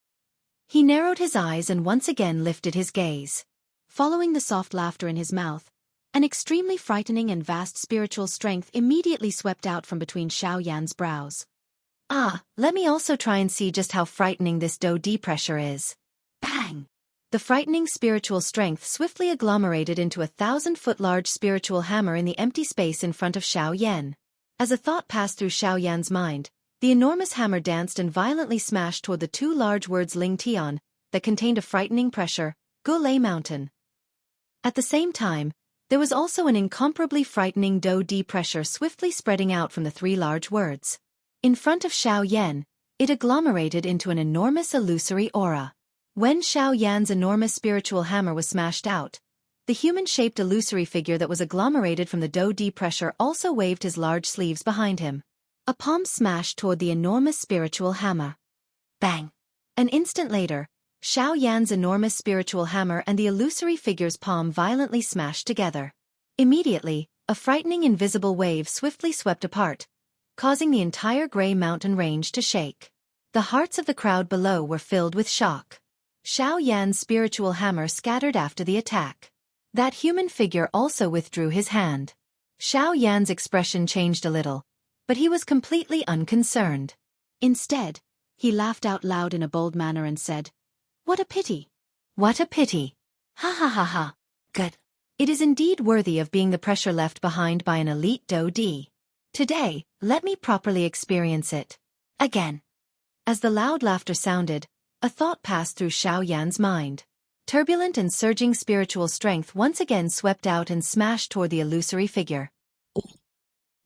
He narrowed his eyes and once again lifted his gaze. Following the soft laughter in his mouth, an extremely frightening and vast spiritual strength immediately swept out from between Xiao Yan's brows. Ah, let me also try and see just how frightening this Dodie pressure is. Bang! The frightening spiritual strength swiftly agglomerated into a 1,000-foot large spiritual hammer in the empty space in front of Xiao Yan. As a thought passed through Xiao Yan's mind, the enormous hammer danced and violently smashed toward the two large words Ling Tian, that contained a frightening pressure, Gulei Mountain. At the same time, there was also an incomparably frightening Do Di pressure swiftly spreading out from the three large words. In front of Xiao Yan, it agglomerated into an enormous illusory aura. When Xiao Yan's enormous spiritual hammer was smashed out, the human-shaped illusory figure that was agglomerated from the Do Di pressure also waved his large sleeves behind him. A palm smashed toward the enormous spiritual hammer. Bang! An instant later, Xiao Yan's enormous spiritual hammer and the illusory figure's palm violently smashed together. Immediately, a frightening invisible wave swiftly swept apart, causing the entire Grey Mountain range to shake. The hearts of the crowd below were filled with shock. Xiao Yan's spiritual hammer scattered after the attack. That human figure also withdrew his hand. Xiao Yan's expression changed a little, but he was completely unconcerned. Instead, he laughed out loud in a bold manner and said, "What a pity! What a pity! Ha ha ha ha! Good! It is indeed worthy of being the pressure left behind by an elite Do Di. Today, let me properly experience it. Again." As the loud laughter sounded, a thought passed through Xiao Yan's mind. Turbulent and surging spiritual strength once again swept out and smashed toward the illusory figure.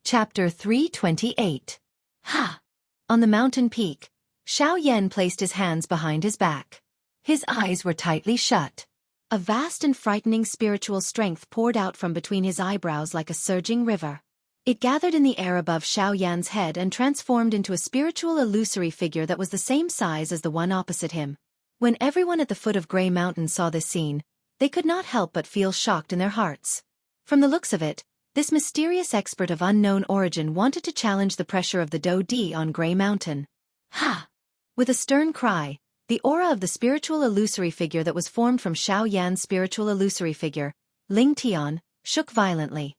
Chapter 328. Ha! On the mountain peak, Xiao Yan placed his hands behind his back. His eyes were tightly shut. A vast and frightening spiritual strength poured out from between his eyebrows like a surging river. It gathered in the air above Xiao Yan's head and transformed into a spiritual illusory figure that was the same size as the one opposite him. When everyone at the foot of Grey Mountain saw this scene, they could not help but feel shocked in their hearts. From the looks of it, this mysterious expert of unknown origin wanted to challenge the pressure of the Do Di on Grey Mountain. Ha! With a stern cry, the aura of the spiritual illusory figure that was formed from Xiao Yan's spiritual illusory figure, Ling Tian, shook violently.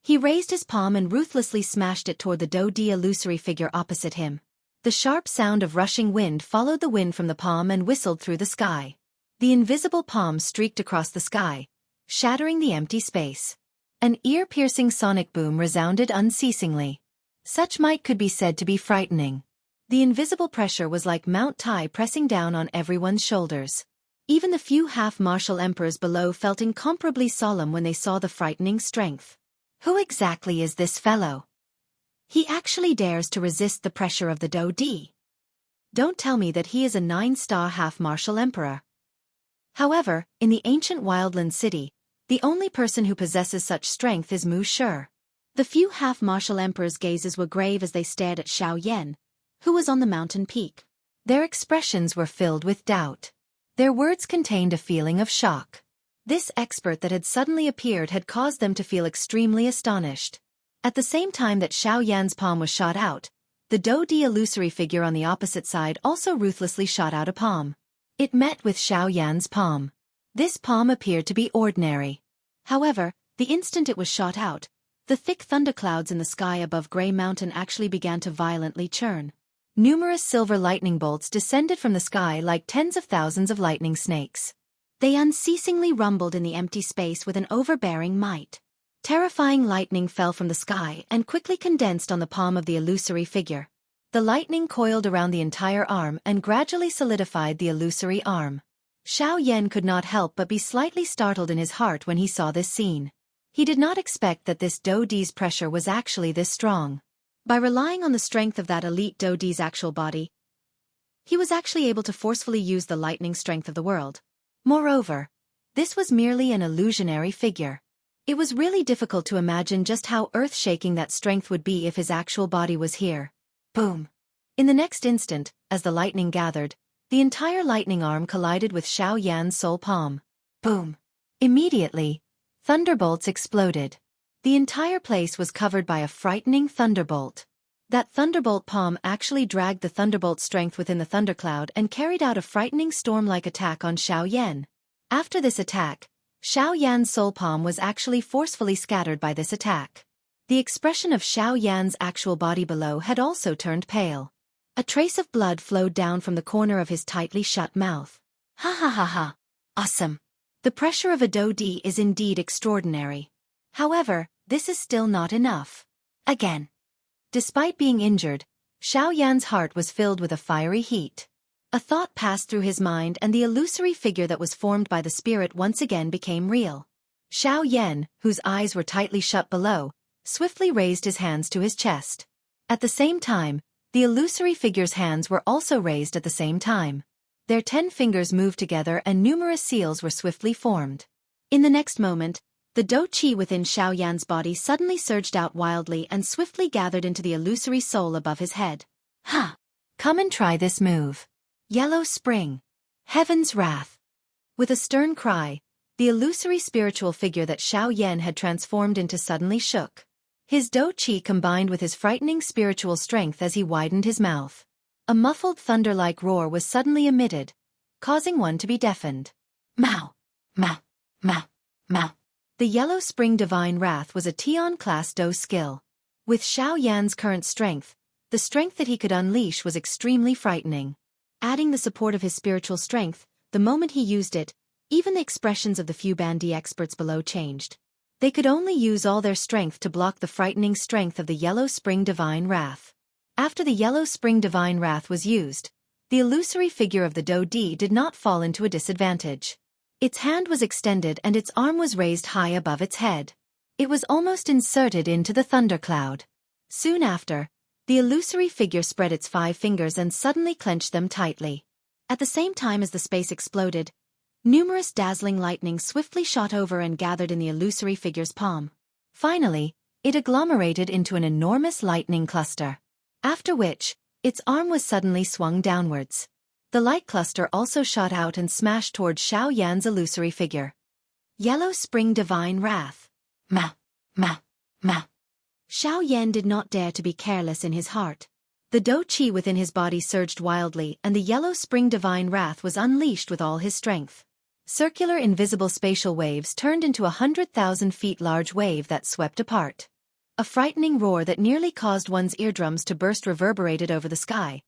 He raised his palm and ruthlessly smashed it toward the Do Di illusory figure opposite him. The sharp sound of rushing wind followed the wind from the palm and whistled through the sky. The invisible palm streaked across the sky, shattering the empty space. An ear-piercing sonic boom resounded unceasingly. Such might could be said to be frightening. The invisible pressure was like Mount Tai pressing down on everyone's shoulders. Even the few half-martial emperors below felt incomparably solemn when they saw the frightening strength. Who exactly is this fellow? He actually dares to resist the pressure of the Do Di. Don't tell me that he is a 9-star half-martial emperor. However, in the ancient wildland city, the only person who possesses such strength is Mu Shi. The few half-martial emperors' gazes were grave as they stared at Xiao Yan, who was on the mountain peak. Their expressions were filled with doubt. Their words contained a feeling of shock. This expert that had suddenly appeared had caused them to feel extremely astonished. At the same time that Xiao Yan's palm was shot out, the Do Di illusory figure on the opposite side also ruthlessly shot out a palm. It met with Xiao Yan's palm. This palm appeared to be ordinary. However, the instant it was shot out, the thick thunderclouds in the sky above Grey Mountain actually began to violently churn. Numerous silver lightning bolts descended from the sky like tens of thousands of lightning snakes. They unceasingly rumbled in the empty space with an overbearing might. Terrifying lightning fell from the sky and quickly condensed on the palm of the illusory figure. The lightning coiled around the entire arm and gradually solidified the illusory arm. Xiao Yan could not help but be slightly startled in his heart when he saw this scene. He did not expect that this Do Di's pressure was actually this strong. By relying on the strength of that elite Do Di's actual body, he was actually able to forcefully use the lightning strength of the world. Moreover, this was merely an illusionary figure. It was really difficult to imagine just how earth-shaking that strength would be if his actual body was here. Boom! In the next instant, as the lightning gathered, the entire lightning arm collided with Xiao Yan's soul palm. Boom! Immediately, thunderbolts exploded. The entire place was covered by a frightening thunderbolt. That thunderbolt palm actually dragged the thunderbolt strength within the thundercloud and carried out a frightening storm-like attack on Xiao Yan. After this attack, Xiao Yan's soul palm was actually forcefully scattered by this attack. The expression of Xiao Yan's actual body below had also turned pale. A trace of blood flowed down from the corner of his tightly shut mouth. Ha ha ha ha! Awesome! The pressure of a Do Di is indeed extraordinary. However, this is still not enough. Again. Despite being injured, Xiao Yan's heart was filled with a fiery heat. A thought passed through his mind and the illusory figure that was formed by the spirit once again became real. Xiao Yan, whose eyes were tightly shut below, swiftly raised his hands to his chest. At the same time, the illusory figure's hands were also raised at the same time. Their 10 fingers moved together and numerous seals were swiftly formed. In the next moment, the Do Qi within Xiao Yan's body suddenly surged out wildly and swiftly gathered into the illusory soul above his head. Ha! Come and try this move. Yellow Spring. Heaven's Wrath. With a stern cry, the illusory spiritual figure that Xiao Yan had transformed into suddenly shook. His Do Qi combined with his frightening spiritual strength as he widened his mouth. A muffled thunder-like roar was suddenly emitted, causing one to be deafened. Mao! Mao! Mao! Mao! The Yellow Spring Divine Wrath was a Tian-class Do skill. With Xiao Yan's current strength, the strength that he could unleash was extremely frightening. Adding the support of his spiritual strength, the moment he used it, even the expressions of the few Bandi experts below changed. They could only use all their strength to block the frightening strength of the Yellow Spring Divine Wrath. After the Yellow Spring Divine Wrath was used, the illusory figure of the Do Di did not fall into a disadvantage. Its hand was extended and its arm was raised high above its head. It was almost inserted into the thundercloud. Soon after, the illusory figure spread its 5 fingers and suddenly clenched them tightly. At the same time as the space exploded, numerous dazzling lightning swiftly shot over and gathered in the illusory figure's palm. Finally, it agglomerated into an enormous lightning cluster. After which, its arm was suddenly swung downwards. The light cluster also shot out and smashed toward Xiao Yan's illusory figure. Yellow Spring Divine Wrath. Ma, ma, ma. Xiao Yan did not dare to be careless in his heart. The Do Qi within his body surged wildly and the Yellow Spring Divine Wrath was unleashed with all his strength. Circular invisible spatial waves turned into 100,000 feet large wave that swept apart. A frightening roar that nearly caused one's eardrums to burst reverberated over the sky,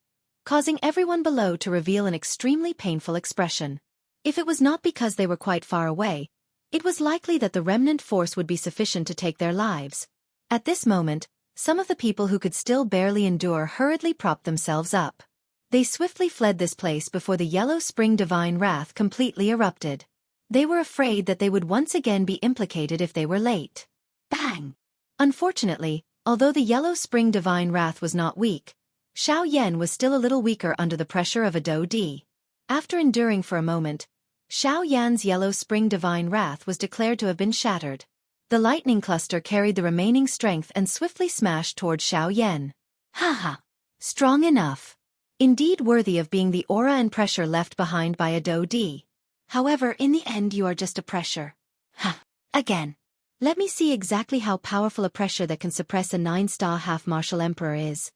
causing everyone below to reveal an extremely painful expression. If it was not because they were quite far away, it was likely that the remnant force would be sufficient to take their lives. At this moment, some of the people who could still barely endure hurriedly propped themselves up. They swiftly fled this place before the Yellow Spring Divine Wrath completely erupted. They were afraid that they would once again be implicated if they were late. Bang! Unfortunately, although the Yellow Spring Divine Wrath was not weak, Xiao Yan was still a little weaker under the pressure of a Do Di. After enduring for a moment, Xiao Yan's Yellow Spring Divine Wrath was declared to have been shattered. The lightning cluster carried the remaining strength and swiftly smashed toward Xiao Yan. Haha! Strong enough. Indeed worthy of being the aura and pressure left behind by a Do Di. However, in the end you are just a pressure. Ha! Again. Let me see exactly how powerful a pressure that can suppress a 9-star half-martial emperor is.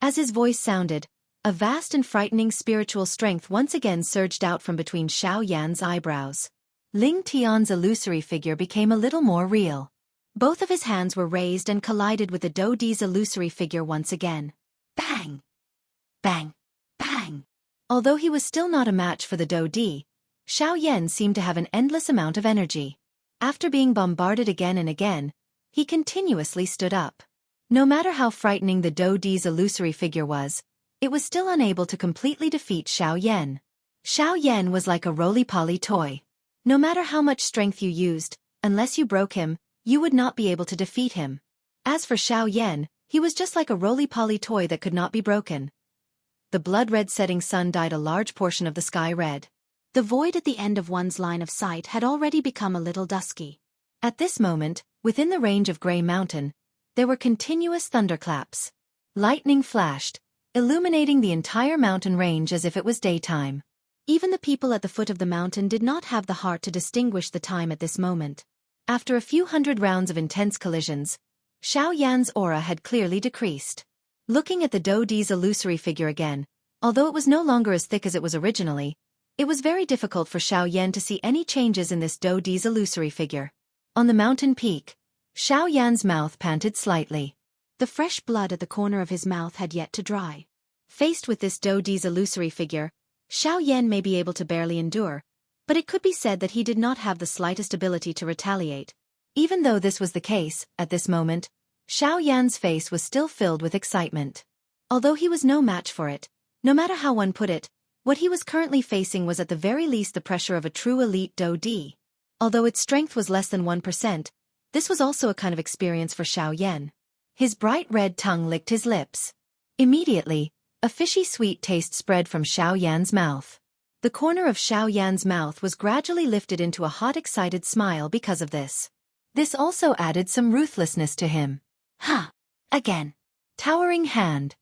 As his voice sounded, a vast and frightening spiritual strength once again surged out from between Xiao Yan's eyebrows. Ling Tian's illusory figure became a little more real. Both of his hands were raised and collided with the Do Di's illusory figure once again. Bang! Bang! Bang! Although he was still not a match for the Do Di, Xiao Yan seemed to have an endless amount of energy. After being bombarded again and again, he continuously stood up. No matter how frightening the Do Di's illusory figure was, it was still unable to completely defeat Xiao Yan. Xiao Yan was like a roly-poly toy. No matter how much strength you used, unless you broke him, you would not be able to defeat him. As for Xiao Yan, he was just like a roly-poly toy that could not be broken. The blood-red setting sun dyed a large portion of the sky red. The void at the end of one's line of sight had already become a little dusky. At this moment, within the range of Grey Mountain, there were continuous thunderclaps. Lightning flashed, illuminating the entire mountain range as if it was daytime. Even the people at the foot of the mountain did not have the heart to distinguish the time at this moment. After a few hundred rounds of intense collisions, Xiao Yan's aura had clearly decreased. Looking at the Do Di's illusory figure again, although it was no longer as thick as it was originally, it was very difficult for Xiao Yan to see any changes in this Do Di's illusory figure. On the mountain peak, Xiao Yan's mouth panted slightly. The fresh blood at the corner of his mouth had yet to dry. Faced with this Do Di's illusory figure, Xiao Yan may be able to barely endure, but it could be said that he did not have the slightest ability to retaliate. Even though this was the case, at this moment, Xiao Yan's face was still filled with excitement. Although he was no match for it, no matter how one put it, what he was currently facing was at the very least the pressure of a true elite Do Di. Although its strength was less than 1%, this was also a kind of experience for Xiao Yan. His bright red tongue licked his lips. Immediately, a fishy sweet taste spread from Xiao Yan's mouth. The corner of Xiao Yan's mouth was gradually lifted into a hot excited smile because of this. This also added some ruthlessness to him. Ha! Again. Towering hand.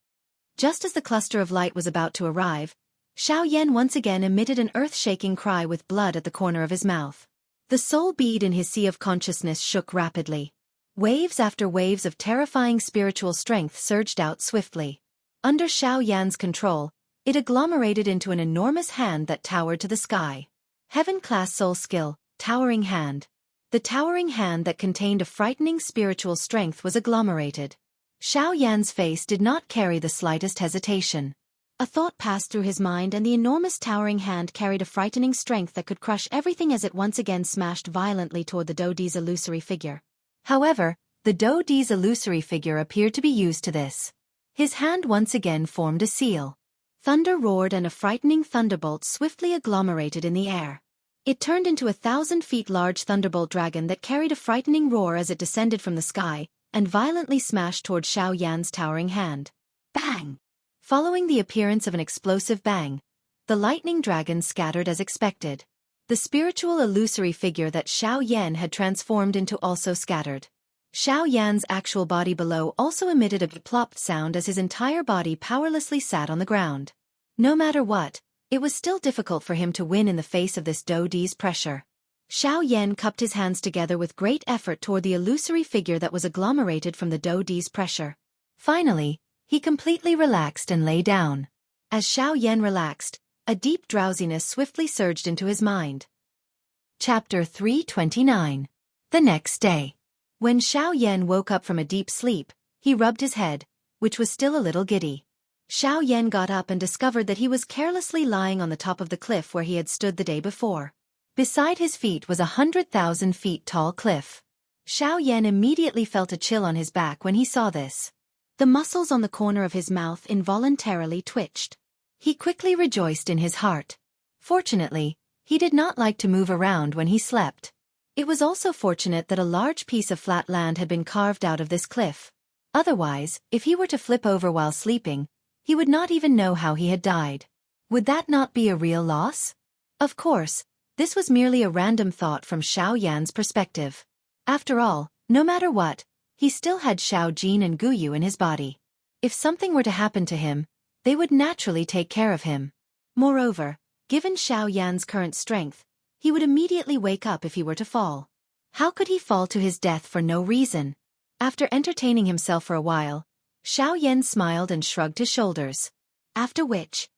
Just as the cluster of light was about to arrive, Xiao Yan once again emitted an earth-shaking cry with blood at the corner of his mouth. The soul bead in his sea of consciousness shook rapidly. Waves after waves of terrifying spiritual strength surged out swiftly. Under Xiao Yan's control, it agglomerated into an enormous hand that towered to the sky. Heaven-class soul skill, towering hand. The towering hand that contained a frightening spiritual strength was agglomerated. Xiao Yan's face did not carry the slightest hesitation. A thought passed through his mind, and the enormous towering hand carried a frightening strength that could crush everything as it once again smashed violently toward the Do Di's illusory figure. However, the Do Di's illusory figure appeared to be used to this. His hand once again formed a seal. Thunder roared and a frightening thunderbolt swiftly agglomerated in the air. It turned into a 1,000 feet large thunderbolt dragon that carried a frightening roar as it descended from the sky, and violently smashed toward Xiao Yan's towering hand. Bang! Following the appearance of an explosive bang, the lightning dragon scattered as expected. The spiritual illusory figure that Xiao Yan had transformed into also scattered. Xiao Yan's actual body below also emitted a plopped sound as his entire body powerlessly sat on the ground. No matter what, it was still difficult for him to win in the face of this Do Di's pressure. Xiao Yan cupped his hands together with great effort toward the illusory figure that was agglomerated from the Do Di's pressure. Finally, he completely relaxed and lay down. As Xiao Yan relaxed, a deep drowsiness swiftly surged into his mind. Chapter 329. The next day. When Xiao Yan woke up from a deep sleep, he rubbed his head, which was still a little giddy. Xiao Yan got up and discovered that he was carelessly lying on the top of the cliff where he had stood the day before. Beside his feet was 100,000 feet tall cliff. Xiao Yan immediately felt a chill on his back when he saw this. The muscles on the corner of his mouth involuntarily twitched. He quickly rejoiced in his heart. Fortunately, he did not like to move around when he slept. It was also fortunate that a large piece of flat land had been carved out of this cliff. Otherwise, if he were to flip over while sleeping, he would not even know how he had died. Would that not be a real loss? Of course, this was merely a random thought from Xiao Yan's perspective. After all, no matter what, he still had Xiao Jin and Guyu in his body. If something were to happen to him, they would naturally take care of him. Moreover, given Xiao Yan's current strength, he would immediately wake up if he were to fall. How could he fall to his death for no reason? After entertaining himself for a while, Xiao Yan smiled and shrugged his shoulders. After which,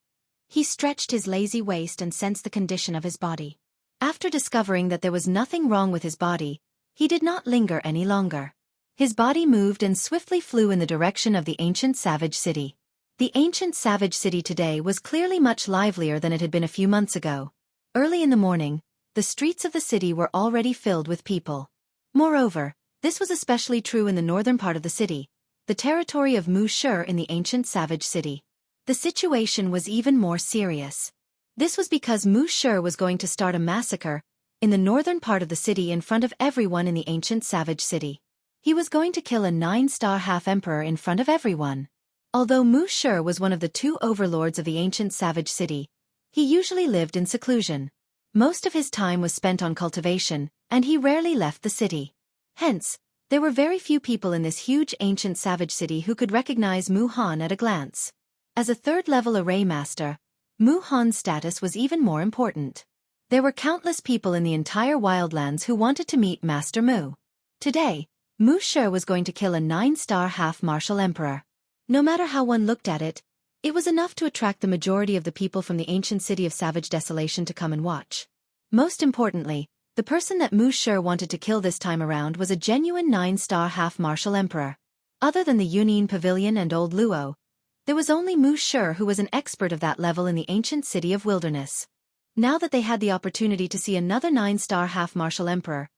he stretched his lazy waist and sensed the condition of his body. After discovering that there was nothing wrong with his body, he did not linger any longer. His body moved and swiftly flew in the direction of the ancient savage city. The ancient savage city today was clearly much livelier than it had been a few months ago. Early in the morning, the streets of the city were already filled with people. Moreover, this was especially true in the northern part of the city, the territory of Mu Shi in the ancient savage city. The situation was even more serious. This was because Mu Shi was going to start a massacre in the northern part of the city in front of everyone in the ancient savage city. He was going to kill a 9-star half-emperor in front of everyone. Although Mu Shi was one of the 2 overlords of the ancient savage city, he usually lived in seclusion. Most of his time was spent on cultivation, and he rarely left the city. Hence, there were very few people in this huge ancient savage city who could recognize Mu Han at a glance. As a 3rd-level array master, Mu Han's status was even more important. There were countless people in the entire wildlands who wanted to meet Master Mu. Today, Mu Shi was going to kill a 9-star half-martial emperor. No matter how one looked at it, it was enough to attract the majority of the people from the ancient city of Savage Desolation to come and watch. Most importantly, the person that Mu Shi wanted to kill this time around was a genuine 9-star half-martial emperor. Other than the Yunyin Pavilion and Old Luo, there was only Mu Shi who was an expert of that level in the ancient city of Wilderness. Now that they had the opportunity to see another 9-star half-martial emperor,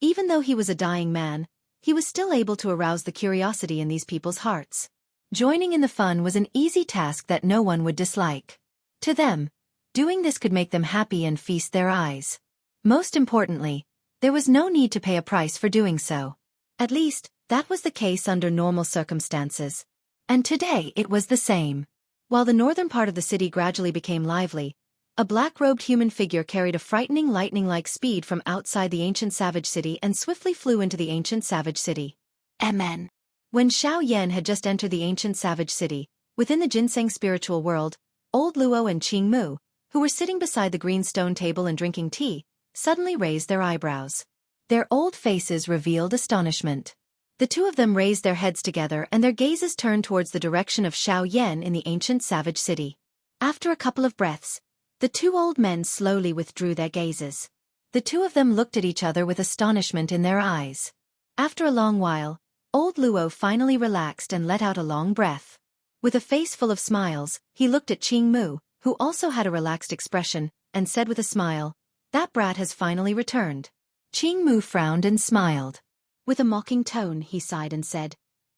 even though he was a dying man, he was still able to arouse the curiosity in these people's hearts. Joining in the fun was an easy task that no one would dislike. To them, doing this could make them happy and feast their eyes. Most importantly, there was no need to pay a price for doing so. At least, that was the case under normal circumstances. And today it was the same. While the northern part of the city gradually became lively, a black-robed human figure carried a frightening lightning-like speed from outside the ancient savage city and swiftly flew into the ancient savage city. Amen. When Xiao Yan had just entered the ancient savage city, within the ginseng spiritual world, old Luo and Qing Mu, who were sitting beside the green stone table and drinking tea, suddenly raised their eyebrows. Their old faces revealed astonishment. The two of them raised their heads together and their gazes turned towards the direction of Xiao Yan in the ancient savage city. After a couple of breaths, the two old men slowly withdrew their gazes. The two of them looked at each other with astonishment in their eyes. After a long while, old Luo finally relaxed and let out a long breath. With a face full of smiles, he looked at Qing Mu, who also had a relaxed expression, and said with a smile, "That brat has finally returned." Qing Mu frowned and smiled. With a mocking tone, he sighed and said,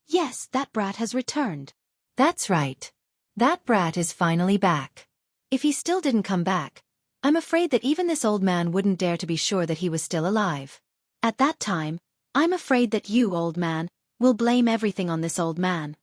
"Yes, that brat has returned." "That's right. That brat is finally back. If he still didn't come back, I'm afraid that even this old man wouldn't dare to be sure that he was still alive. At that time, I'm afraid that you, old man, will blame everything on this old man."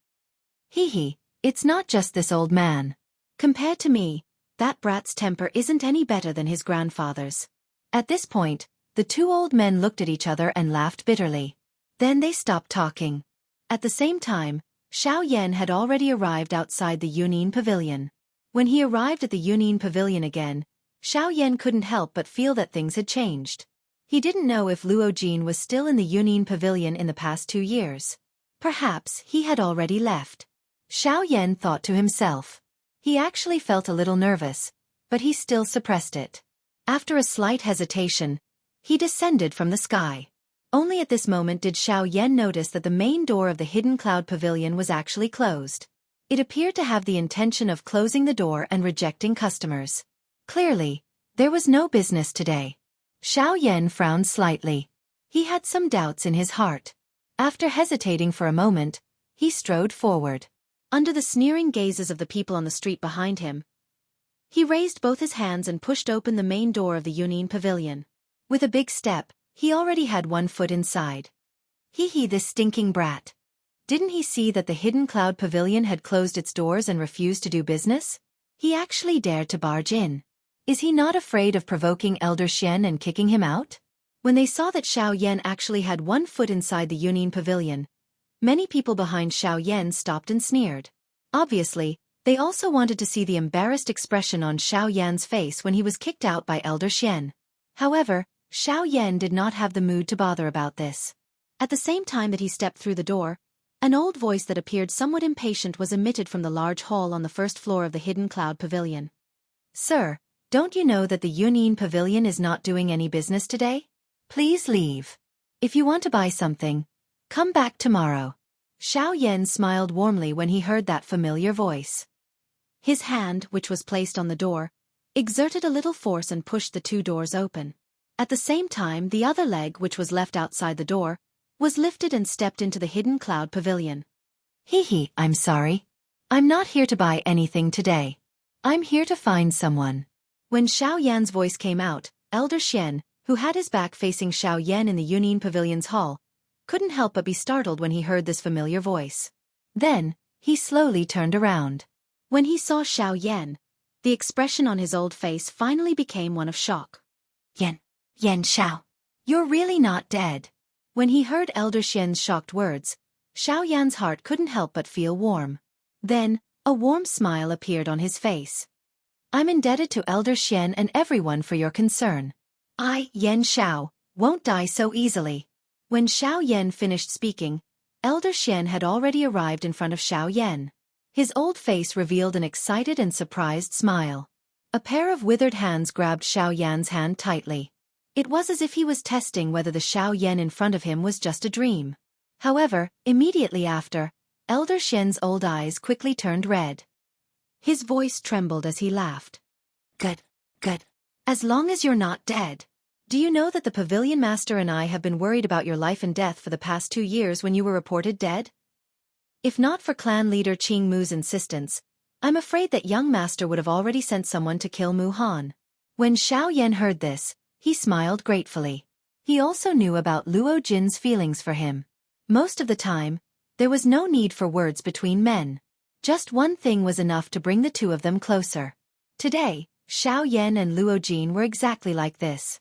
Hee, it's not just this old man. Compared to me, that brat's temper isn't any better than his grandfather's. At this point, the two old men looked at each other and laughed bitterly. Then they stopped talking. At the same time, Xiao Yan had already arrived outside the Yunin Pavilion. When he arrived at the Yunin Pavilion again, Xiao Yan couldn't help but feel that things had changed. He didn't know if Luo Jin was still in the Yunin Pavilion in the past 2 years. Perhaps he had already left. Xiao Yan thought to himself. He actually felt a little nervous, but he still suppressed it. After a slight hesitation, he descended from the sky. Only at this moment did Xiao Yan notice that the main door of the Hidden Cloud Pavilion was actually closed. It appeared to have the intention of closing the door and rejecting customers. Clearly, there was no business today. Xiao Yan frowned slightly. He had some doubts in his heart. After hesitating for a moment, he strode forward. Under the sneering gazes of the people on the street behind him, he raised both his hands and pushed open the main door of the Yunin Pavilion. With a big step, he already had one foot inside. Hee, this stinking brat. Didn't he see that the Hidden Cloud Pavilion had closed its doors and refused to do business? He actually dared to barge in. Is he not afraid of provoking Elder Xian and kicking him out? When they saw that Xiao Yan actually had one foot inside the Yunin Pavilion, many people behind Xiao Yan stopped and sneered. Obviously, they also wanted to see the embarrassed expression on Xiao Yan's face when he was kicked out by Elder Xian. However, Xiao Yan did not have the mood to bother about this. At the same time that he stepped through the door, an old voice that appeared somewhat impatient was emitted from the large hall on the first floor of the Hidden Cloud Pavilion. "Sir, don't you know that the Yunin Pavilion is not doing any business today? Please leave. If you want to buy something, come back tomorrow." Xiao Yan smiled warmly when he heard that familiar voice. His hand, which was placed on the door, exerted a little force and pushed the two doors open. At the same time, the other leg, which was left outside the door, was lifted and stepped into the Hidden Cloud Pavilion. Hee, I'm sorry. I'm not here to buy anything today. I'm here to find someone. When Xiao Yan's voice came out, Elder Xian, who had his back facing Xiao Yan in the Yunin Pavilion's hall, couldn't help but be startled when he heard this familiar voice. Then, he slowly turned around. When he saw Xiao Yan, the expression on his old face finally became one of shock. Yan Xiao, you're really not dead." When he heard Elder Xian's shocked words, Xiao Yan's heart couldn't help but feel warm. Then, a warm smile appeared on his face. "I'm indebted to Elder Xian and everyone for your concern. I, Yan Xiao, won't die so easily." When Xiao Yan finished speaking, Elder Xian had already arrived in front of Xiao Yan. His old face revealed an excited and surprised smile. A pair of withered hands grabbed Xiao Yan's hand tightly. It was as if he was testing whether the Xiao Yan in front of him was just a dream. However, immediately after, Elder Xian's old eyes quickly turned red. His voice trembled as he laughed. Good. As long as you're not dead. Do you know that the pavilion master and I have been worried about your life and death for the past 2 years when you were reported dead? If not for clan leader Qing Mu's insistence, I'm afraid that young master would have already sent someone to kill Mu Han. When Xiao Yan heard this, he smiled gratefully. He also knew about Luo Jin's feelings for him. Most of the time, there was no need for words between men. Just one thing was enough to bring the two of them closer. Today, Xiao Yan and Luo Jin were exactly like this.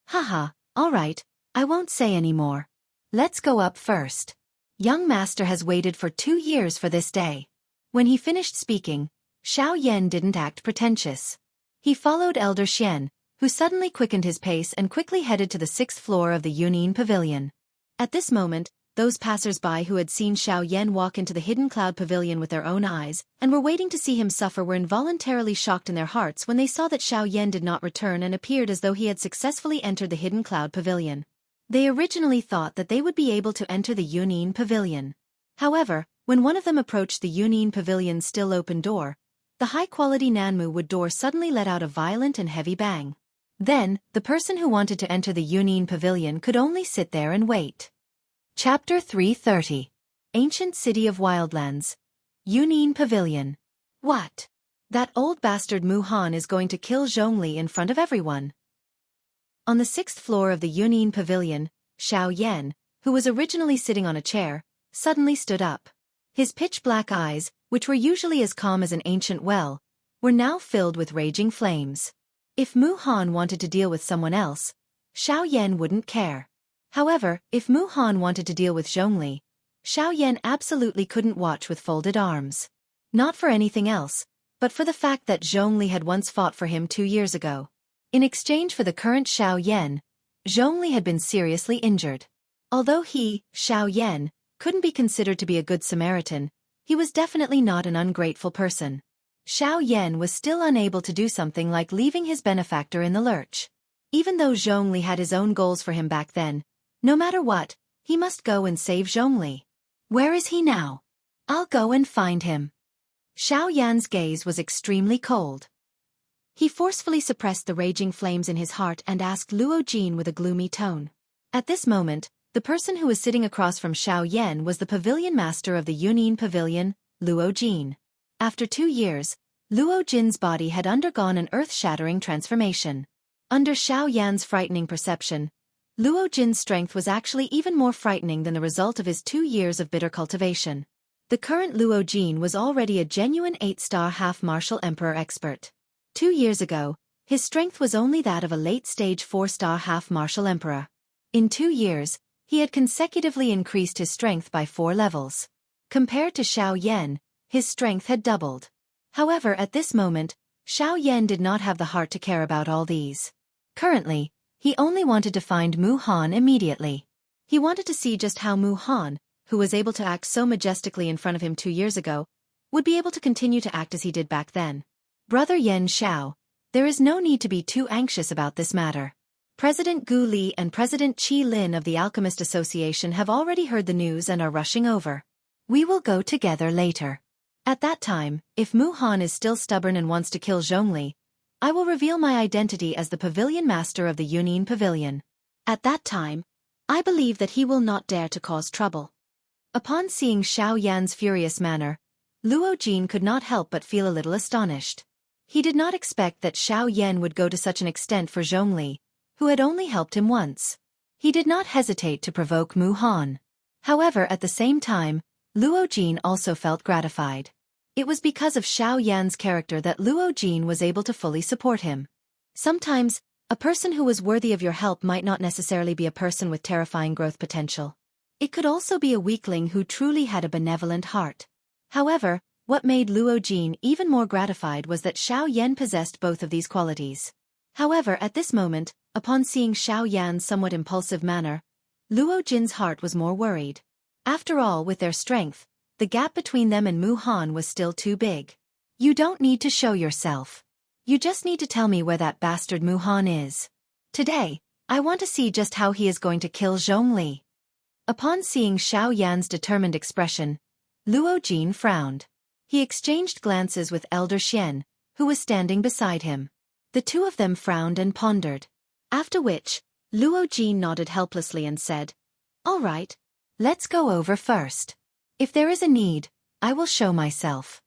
Haha, alright, I won't say any more. Let's go up first. Young master has waited for 2 years for this day. When he finished speaking, Xiao Yan didn't act pretentious. He followed Elder Xian, who suddenly quickened his pace and quickly headed to the 6th floor of the Yunin Pavilion. At this moment, those passers-by who had seen Xiao Yan walk into the Hidden Cloud Pavilion with their own eyes and were waiting to see him suffer were involuntarily shocked in their hearts when they saw that Xiao Yan did not return and appeared as though he had successfully entered the Hidden Cloud Pavilion. They originally thought that they would be able to enter the Yunin Pavilion. However, when one of them approached the Yunin Pavilion's still open door, the high-quality Nanmu Wood door suddenly let out a violent and heavy bang. Then, the person who wanted to enter the Yunin Pavilion could only sit there and wait. Chapter 330. Ancient City of Wildlands. Yunin Pavilion. What? That old bastard Mu Han is going to kill Zhongli in front of everyone. On the 6th floor of the Yunin Pavilion, Xiao Yan, who was originally sitting on a chair, suddenly stood up. His pitch-black eyes, which were usually as calm as an ancient well, were now filled with raging flames. If Mu Han wanted to deal with someone else, Xiao Yan wouldn't care. However, if Mu Han wanted to deal with Zhongli, Xiao Yan absolutely couldn't watch with folded arms. Not for anything else, but for the fact that Zhongli had once fought for him 2 years ago. In exchange for the current Xiao Yan, Zhongli had been seriously injured. Although he, Xiao Yan, couldn't be considered to be a good Samaritan, he was definitely not an ungrateful person. Xiao Yan was still unable to do something like leaving his benefactor in the lurch. Even though Zhongli had his own goals for him back then, no matter what, he must go and save Zhongli. Where is he now? I'll go and find him. Xiao Yan's gaze was extremely cold. He forcefully suppressed the raging flames in his heart and asked Luo Jin with a gloomy tone. At this moment, the person who was sitting across from Xiao Yan was the pavilion master of the Yunin Pavilion, Luo Jin. After 2 years, Luo Jin's body had undergone an earth-shattering transformation. Under Xiao Yan's frightening perception, Luo Jin's strength was actually even more frightening than the result of his 2 years of bitter cultivation. The current Luo Jin was already a genuine 8-star half-martial emperor expert. 2 years ago, his strength was only that of a late-stage 4-star half-martial emperor. In 2 years, he had consecutively increased his strength by 4 levels. Compared to Xiao Yan, his strength had doubled. However, at this moment, Xiao Yan did not have the heart to care about all these. Currently, he only wanted to find Mu Han immediately. He wanted to see just how Mu Han, who was able to act so majestically in front of him 2 years ago, would be able to continue to act as he did back then. Brother Yan Xiao, there is no need to be too anxious about this matter. President Gu Li and President Qi Lin of the Alchemist Association have already heard the news and are rushing over. We will go together later. At that time, if Mu Han is still stubborn and wants to kill Zhongli, I will reveal my identity as the pavilion master of the Yunin Pavilion. At that time, I believe that he will not dare to cause trouble. Upon seeing Xiao Yan's furious manner, Luo Jin could not help but feel a little astonished. He did not expect that Xiao Yan would go to such an extent for Zhongli, who had only helped him once. He did not hesitate to provoke Mu Han. However, at the same time, Luo Jin also felt gratified. It was because of Xiao Yan's character that Luo Jin was able to fully support him. Sometimes, a person who was worthy of your help might not necessarily be a person with terrifying growth potential. It could also be a weakling who truly had a benevolent heart. However, what made Luo Jin even more gratified was that Xiao Yan possessed both of these qualities. However, at this moment, upon seeing Xiao Yan's somewhat impulsive manner, Luo Jin's heart was more worried. After all, with their strength, the gap between them and Mu Han was still too big. You don't need to show yourself. You just need to tell me where that bastard Mu Han is. Today, I want to see just how he is going to kill Zhongli. Upon seeing Xiao Yan's determined expression, Luo Jin frowned. He exchanged glances with Elder Xian, who was standing beside him. The two of them frowned and pondered. After which, Luo Jin nodded helplessly and said, "All right. Let's go over first. If there is a need, I will show myself."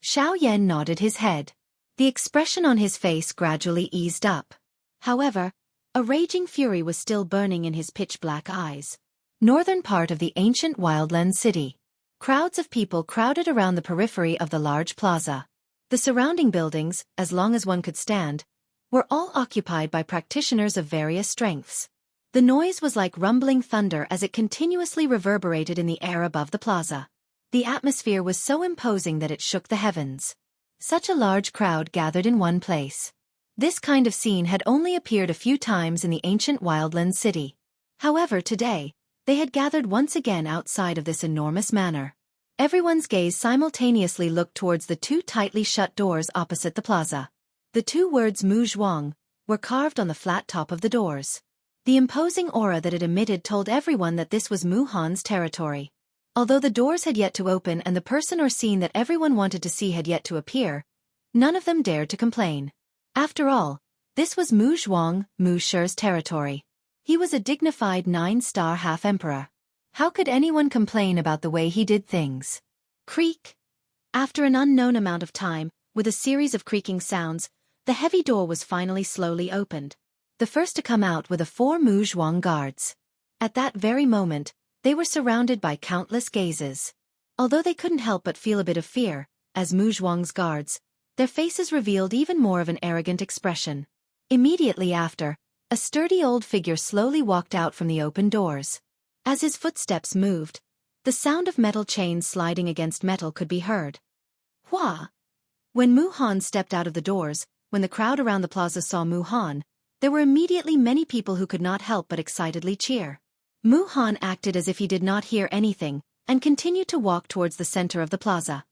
Xiao Yan nodded his head. The expression on his face gradually eased up. However, a raging fury was still burning in his pitch-black eyes. Northern part of the ancient wildland city. Crowds of people crowded around the periphery of the large plaza. The surrounding buildings, as long as one could stand, were all occupied by practitioners of various strengths. The noise was like rumbling thunder as it continuously reverberated in the air above the plaza. The atmosphere was so imposing that it shook the heavens. Such a large crowd gathered in one place. This kind of scene had only appeared a few times in the ancient wildland city. However, today, they had gathered once again outside of this enormous manor. Everyone's gaze simultaneously looked towards the two tightly shut doors opposite the plaza. The two words Mu Zhuang were carved on the flat top of the doors. The imposing aura that it emitted told everyone that this was Mu Han's territory. Although the doors had yet to open and the person or scene that everyone wanted to see had yet to appear, none of them dared to complain. After all, this was Mu Zhuang, Mu Shi's territory. He was a dignified 9-star half-emperor. How could anyone complain about the way he did things? Creak. After an unknown amount of time, with a series of creaking sounds, the heavy door was finally slowly opened. The first to come out were the 4 Mu Zhuang guards. At that very moment, they were surrounded by countless gazes. Although they couldn't help but feel a bit of fear, as Mu Zhuang's guards, their faces revealed even more of an arrogant expression. Immediately after, a sturdy old figure slowly walked out from the open doors. As his footsteps moved, the sound of metal chains sliding against metal could be heard. Hua! When Mu Han stepped out of the doors, when the crowd around the plaza saw Mu Han, there were immediately many people who could not help but excitedly cheer. Mu Han acted as if he did not hear anything, and continued to walk towards the center of the plaza.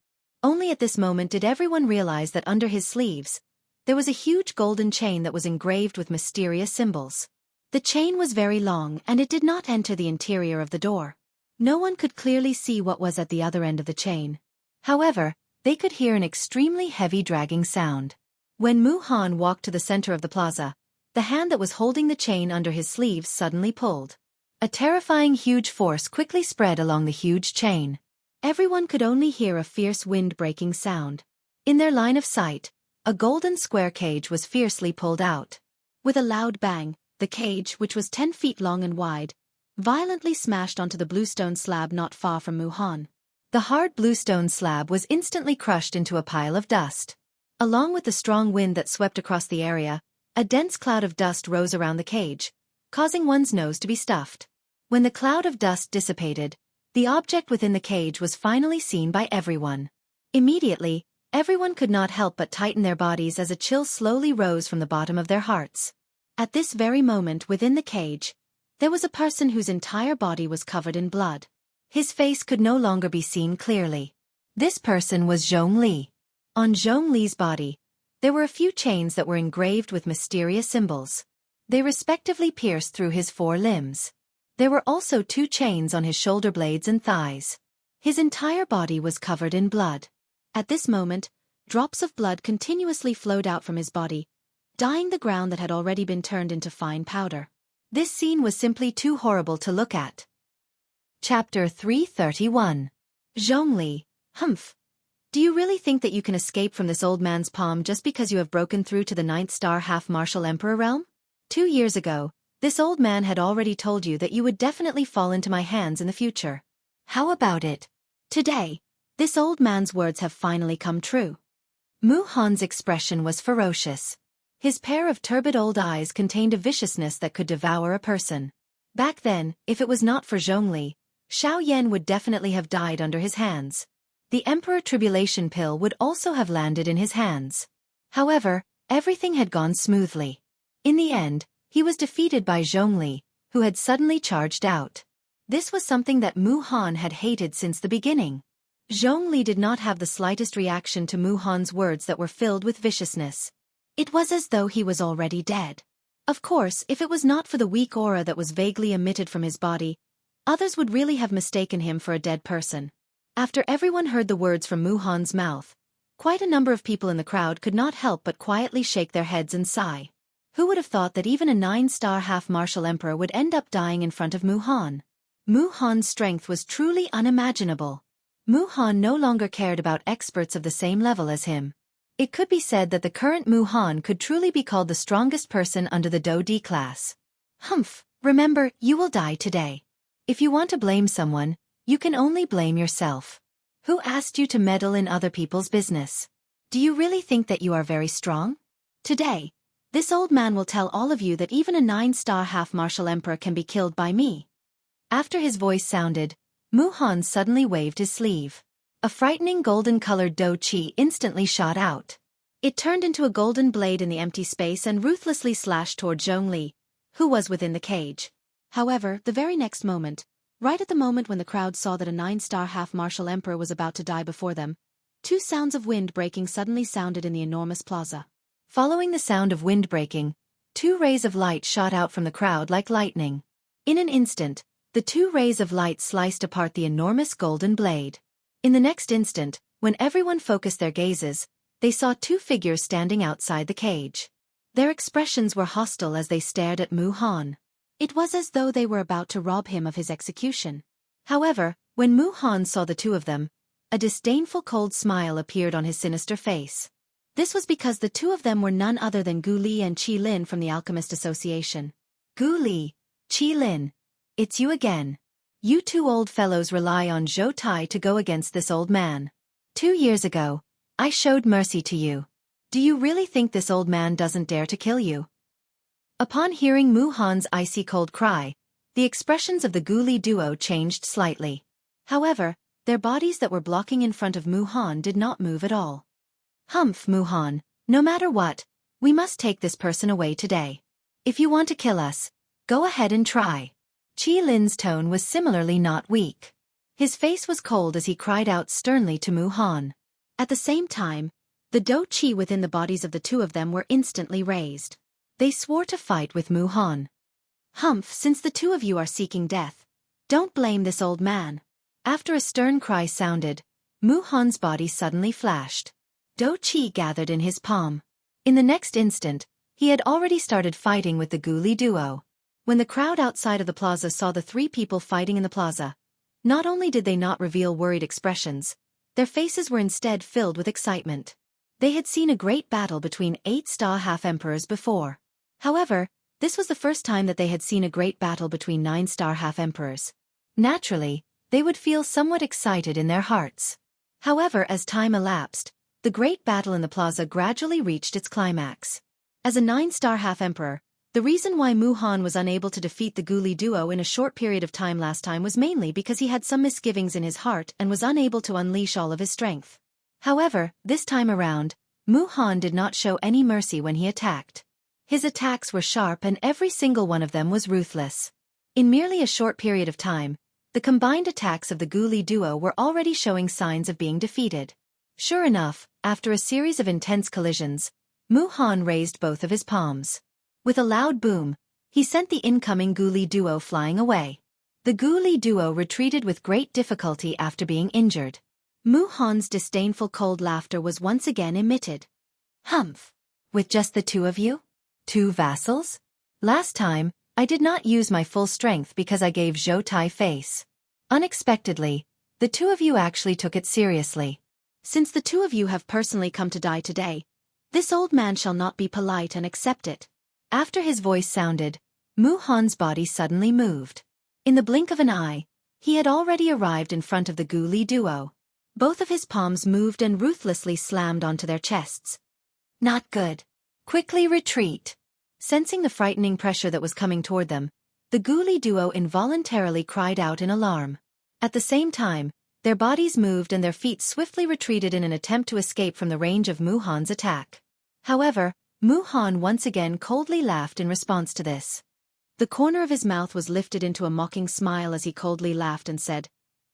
Only at this moment did everyone realize that under his sleeves, there was a huge golden chain that was engraved with mysterious symbols. The chain was very long and it did not enter the interior of the door. No one could clearly see what was at the other end of the chain. However, they could hear an extremely heavy dragging sound. When Mu Han walked to the center of the plaza, the hand that was holding the chain under his sleeves suddenly pulled. A terrifying huge force quickly spread along the huge chain. Everyone could only hear a fierce wind-breaking sound. In their line of sight, a golden square cage was fiercely pulled out. With a loud bang, the cage, which was 10 feet long and wide, violently smashed onto the bluestone slab not far from Mu Han. The hard bluestone slab was instantly crushed into a pile of dust. Along with the strong wind that swept across the area, a dense cloud of dust rose around the cage, causing one's nose to be stuffed. When the cloud of dust dissipated, the object within the cage was finally seen by everyone. Immediately, everyone could not help but tighten their bodies as a chill slowly rose from the bottom of their hearts. At this very moment within the cage, there was a person whose entire body was covered in blood. His face could no longer be seen clearly. This person was Zhong Li. On Zhong Li's body, there were a few chains that were engraved with mysterious symbols. They respectively pierced through his 4 limbs. There were also 2 chains on his shoulder blades and thighs. His entire body was covered in blood. At this moment, drops of blood continuously flowed out from his body, dyeing the ground that had already been turned into fine powder. This scene was simply too horrible to look at. Chapter 331. Zhong Li, humph. Do you really think that you can escape from this old man's palm just because you have broken through to the 9th-star half-martial emperor realm? 2 years ago, this old man had already told you that you would definitely fall into my hands in the future. How about it? Today, this old man's words have finally come true. Mu Han's expression was ferocious. His pair of turbid old eyes contained a viciousness that could devour a person. Back then, if it was not for Zhong Li, Xiao Yan would definitely have died under his hands. The Emperor Tribulation Pill would also have landed in his hands. However, everything had gone smoothly. In the end, he was defeated by Zhong Li, who had suddenly charged out. This was something that Mu Han had hated since the beginning. Zhong Li did not have the slightest reaction to Mu Han's words that were filled with viciousness. It was as though he was already dead. Of course, if it was not for the weak aura that was vaguely emitted from his body, others would really have mistaken him for a dead person. After everyone heard the words from Mu Han's mouth, quite a number of people in the crowd could not help but quietly shake their heads and sigh. Who would have thought that even a 9-star half-martial emperor would end up dying in front of Mu Han? Mu Han's strength was truly unimaginable. Mu Han no longer cared about experts of the same level as him. It could be said that the current Mu Han could truly be called the strongest person under the Do D class. Humph, remember, you will die today. If you want to blame someone, you can only blame yourself. Who asked you to meddle in other people's business? Do you really think that you are very strong? Today, this old man will tell all of you that even a 9-star half-martial emperor can be killed by me. After his voice sounded, Mu Han suddenly waved his sleeve. A frightening golden-colored Do Chi instantly shot out. It turned into a golden blade in the empty space and ruthlessly slashed toward Zhongli, who was within the cage. However, the very next moment, right at the moment when the crowd saw that a 9-star half-martial emperor was about to die before them, 2 sounds of wind breaking suddenly sounded in the enormous plaza. Following the sound of wind breaking, 2 rays of light shot out from the crowd like lightning. In an instant, the 2 rays of light sliced apart the enormous golden blade. In the next instant, when everyone focused their gazes, they saw 2 figures standing outside the cage. Their expressions were hostile as they stared at Mu Han. It was as though they were about to rob him of his execution. However, when Mu Han saw the 2 of them, a disdainful cold smile appeared on his sinister face. This was because the 2 of them were none other than Gu Li and Qi Lin from the Alchemist Association. Gu Li, Qi Lin, it's you again. You 2 old fellows rely on Zhou Tai to go against this old man. 2 years ago, I showed mercy to you. Do you really think this old man doesn't dare to kill you? Upon hearing Mu Han's icy cold cry, the expressions of the Gu Li duo changed slightly. However, their bodies that were blocking in front of Mu Han did not move at all. Humph, Mu Han, no matter what, we must take this person away today. If you want to kill us, go ahead and try. Qi Lin's tone was similarly not weak. His face was cold as he cried out sternly to Mu Han. At the same time, the Do Chi within the bodies of the 2 of them were instantly raised. They swore to fight with Mu Han. Humph, since the 2 of you are seeking death, don't blame this old man. After a stern cry sounded, Mu Han's body suddenly flashed. Do Chi gathered in his palm. In the next instant, he had already started fighting with the Gu Li duo. When the crowd outside of the plaza saw the 3 people fighting in the plaza, not only did they not reveal worried expressions, their faces were instead filled with excitement. They had seen a great battle between 8-star half-emperors before. However, this was the first time that they had seen a great battle between 9-star half-emperors. Naturally, they would feel somewhat excited in their hearts. However, as time elapsed, the great battle in the plaza gradually reached its climax. As a 9-star half-emperor, the reason why Mu Han was unable to defeat the Gu Li duo in a short period of time last time was mainly because he had some misgivings in his heart and was unable to unleash all of his strength. However, this time around, Mu Han did not show any mercy when he attacked. His attacks were sharp and every single one of them was ruthless. In merely a short period of time, the combined attacks of the Gu Li duo were already showing signs of being defeated. Sure enough, after a series of intense collisions, Mu Han raised both of his palms. With a loud boom, he sent the incoming Gu Li duo flying away. The Gu Li duo retreated with great difficulty after being injured. Mu Han's disdainful cold laughter was once again emitted. Humph! With just the 2 of you? 2 vassals? Last time, I did not use my full strength because I gave Zhou Tai face. Unexpectedly, the 2 of you actually took it seriously. Since the 2 of you have personally come to die today, this old man shall not be polite and accept it. After his voice sounded, Mu Han's body suddenly moved. In the blink of an eye, he had already arrived in front of the Gu Li duo. Both of his palms moved and ruthlessly slammed onto their chests. Not good. Quickly retreat. Sensing the frightening pressure that was coming toward them, the Gu Li duo involuntarily cried out in alarm. At the same time, their bodies moved and their feet swiftly retreated in an attempt to escape from the range of Mu Han's attack. However, Mu Han once again coldly laughed in response to this. The corner of his mouth was lifted into a mocking smile as he coldly laughed and said,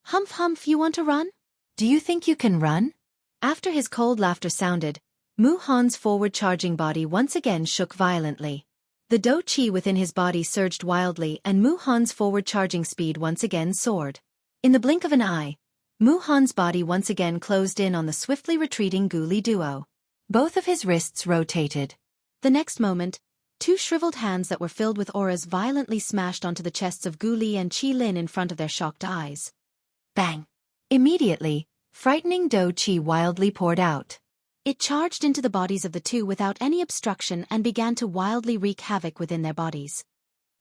Humph humph, you want to run? Do you think you can run? After his cold laughter sounded, Mu Han's forward-charging body once again shook violently. The Do Chi within his body surged wildly and Mu Han's forward-charging speed once again soared. In the blink of an eye, Mu Han's body once again closed in on the swiftly retreating Gu Li duo. Both of his wrists rotated. The next moment, Two shriveled hands that were filled with auras violently smashed onto the chests of Gu Li and Qi Lin in front of their shocked eyes. Bang! Immediately, frightening Do Qi wildly poured out. It charged into the bodies of the two without any obstruction and began to wildly wreak havoc within their bodies.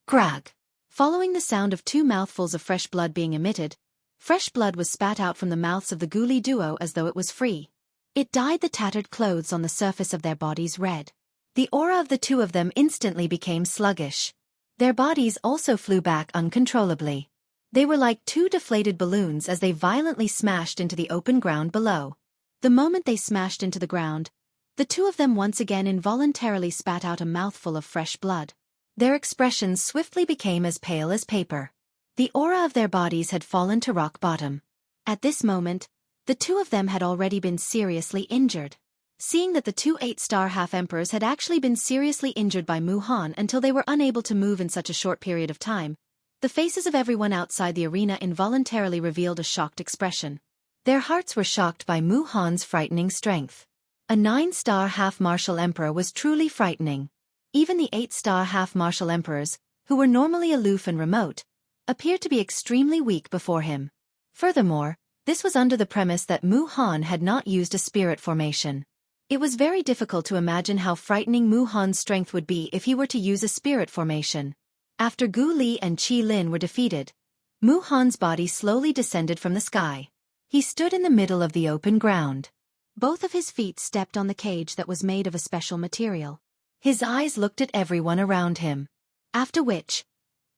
Grag! Following the sound of two mouthfuls of fresh blood being emitted, fresh blood was spat out from the mouths of the Gu Li duo as though it was free. It dyed the tattered clothes on the surface of their bodies red. The aura of the two of them instantly became sluggish. Their bodies also flew back uncontrollably. They were like two deflated balloons as they violently smashed into the open ground below. The moment they smashed into the ground, the two of them once again involuntarily spat out a mouthful of fresh blood. Their expressions swiftly became as pale as paper. The aura of their bodies had fallen to rock bottom. At this moment, the two of them had already been seriously injured. Seeing that the two 8-star half-emperors had actually been seriously injured by Mu Han until they were unable to move in such a short period of time, the faces of everyone outside the arena involuntarily revealed a shocked expression. Their hearts were shocked by Mu Han's frightening strength. A 9-star half-martial emperor was truly frightening. Even the 8-star half-martial emperors, who were normally aloof and remote, appeared to be extremely weak before him. Furthermore, this was under the premise that Mu Han had not used a spirit formation. It was very difficult to imagine how frightening Mu Han's strength would be if he were to use a spirit formation. After Gu Li and Qi Lin were defeated, Mu Han's body slowly descended from the sky. He stood in the middle of the open ground. Both of his feet stepped on the cage that was made of a special material. His eyes looked at everyone around him. After which,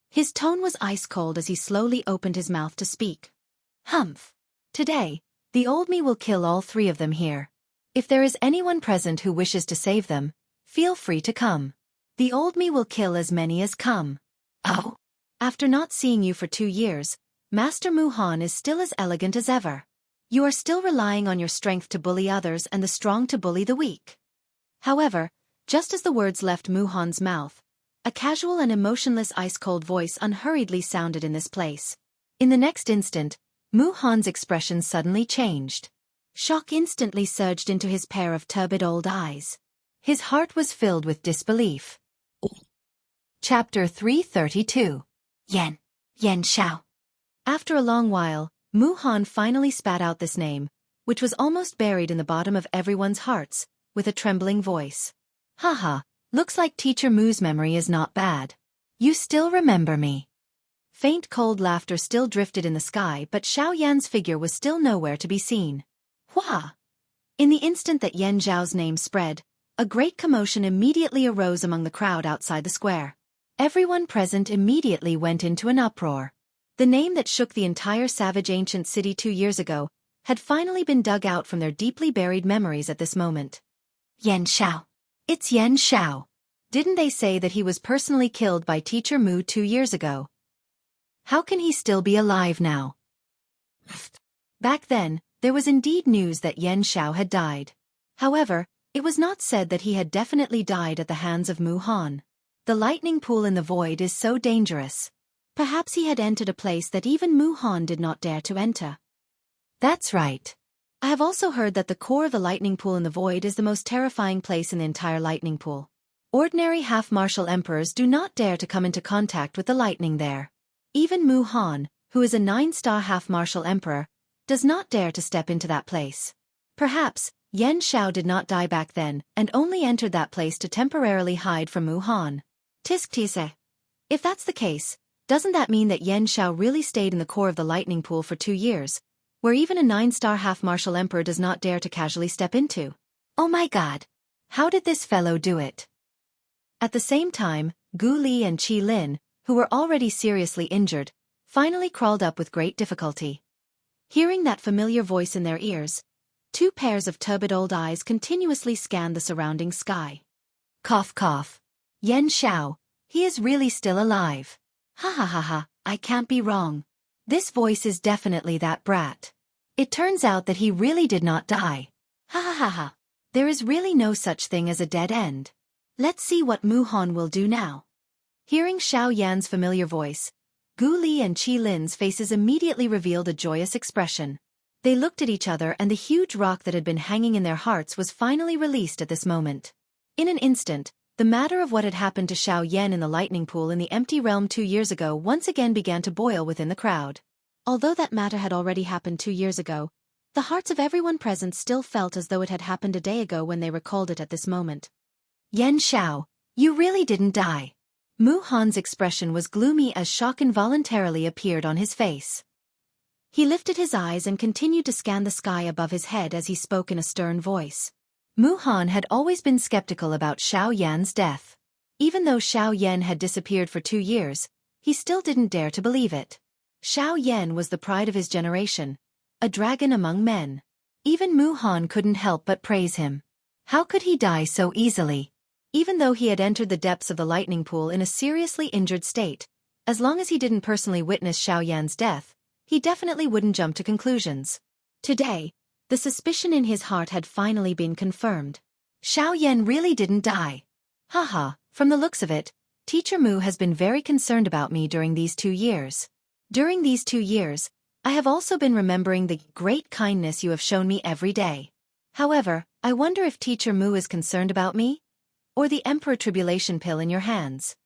his tone was ice cold as he slowly opened his mouth to speak. Humph! Today, the old me will kill all three of them here. If there is anyone present who wishes to save them, feel free to come. The old me will kill as many as come. Oh! After not seeing you for 2 years, Master Mu Han is still as elegant as ever. You are still relying on your strength to bully others and the strong to bully the weak. However, just as the words left Mu Han's mouth, a casual and emotionless ice-cold voice unhurriedly sounded in this place. In the next instant, Mu Han's expression suddenly changed. Shock instantly surged into his pair of turbid old eyes. His heart was filled with disbelief. Chapter 332. Yen Shao. After a long while, Mu Han finally spat out this name, which was almost buried in the bottom of everyone's hearts, with a trembling voice. Haha, looks like Teacher Mu's memory is not bad. You still remember me. Faint cold laughter still drifted in the sky, but Xiao Yan's figure was still nowhere to be seen. Hua! In the instant that Yen Zhao's name spread, a great commotion immediately arose among the crowd outside the square. Everyone present immediately went into an uproar. The name that shook the entire savage ancient city 2 years ago had finally been dug out from their deeply buried memories at this moment. Yen Shao. It's Yen Shao. Didn't they say that he was personally killed by Teacher Mu 2 years ago? How can he still be alive now? Back then, there was indeed news that Yen Shao had died. However, it was not said that he had definitely died at the hands of Mu Han. The lightning pool in the void is so dangerous. Perhaps he had entered a place that even Mu Han did not dare to enter. That's right. I have also heard that the core of the lightning pool in the void is the most terrifying place in the entire lightning pool. Ordinary half-martial emperors do not dare to come into contact with the lightning there. Even Mu Han, who is a 9-star half-martial emperor, does not dare to step into that place. Perhaps, Yen Shao did not die back then and only entered that place to temporarily hide from Mu Han. Tisk tise. If that's the case, doesn't that mean that Yen Shao really stayed in the core of the lightning pool for 2 years, where even a 9-star half-martial emperor does not dare to casually step into? Oh my god! How did this fellow do it? At the same time, Gu Li and Qi Lin, who were already seriously injured, finally crawled up with great difficulty. Hearing that familiar voice in their ears, 2 pairs of turbid old eyes continuously scanned the surrounding sky. Cough cough. Yen Shao, he is really still alive. Ha ha ha ha, I can't be wrong. This voice is definitely that brat. It turns out that he really did not die. Ha ha ha ha. There is really no such thing as a dead end. Let's see what Mu Han will do now. Hearing Xiao Yan's familiar voice, Gu Li and Qi Lin's faces immediately revealed a joyous expression. They looked at each other and the huge rock that had been hanging in their hearts was finally released at this moment. In an instant, The matter of what had happened to Xiao Yan in the lightning pool in the empty realm 2 years ago once again began to boil within the crowd. Although that matter had already happened 2 years ago, the hearts of everyone present still felt as though it had happened a day ago when they recalled it at this moment. Yan Xiao, you really didn't die. Mu Han's expression was gloomy as shock involuntarily appeared on his face. He lifted his eyes and continued to scan the sky above his head as he spoke in a stern voice. Mu Han had always been skeptical about Xiao Yan's death. Even though Xiao Yan had disappeared for 2 years, he still didn't dare to believe it. Xiao Yan was the pride of his generation, a dragon among men. Even Mu Han couldn't help but praise him. How could he die so easily? Even though he had entered the depths of the lightning pool in a seriously injured state, as long as he didn't personally witness Xiao Yan's death, he definitely wouldn't jump to conclusions. Today, the suspicion in his heart had finally been confirmed. Xiao Yan really didn't die. Haha, from the looks of it, Teacher Mu has been very concerned about me during these 2 years. During these 2 years, I have also been remembering the great kindness you have shown me every day. However, I wonder if Teacher Mu is concerned about me? Or the Emperor Tribulation pill in your hands?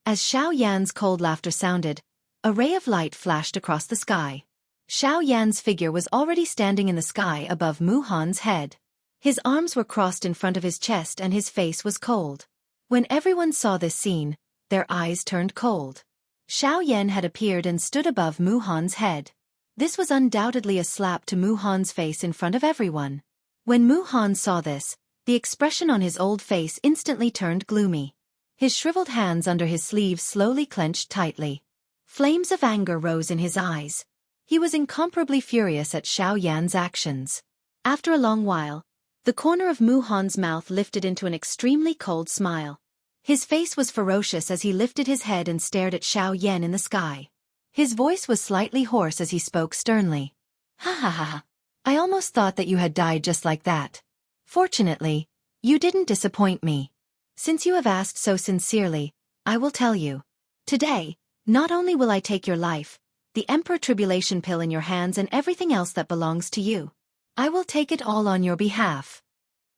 As Xiao Yan's cold laughter sounded, a ray of light flashed across the sky. Xiao Yan's figure was already standing in the sky above Mu Han's head. His arms were crossed in front of his chest and his face was cold. When everyone saw this scene, their eyes turned cold. Xiao Yan had appeared and stood above Mu Han's head. This was undoubtedly a slap to Mu Han's face in front of everyone. When Mu Han saw this, the expression on his old face instantly turned gloomy. His shriveled hands under his sleeves slowly clenched tightly. Flames of anger rose in his eyes. He was incomparably furious at Xiao Yan's actions. After a long while, the corner of Mu Han's mouth lifted into an extremely cold smile. His face was ferocious as he lifted his head and stared at Xiao Yan in the sky. His voice was slightly hoarse as he spoke sternly. Ha ha ha ha. I almost thought that you had died just like that. Fortunately, you didn't disappoint me. Since you have asked so sincerely, I will tell you. Today, not only will I take your life, the Emperor Tribulation pill in your hands and everything else that belongs to you. I will take it all on your behalf.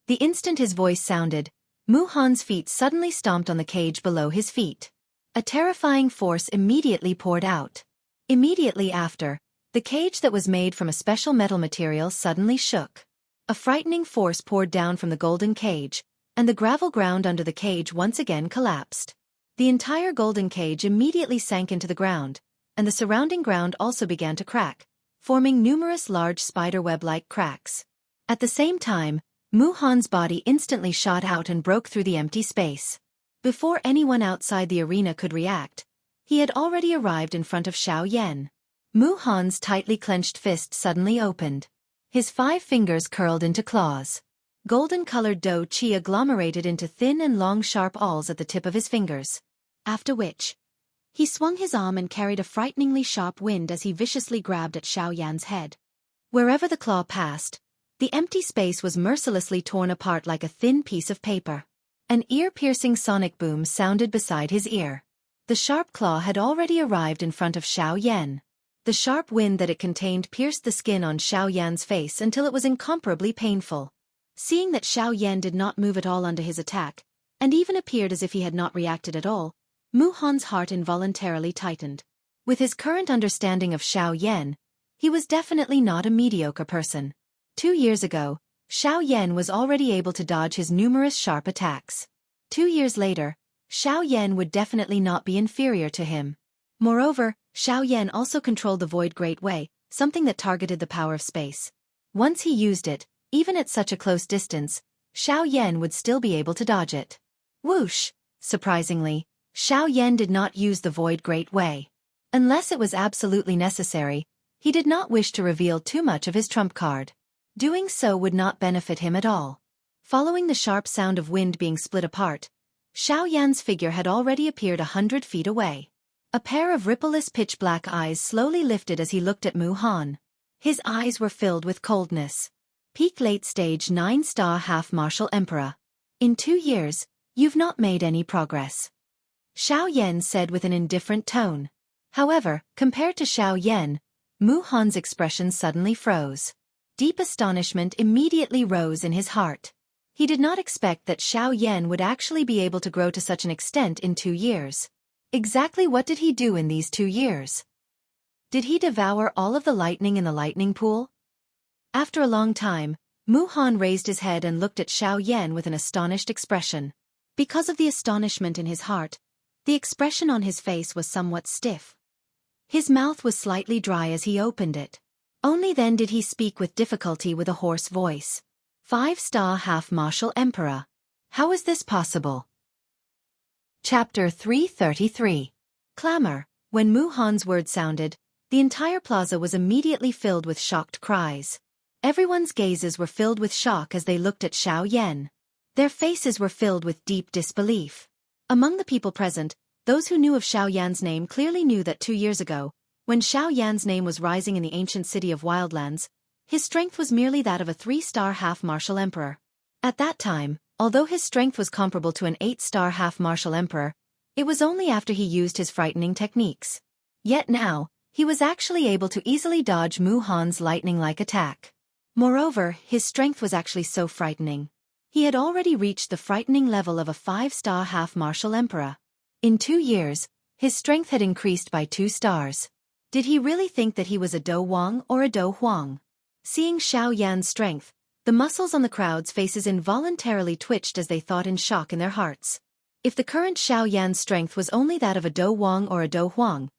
The instant his voice sounded, Mu Han's feet suddenly stomped on the cage below his feet. A terrifying force immediately poured out. Immediately after, the cage that was made from a special metal material suddenly shook. A frightening force poured down from the golden cage, and the gravel ground under the cage once again collapsed. The entire golden cage immediately sank into the ground, and the surrounding ground also began to crack, forming numerous large spiderweb-like cracks. At the same time, Mu Han's body instantly shot out and broke through the empty space. Before anyone outside the arena could react, he had already arrived in front of Xiao Yan. Mu Han's tightly clenched fist suddenly opened. His 5 fingers curled into claws. Golden-colored dough chi agglomerated into thin and long sharp awls at the tip of his fingers. After which, he swung his arm and carried a frighteningly sharp wind as he viciously grabbed at Xiao Yan's head. Wherever the claw passed, the empty space was mercilessly torn apart like a thin piece of paper. An ear-piercing sonic boom sounded beside his ear. The sharp claw had already arrived in front of Xiao Yan. The sharp wind that it contained pierced the skin on Xiao Yan's face until it was incomparably painful. Seeing that Xiao Yan did not move at all under his attack, and even appeared as if he had not reacted at all, Mu Han's heart involuntarily tightened. With his current understanding of Xiao Yan, he was definitely not a mediocre person. 2 years ago, Xiao Yan was already able to dodge his numerous sharp attacks. 2 years later, Xiao Yan would definitely not be inferior to him. Moreover, Xiao Yan also controlled the Void Great Way, something that targeted the power of space. Once he used it, even at such a close distance, Xiao Yan would still be able to dodge it. Whoosh! Surprisingly, Xiao Yan did not use the Void Great Way. Unless it was absolutely necessary, he did not wish to reveal too much of his trump card. Doing so would not benefit him at all. Following the sharp sound of wind being split apart, Xiao Yan's figure had already appeared 100 feet away. A pair of rippleless pitch-black eyes slowly lifted as he looked at Mu Han. His eyes were filled with coldness. Peak late stage 9-star half-martial emperor. In 2 years, you've not made any progress. Xiao Yan said with an indifferent tone. However, compared to Xiao Yan, Mu Han's expression suddenly froze. Deep astonishment immediately rose in his heart. He did not expect that Xiao Yan would actually be able to grow to such an extent in 2 years. Exactly what did he do in these 2 years? Did he devour all of the lightning in the lightning pool? After a long time, Mu Han raised his head and looked at Xiao Yan with an astonished expression. Because of the astonishment in his heart, the expression on his face was somewhat stiff. His mouth was slightly dry as he opened it. Only then did he speak with difficulty with a hoarse voice. 5-star half-martial emperor. How is this possible? Chapter 333. Clamor. When Mu Han's words sounded, the entire plaza was immediately filled with shocked cries. Everyone's gazes were filled with shock as they looked at Xiao Yan. Their faces were filled with deep disbelief. Among the people present, those who knew of Xiao Yan's name clearly knew that 2 years ago, when Xiao Yan's name was rising in the ancient city of Wildlands, his strength was merely that of a 3-star half-martial emperor. At that time, although his strength was comparable to an 8-star half-martial emperor, it was only after he used his frightening techniques. Yet now, he was actually able to easily dodge Mu Han's lightning-like attack. Moreover, his strength was actually so frightening. He had already reached the frightening level of a 5-star half-martial emperor. In 2 years, his strength had increased by 2 stars. Did he really think that he was a Do Wang or a Do Huang? Seeing Xiao Yan's strength, the muscles on the crowd's faces involuntarily twitched as they thought in shock in their hearts. If the current Xiao Yan's strength was only that of a Do Wang or a Do Huang,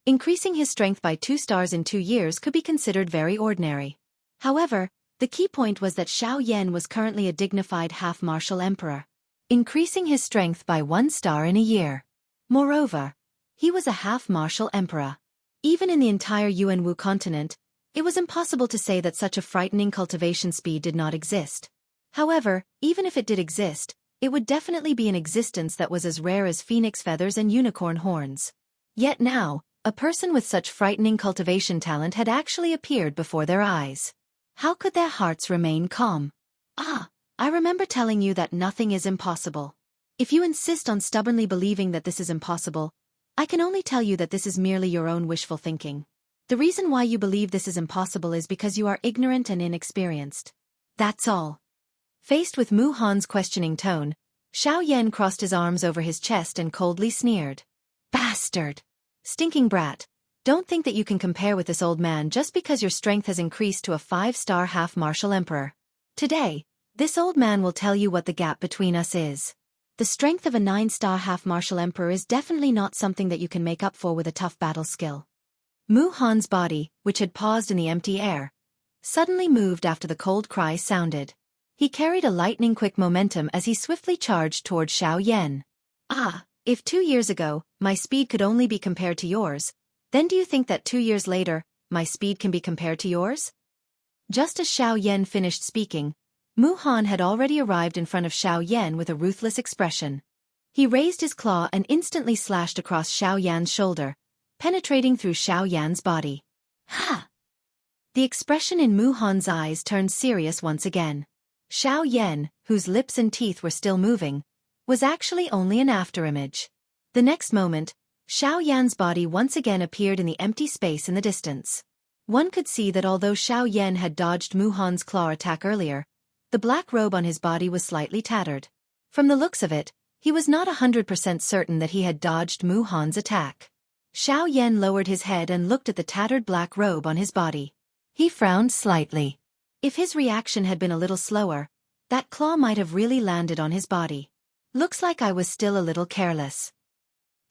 increasing his strength by 2 stars in 2 years could be considered very ordinary. However, the key point was that Xiao Yan was currently a dignified half-martial emperor, increasing his strength by 1 star in a year. Moreover, he was a half-martial emperor. Even in the entire Yuanwu continent, it was impossible to say that such a frightening cultivation speed did not exist. However, even if it did exist, it would definitely be an existence that was as rare as phoenix feathers and unicorn horns. Yet now, a person with such frightening cultivation talent had actually appeared before their eyes. How could their hearts remain calm? Ah, I remember telling you that nothing is impossible. If you insist on stubbornly believing that this is impossible, I can only tell you that this is merely your own wishful thinking. The reason why you believe this is impossible is because you are ignorant and inexperienced. That's all. Faced with Mu Han's questioning tone, Xiao Yan crossed his arms over his chest and coldly sneered. Bastard! Stinking brat! Don't think that you can compare with this old man just because your strength has increased to a 5-star half-martial emperor. Today, this old man will tell you what the gap between us is. The strength of a 9-star half-martial emperor is definitely not something that you can make up for with a tough battle skill. Mu Han's body, which had paused in the empty air, suddenly moved after the cold cry sounded. He carried a lightning-quick momentum as he swiftly charged toward Xiao Yan. Ah, if 2 years ago, my speed could only be compared to yours, then do you think that 2 years later, my speed can be compared to yours? Just as Xiao Yan finished speaking, Mu Han had already arrived in front of Xiao Yan with a ruthless expression. He raised his claw and instantly slashed across Xiao Yan's shoulder, penetrating through Xiao Yan's body. Ha! The expression in Mu Han's eyes turned serious once again. Xiao Yan, whose lips and teeth were still moving, was actually only an afterimage. The next moment, Xiao Yan's body once again appeared in the empty space in the distance. One could see that although Xiao Yan had dodged Mu Han's claw attack earlier, the black robe on his body was slightly tattered. From the looks of it, he was not 100% certain that he had dodged Mu Han's attack. Xiao Yan lowered his head and looked at the tattered black robe on his body. He frowned slightly. If his reaction had been a little slower, that claw might have really landed on his body. Looks like I was still a little careless.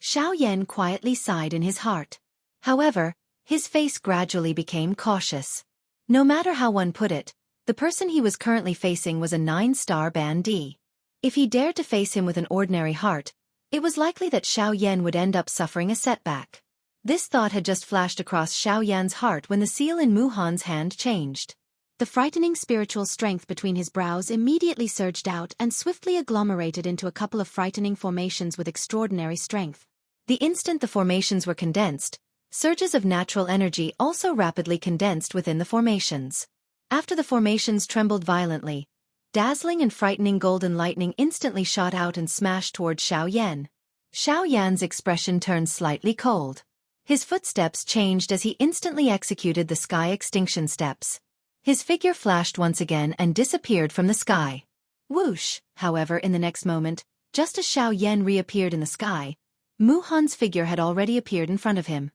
Xiao Yan quietly sighed in his heart. However, his face gradually became cautious. No matter how one put it, the person he was currently facing was a 9-star bandee. If he dared to face him with an ordinary heart, it was likely that Xiao Yan would end up suffering a setback. This thought had just flashed across Xiao Yan's heart when the seal in Mu Han's hand changed. The frightening spiritual strength between his brows immediately surged out and swiftly agglomerated into a couple of frightening formations with extraordinary strength. The instant the formations were condensed, surges of natural energy also rapidly condensed within the formations. After the formations trembled violently, dazzling and frightening golden lightning instantly shot out and smashed toward Xiao Yan. Xiao Yan's expression turned slightly cold. His footsteps changed as he instantly executed the sky extinction steps. His figure flashed once again and disappeared from the sky. Whoosh! However, in the next moment, just as Xiao Yan reappeared in the sky, Mu Han's figure had already appeared in front of him.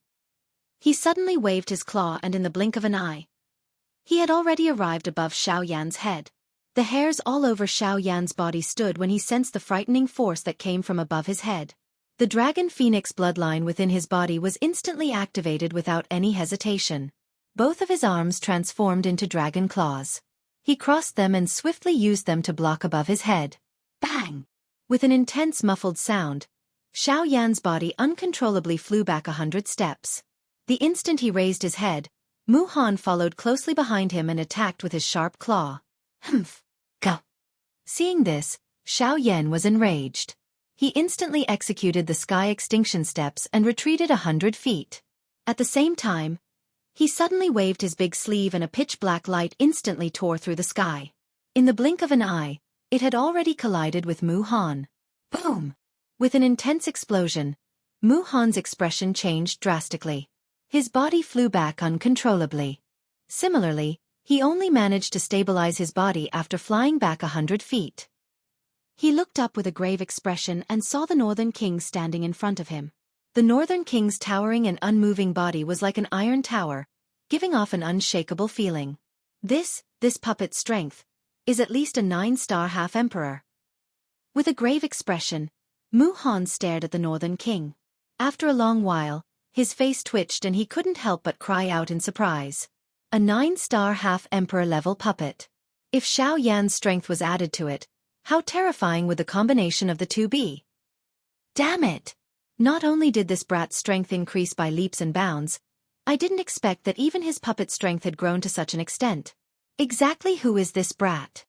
He suddenly waved his claw and in the blink of an eye, he had already arrived above Xiao Yan's head. The hairs all over Xiao Yan's body stood when he sensed the frightening force that came from above his head. The dragon phoenix bloodline within his body was instantly activated without any hesitation. Both of his arms transformed into dragon claws. He crossed them and swiftly used them to block above his head. Bang! With an intense muffled sound, Xiao Yan's body uncontrollably flew back 100 steps. The instant he raised his head, Mu Han followed closely behind him and attacked with his sharp claw. Humph! Go! Seeing this, Xiao Yan was enraged. He instantly executed the sky extinction steps and retreated 100 feet. At the same time, he suddenly waved his big sleeve and a pitch-black light instantly tore through the sky. In the blink of an eye, it had already collided with Mu Han. Boom! With an intense explosion, Mu Han's expression changed drastically. His body flew back uncontrollably. Similarly, he only managed to stabilize his body after flying back 100 feet. He looked up with a grave expression and saw the Northern King standing in front of him. The Northern King's towering and unmoving body was like an iron tower, giving off an unshakable feeling. This puppet's strength is at least a 9-star half-emperor. With a grave expression, Mu Han stared at the Northern King. After a long while, his face twitched and he couldn't help but cry out in surprise. A 9-star half-emperor level puppet. If Xiao Yan's strength was added to it, how terrifying would the combination of the two be? Damn it! Not only did this brat's strength increase by leaps and bounds, I didn't expect that even his puppet strength had grown to such an extent. Exactly who is this brat?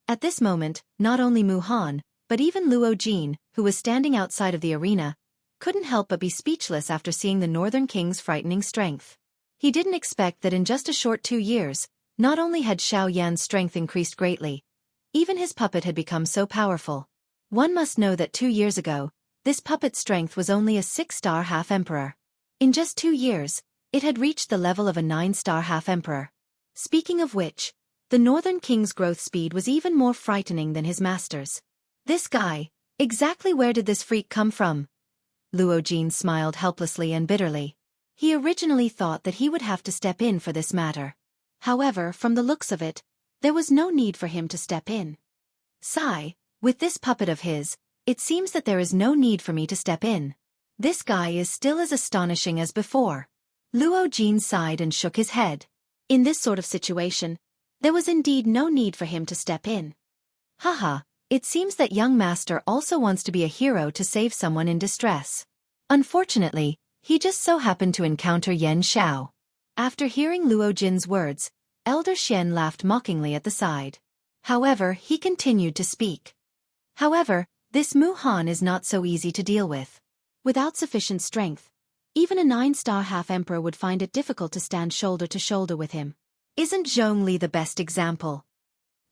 At this moment, not only Mu Han, but even Luo Jin, who was standing outside of the arena, couldn't help but be speechless after seeing the Northern King's frightening strength. He didn't expect that in just a short 2 years, not only had Xiao Yan's strength increased greatly, even his puppet had become so powerful. One must know that 2 years ago, this puppet's strength was only a 6-star half-emperor. In just 2 years, it had reached the level of a 9-star half-emperor. Speaking of which, the Northern King's growth speed was even more frightening than his master's. This guy, exactly where did this freak come from? Luo Jin smiled helplessly and bitterly. He originally thought that he would have to step in for this matter. However, from the looks of it, there was no need for him to step in. Sigh, with this puppet of his, it seems that there is no need for me to step in. This guy is still as astonishing as before. Luo Jin sighed and shook his head. In this sort of situation, there was indeed no need for him to step in. Haha, it seems that young master also wants to be a hero to save someone in distress. Unfortunately, he just so happened to encounter Yan Xiao. After hearing Luo Jin's words, Elder Xian laughed mockingly at the side. However, he continued to speak. However, this Mu Han is not so easy to deal with. Without sufficient strength, even a 9-star half-emperor would find it difficult to stand shoulder to shoulder with him. Isn't Zhongli the best example?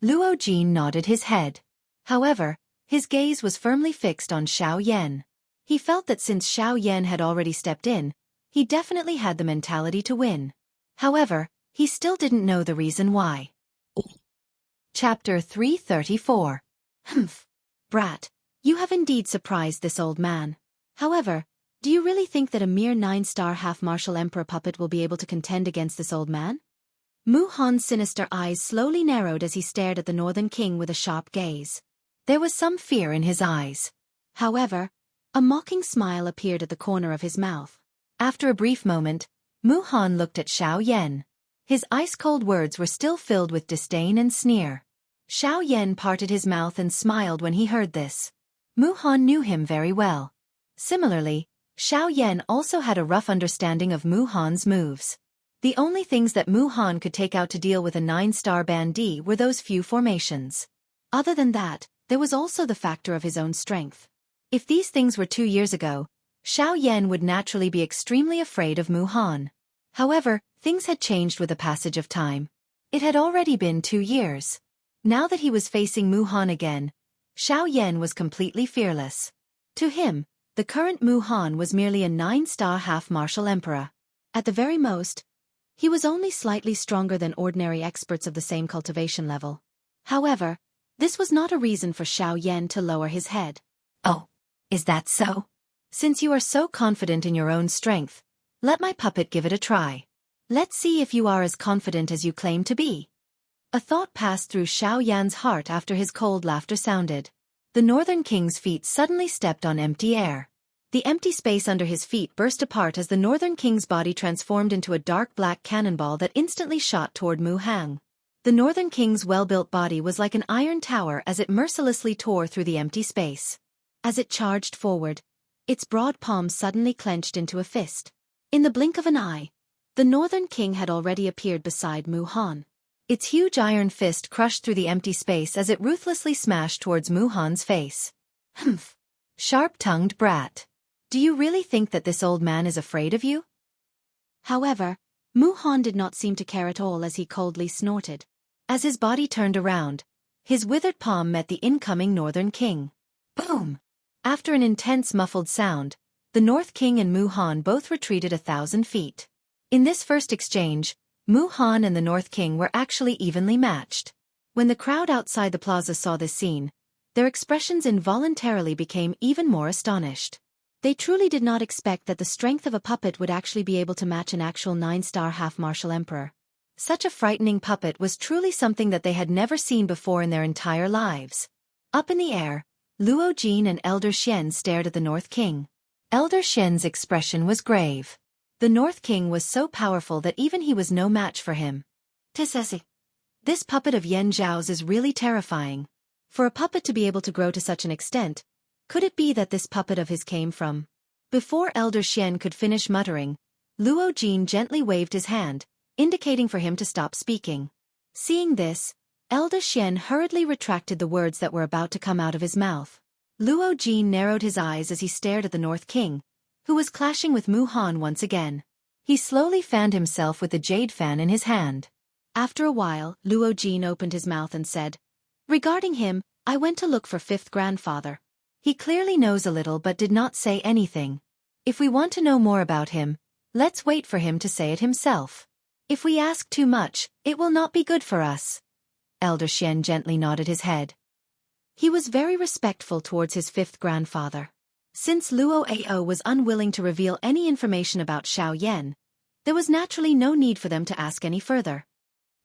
Luo Jin nodded his head. However, his gaze was firmly fixed on Xiao Yan. He felt that since Xiao Yan had already stepped in, he definitely had the mentality to win. However, he still didn't know the reason why. Chapter 334. Humph. Brat, you have indeed surprised this old man. However, do you really think that a mere 9-star half-martial emperor puppet will be able to contend against this old man? Mu Han's sinister eyes slowly narrowed as he stared at the Northern King with a sharp gaze. There was some fear in his eyes. However, a mocking smile appeared at the corner of his mouth. After a brief moment, Mu Han looked at Xiao Yan. His ice-cold words were still filled with disdain and sneer. Xiao Yan parted his mouth and smiled when he heard this. Mu Han knew him very well. Similarly, Xiao Yan also had a rough understanding of Mu Han's moves. The only things that Mu Han could take out to deal with a 9-star bandit were those few formations. Other than that, there was also the factor of his own strength. If these things were 2 years ago, Xiao Yan would naturally be extremely afraid of Mu Han. However, things had changed with the passage of time. It had already been 2 years. Now that he was facing Mu Han again, Xiao Yan was completely fearless. To him, the current Mu Han was merely a 9-star half-martial emperor. At the very most, he was only slightly stronger than ordinary experts of the same cultivation level. However, This was not a reason for Xiao Yan to lower his head. "Oh, is that so? Since you are so confident in your own strength, let my puppet give it a try. Let's see if you are as confident as you claim to be." A thought passed through Xiao Yan's heart after his cold laughter sounded. The Northern King's feet suddenly stepped on empty air. The empty space under his feet burst apart as the Northern King's body transformed into a dark black cannonball that instantly shot toward Mu Hang. The Northern King's well-built body was like an iron tower as it mercilessly tore through the empty space. As it charged forward, its broad palms suddenly clenched into a fist. In the blink of an eye, the Northern King had already appeared beside Mu Han. Its huge iron fist crushed through the empty space as it ruthlessly smashed towards Mu Han's face. "Humph! Sharp-tongued brat. Do you really think that this old man is afraid of you?" However, Mu Han did not seem to care at all as he coldly snorted. As his body turned around, his withered palm met the incoming Northern King. Boom! After an intense muffled sound, the North King and Mu Han both retreated 1,000 feet. In this first exchange, Mu Han and the North King were actually evenly matched. When the crowd outside the plaza saw this scene, their expressions involuntarily became even more astonished. They truly did not expect that the strength of a puppet would actually be able to match an actual 9-star half-martial emperor. Such a frightening puppet was truly something that they had never seen before in their entire lives. Up in the air, Luo Jin and Elder Xian stared at the North King. Elder Xian's expression was grave. The North King was so powerful that even he was no match for him. "Tisesi. This puppet of Yan Zhao's is really terrifying. For a puppet to be able to grow to such an extent, could it be that this puppet of his came from?" Before Elder Xian could finish muttering, Luo Jin gently waved his hand, indicating for him to stop speaking. Seeing this, Elder Xian hurriedly retracted the words that were about to come out of his mouth. Luo Jin narrowed his eyes as he stared at the North King, who was clashing with Mu Han once again. He slowly fanned himself with the jade fan in his hand. After a while, Luo Jin opened his mouth and said, "Regarding him, I went to look for fifth grandfather. He clearly knows a little but did not say anything. If we want to know more about him, let's wait for him to say it himself. If we ask too much, it will not be good for us." Elder Xian gently nodded his head. He was very respectful towards his fifth grandfather. Since Luo Ao was unwilling to reveal any information about Xiao Yan, there was naturally no need for them to ask any further.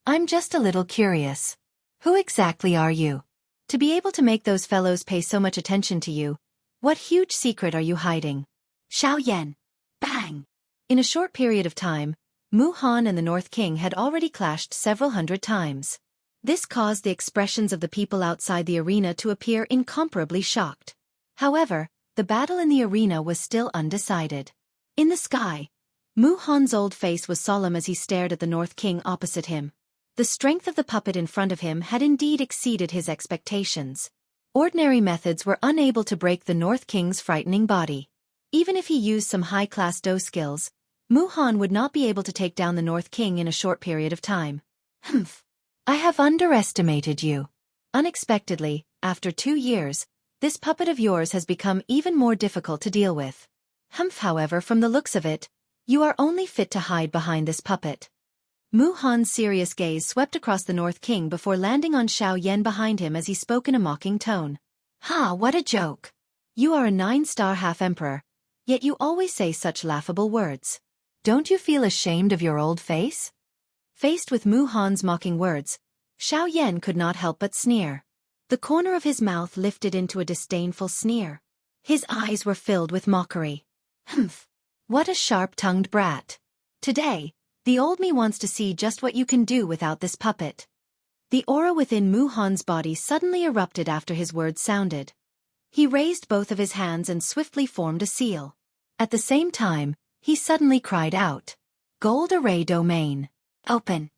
"I'm just a little curious. Who exactly are you? To be able to make those fellows pay so much attention to you, what huge secret are you hiding?" "Xiao Yan." Bang! In a short period of time, Mu Han and the North King had already clashed several hundred times. This caused the expressions of the people outside the arena to appear incomparably shocked. However, the battle in the arena was still undecided. In the sky, Mu Han's old face was solemn as he stared at the North King opposite him. The strength of the puppet in front of him had indeed exceeded his expectations. Ordinary methods were unable to break the North King's frightening body. Even if he used some high-class Do skills, Mu Han would not be able to take down the North King in a short period of time. "Humph. I have underestimated you. Unexpectedly, after 2 years, this puppet of yours has become even more difficult to deal with. Humph, however, from the looks of it, you are only fit to hide behind this puppet." Mu Han's serious gaze swept across the North King before landing on Xiao Yan behind him as he spoke in a mocking tone. "Ha, what a joke. You are a 9-star half-emperor, yet you always say such laughable words. Don't you feel ashamed of your old face?" Faced with Mu Han's mocking words, Xiao Yan could not help but sneer. The corner of his mouth lifted into a disdainful sneer. His eyes were filled with mockery. "Humph. What a sharp-tongued brat. Today, the old me wants to see just what you can do without this puppet." The aura within Mu Han's body suddenly erupted after his words sounded. He raised both of his hands and swiftly formed a seal. At the same time, he suddenly cried out, "Gold Array Domain. Open."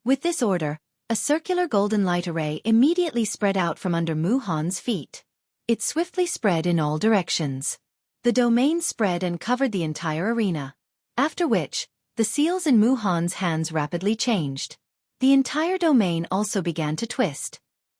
With this order, a circular golden light array immediately spread out from under Mu Han's feet. It swiftly spread in all directions. The domain spread and covered the entire arena. After which, the seals in Mu Han's hands rapidly changed. The entire domain also began to twist.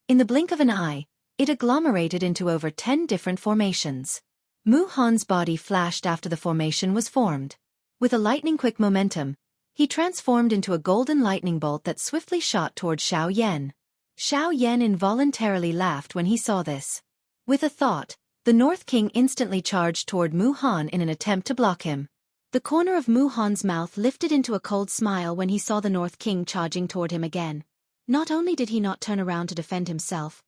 In the blink of an eye, it agglomerated into over 10 different formations. Mu Han's body flashed after the formation was formed. With a lightning-quick momentum, he transformed into a golden lightning bolt that swiftly shot toward Xiao Yan. Xiao Yan involuntarily laughed when he saw this. With a thought, the North King instantly charged toward Mu Han in an attempt to block him. The corner of Mu Han's mouth lifted into a cold smile when he saw the North King charging toward him again. Not only did he not turn around to defend himself,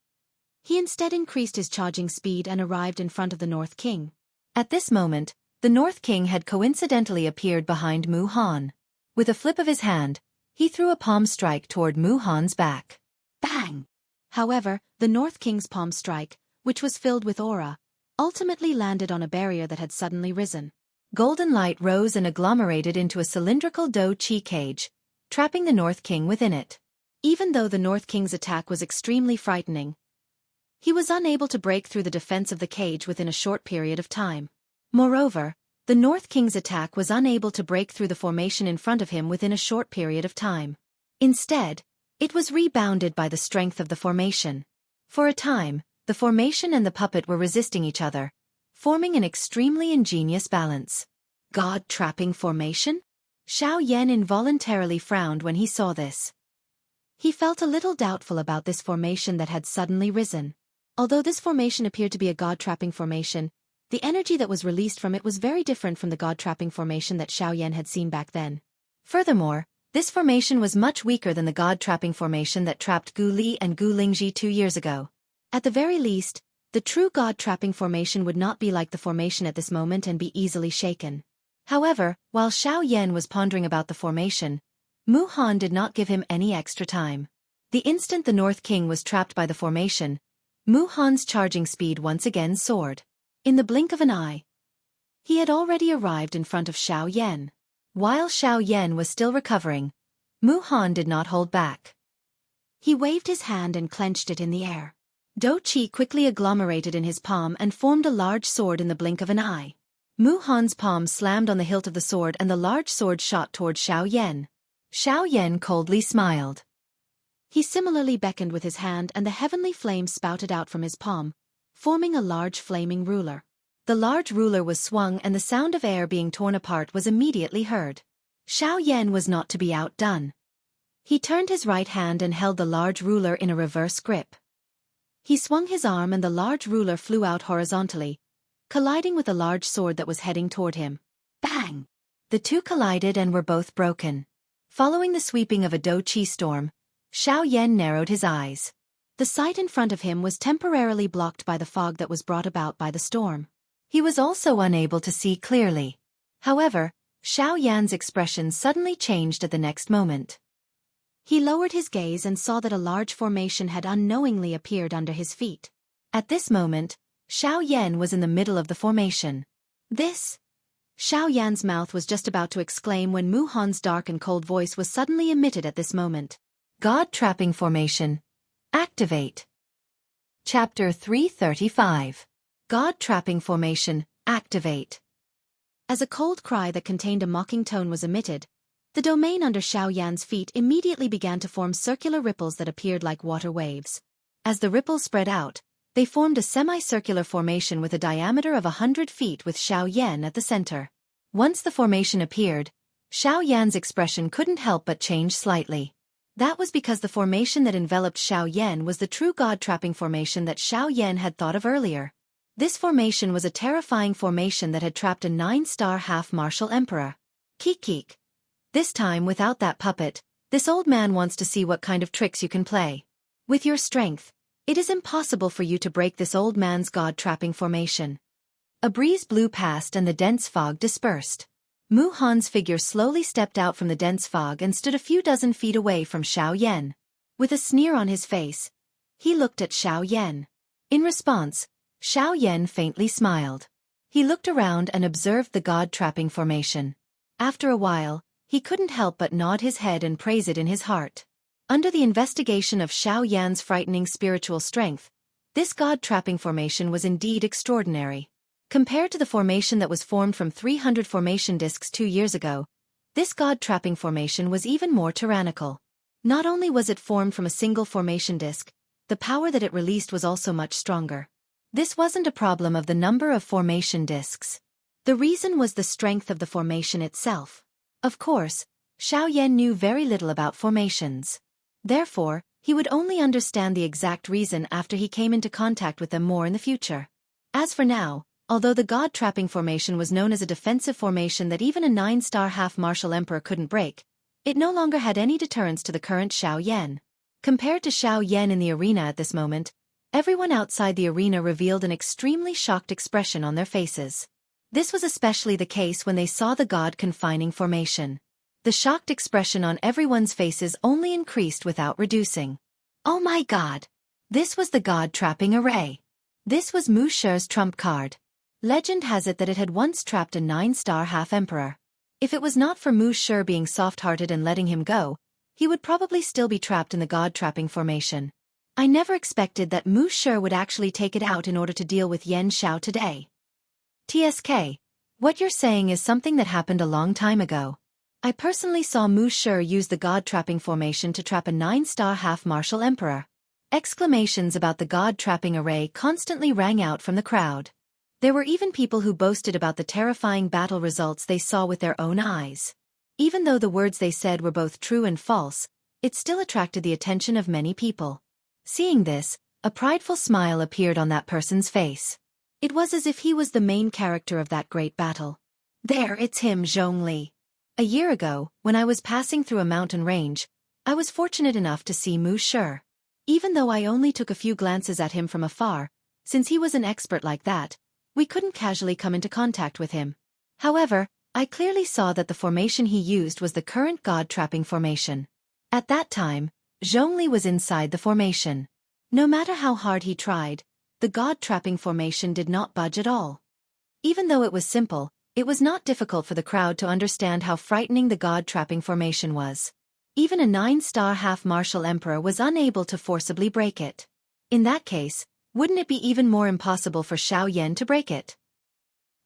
he instead increased his charging speed and arrived in front of the North King. At this moment, the North King had coincidentally appeared behind Mu Han. With a flip of his hand, he threw a palm strike toward Mu Han's back. Bang! However, the North King's palm strike, which was filled with aura, ultimately landed on a barrier that had suddenly risen. Golden light rose and agglomerated into a cylindrical Do-Chi cage, trapping the North King within it. Even though the North King's attack was extremely frightening, he was unable to break through the defense of the cage within a short period of time. Moreover, the North King's attack was unable to break through the formation in front of him within a short period of time. Instead, it was rebounded by the strength of the formation. For a time, the formation and the puppet were resisting each other, forming an extremely ingenious balance. God-trapping formation? Xiao Yan involuntarily frowned when he saw this. He felt a little doubtful about this formation that had suddenly risen. Although this formation appeared to be a god-trapping formation, the energy that was released from it was very different from the god-trapping formation that Xiao Yan had seen back then. Furthermore, this formation was much weaker than the god-trapping formation that trapped Gu Li and Gu Lingji 2 years ago. At the very least, the true god-trapping formation would not be like the formation at this moment and be easily shaken. However, while Xiao Yan was pondering about the formation, Mu Han did not give him any extra time. The instant the North King was trapped by the formation, Mu Han's charging speed once again soared. In the blink of an eye, he had already arrived in front of Xiao Yan. While Xiao Yan was still recovering, Mu Han did not hold back. He waved his hand and clenched it in the air. Do-Chi quickly agglomerated in his palm and formed a large sword in the blink of an eye. Mu Han's palm slammed on the hilt of the sword and the large sword shot toward Xiao Yan. Xiao Yan coldly smiled. He similarly beckoned with his hand and the heavenly flame spouted out from his palm, forming a large flaming ruler. The large ruler was swung and the sound of air being torn apart was immediately heard. Xiao Yan was not to be outdone. He turned his right hand and held the large ruler in a reverse grip. He swung his arm and the large ruler flew out horizontally, colliding with a large sword that was heading toward him. Bang! The two collided and were both broken. Following the sweeping of a Do-Chi storm, Xiao Yan narrowed his eyes. The sight in front of him was temporarily blocked by the fog that was brought about by the storm. He was also unable to see clearly. However, Xiao Yan's expression suddenly changed at the next moment. He lowered his gaze and saw that a large formation had unknowingly appeared under his feet. At this moment, Xiao Yan was in the middle of the formation. This? Xiao Yan's mouth was just about to exclaim when Mu Han's dark and cold voice was suddenly emitted at this moment. God-trapping formation. Activate. Chapter 335. God-trapping formation. Activate. As a cold cry that contained a mocking tone was emitted, the domain under Xiao Yan's feet immediately began to form circular ripples that appeared like water waves. As the ripples spread out, they formed a semicircular formation with a diameter of 100 feet with Xiao Yan at the center. Once the formation appeared, Xiao Yan's expression couldn't help but change slightly. That was because the formation that enveloped Xiao Yan was the true god-trapping formation that Xiao Yan had thought of earlier. This formation was a terrifying formation that had trapped a 9-star half-martial emperor. Kik. This time without that puppet, this old man wants to see what kind of tricks you can play. With your strength, it is impossible for you to break this old man's god-trapping formation. A breeze blew past and the dense fog dispersed. Mu Han's figure slowly stepped out from the dense fog and stood a few dozen feet away from Xiao Yan. With a sneer on his face, he looked at Xiao Yan. In response, Xiao Yan faintly smiled. He looked around and observed the god-trapping formation. After a while, he couldn't help but nod his head and praise it in his heart. Under the investigation of Xiao Yan's frightening spiritual strength, this god-trapping formation was indeed extraordinary. Compared to the formation that was formed from 300 formation discs 2 years ago, this god-trapping formation was even more tyrannical. Not only was it formed from a single formation disc, the power that it released was also much stronger. This wasn't a problem of the number of formation discs. The reason was the strength of the formation itself. Of course, Xiao Yan knew very little about formations. Therefore, he would only understand the exact reason after he came into contact with them more in the future. As for now, although the God-trapping formation was known as a defensive formation that even a 9-star half-martial emperor couldn't break, it no longer had any deterrence to the current Xiao Yan. Compared to Xiao Yan in the arena at this moment, everyone outside the arena revealed an extremely shocked expression on their faces. This was especially the case when they saw the God-confining formation. The shocked expression on everyone's faces only increased without reducing. Oh my God! This was the God-trapping array. This was Mu Shi's trump card. Legend has it that it had once trapped a 9-star half-emperor. If it was not for Mu Shi being soft-hearted and letting him go, he would probably still be trapped in the God-trapping formation. I never expected that Mu Shi would actually take it out in order to deal with Yan Xiao today. TSK, what you're saying is something that happened a long time ago. I personally saw Mu Shi use the God-trapping formation to trap a 9-star half-martial emperor. Exclamations about the God-trapping array constantly rang out from the crowd. There were even people who boasted about the terrifying battle results they saw with their own eyes. Even though the words they said were both true and false, it still attracted the attention of many people. Seeing this, a prideful smile appeared on that person's face. It was as if he was the main character of that great battle. There, it's him, Zhongli. A year ago, when I was passing through a mountain range, I was fortunate enough to see Mu Shi. Even though I only took a few glances at him from afar, since he was an expert like that, we couldn't casually come into contact with him. However, I clearly saw that the formation he used was the current God-trapping formation. At that time, Zhongli was inside the formation. No matter how hard he tried, the God-trapping formation did not budge at all. Even though it was simple, it was not difficult for the crowd to understand how frightening the God-trapping formation was. Even a 9-star half-martial emperor was unable to forcibly break it. In that case, wouldn't it be even more impossible for Xiao Yan to break it?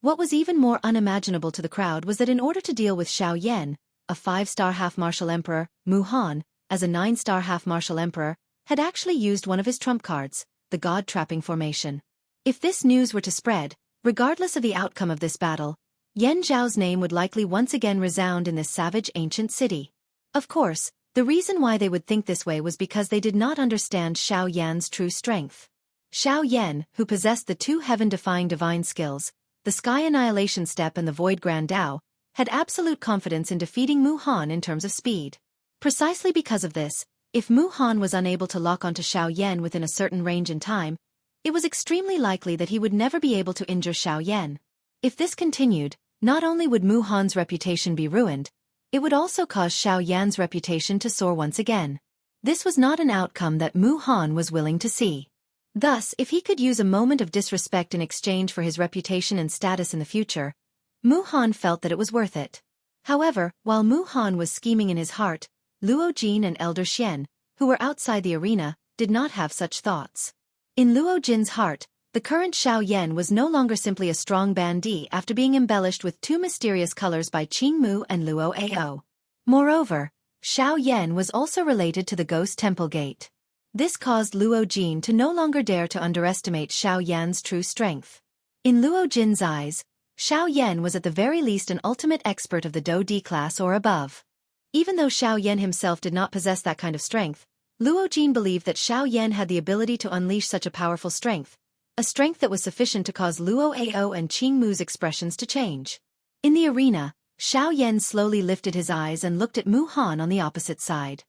What was even more unimaginable to the crowd was that in order to deal with Xiao Yan, a 5-star half-martial emperor, Mu Han, as a 9-star half-martial emperor, had actually used one of his trump cards, the God-trapping formation. If this news were to spread, regardless of the outcome of this battle, Yan Zhao's name would likely once again resound in this savage ancient city. Of course, the reason why they would think this way was because they did not understand Xiao Yan's true strength. Xiao Yan, who possessed the two heaven-defying divine skills, the Sky Annihilation Step and the Void Grand Dao, had absolute confidence in defeating Mu Han in terms of speed. Precisely because of this, if Mu Han was unable to lock onto Xiao Yan within a certain range and time, it was extremely likely that he would never be able to injure Xiao Yan. If this continued, not only would Mu Han's reputation be ruined, it would also cause Xiao Yan's reputation to soar once again. This was not an outcome that Mu Han was willing to see. Thus, if he could use a moment of disrespect in exchange for his reputation and status in the future, Mu Han felt that it was worth it. However, while Mu Han was scheming in his heart, Luo Jin and Elder Xian, who were outside the arena, did not have such thoughts. In Luo Jin's heart, the current Xiao Yan was no longer simply a strong bandit after being embellished with two mysterious colors by Qing Mu and Luo Ao. Moreover, Xiao Yan was also related to the Ghost Temple Gate. This caused Luo Jin to no longer dare to underestimate Xiao Yan's true strength. In Luo Jin's eyes, Xiao Yan was at the very least an ultimate expert of the Do D class or above. Even though Xiao Yan himself did not possess that kind of strength, Luo Jin believed that Xiao Yan had the ability to unleash such a powerful strength, a strength that was sufficient to cause Luo Ao and Qing Mu's expressions to change. In the arena, Xiao Yan slowly lifted his eyes and looked at Mu Han on the opposite side.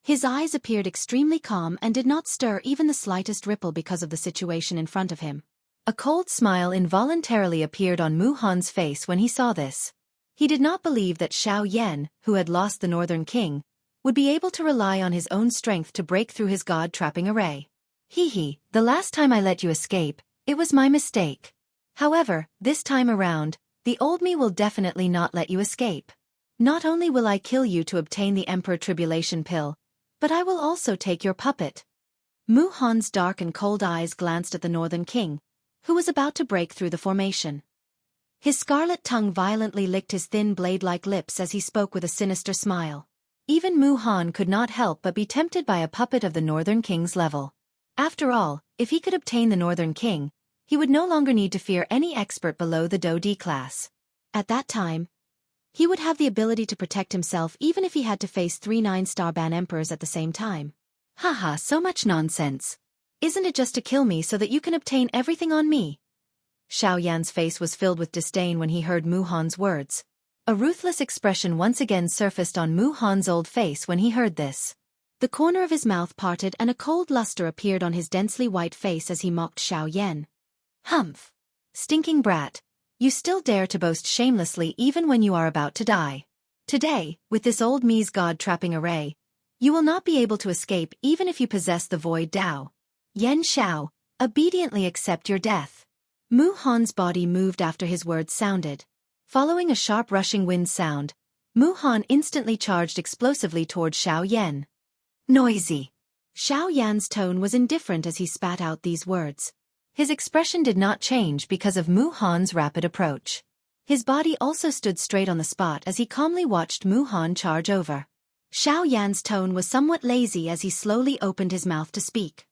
His eyes appeared extremely calm and did not stir even the slightest ripple because of the situation in front of him. A cold smile involuntarily appeared on Mu Han's face when he saw this. He did not believe that Xiao Yan, who had lost the Northern King, would be able to rely on his own strength to break through his God-trapping array. The last time I let you escape, it was my mistake. However, this time around, the old me will definitely not let you escape. Not only will I kill you to obtain the Emperor Tribulation Pill, but I will also take your puppet. Mu Han's dark and cold eyes glanced at the Northern King, who was about to break through the formation. His scarlet tongue violently licked his thin blade-like lips as he spoke with a sinister smile. Even Mu Han could not help but be tempted by a puppet of the Northern King's level. After all, if he could obtain the Northern King, he would no longer need to fear any expert below the Do D class. At that time, he would have the ability to protect himself even if he had to face 3 9-star ban emperors at the same time. Haha, so much nonsense. Isn't it just to kill me so that you can obtain everything on me? Xiao Yan's face was filled with disdain when he heard Mu Han's words. A ruthless expression once again surfaced on Mu Han's old face when he heard this. The corner of his mouth parted and a cold luster appeared on his densely white face as he mocked Xiao Yan. Humph! Stinking brat! You still dare to boast shamelessly even when you are about to die. Today, with this old Mies god-trapping array, you will not be able to escape even if you possess the void Dao. Yan Xiao, obediently accept your death. Mu Han's body moved after his words sounded. Following a sharp rushing wind sound, Mu Han instantly charged explosively toward Xiao Yan. Noisy. Xiao Yan's tone was indifferent as he spat out these words. His expression did not change because of Mu Han's rapid approach. His body also stood straight on the spot as he calmly watched Mu Han charge over. Xiao Yan's tone was somewhat lazy as he slowly opened his mouth to speak.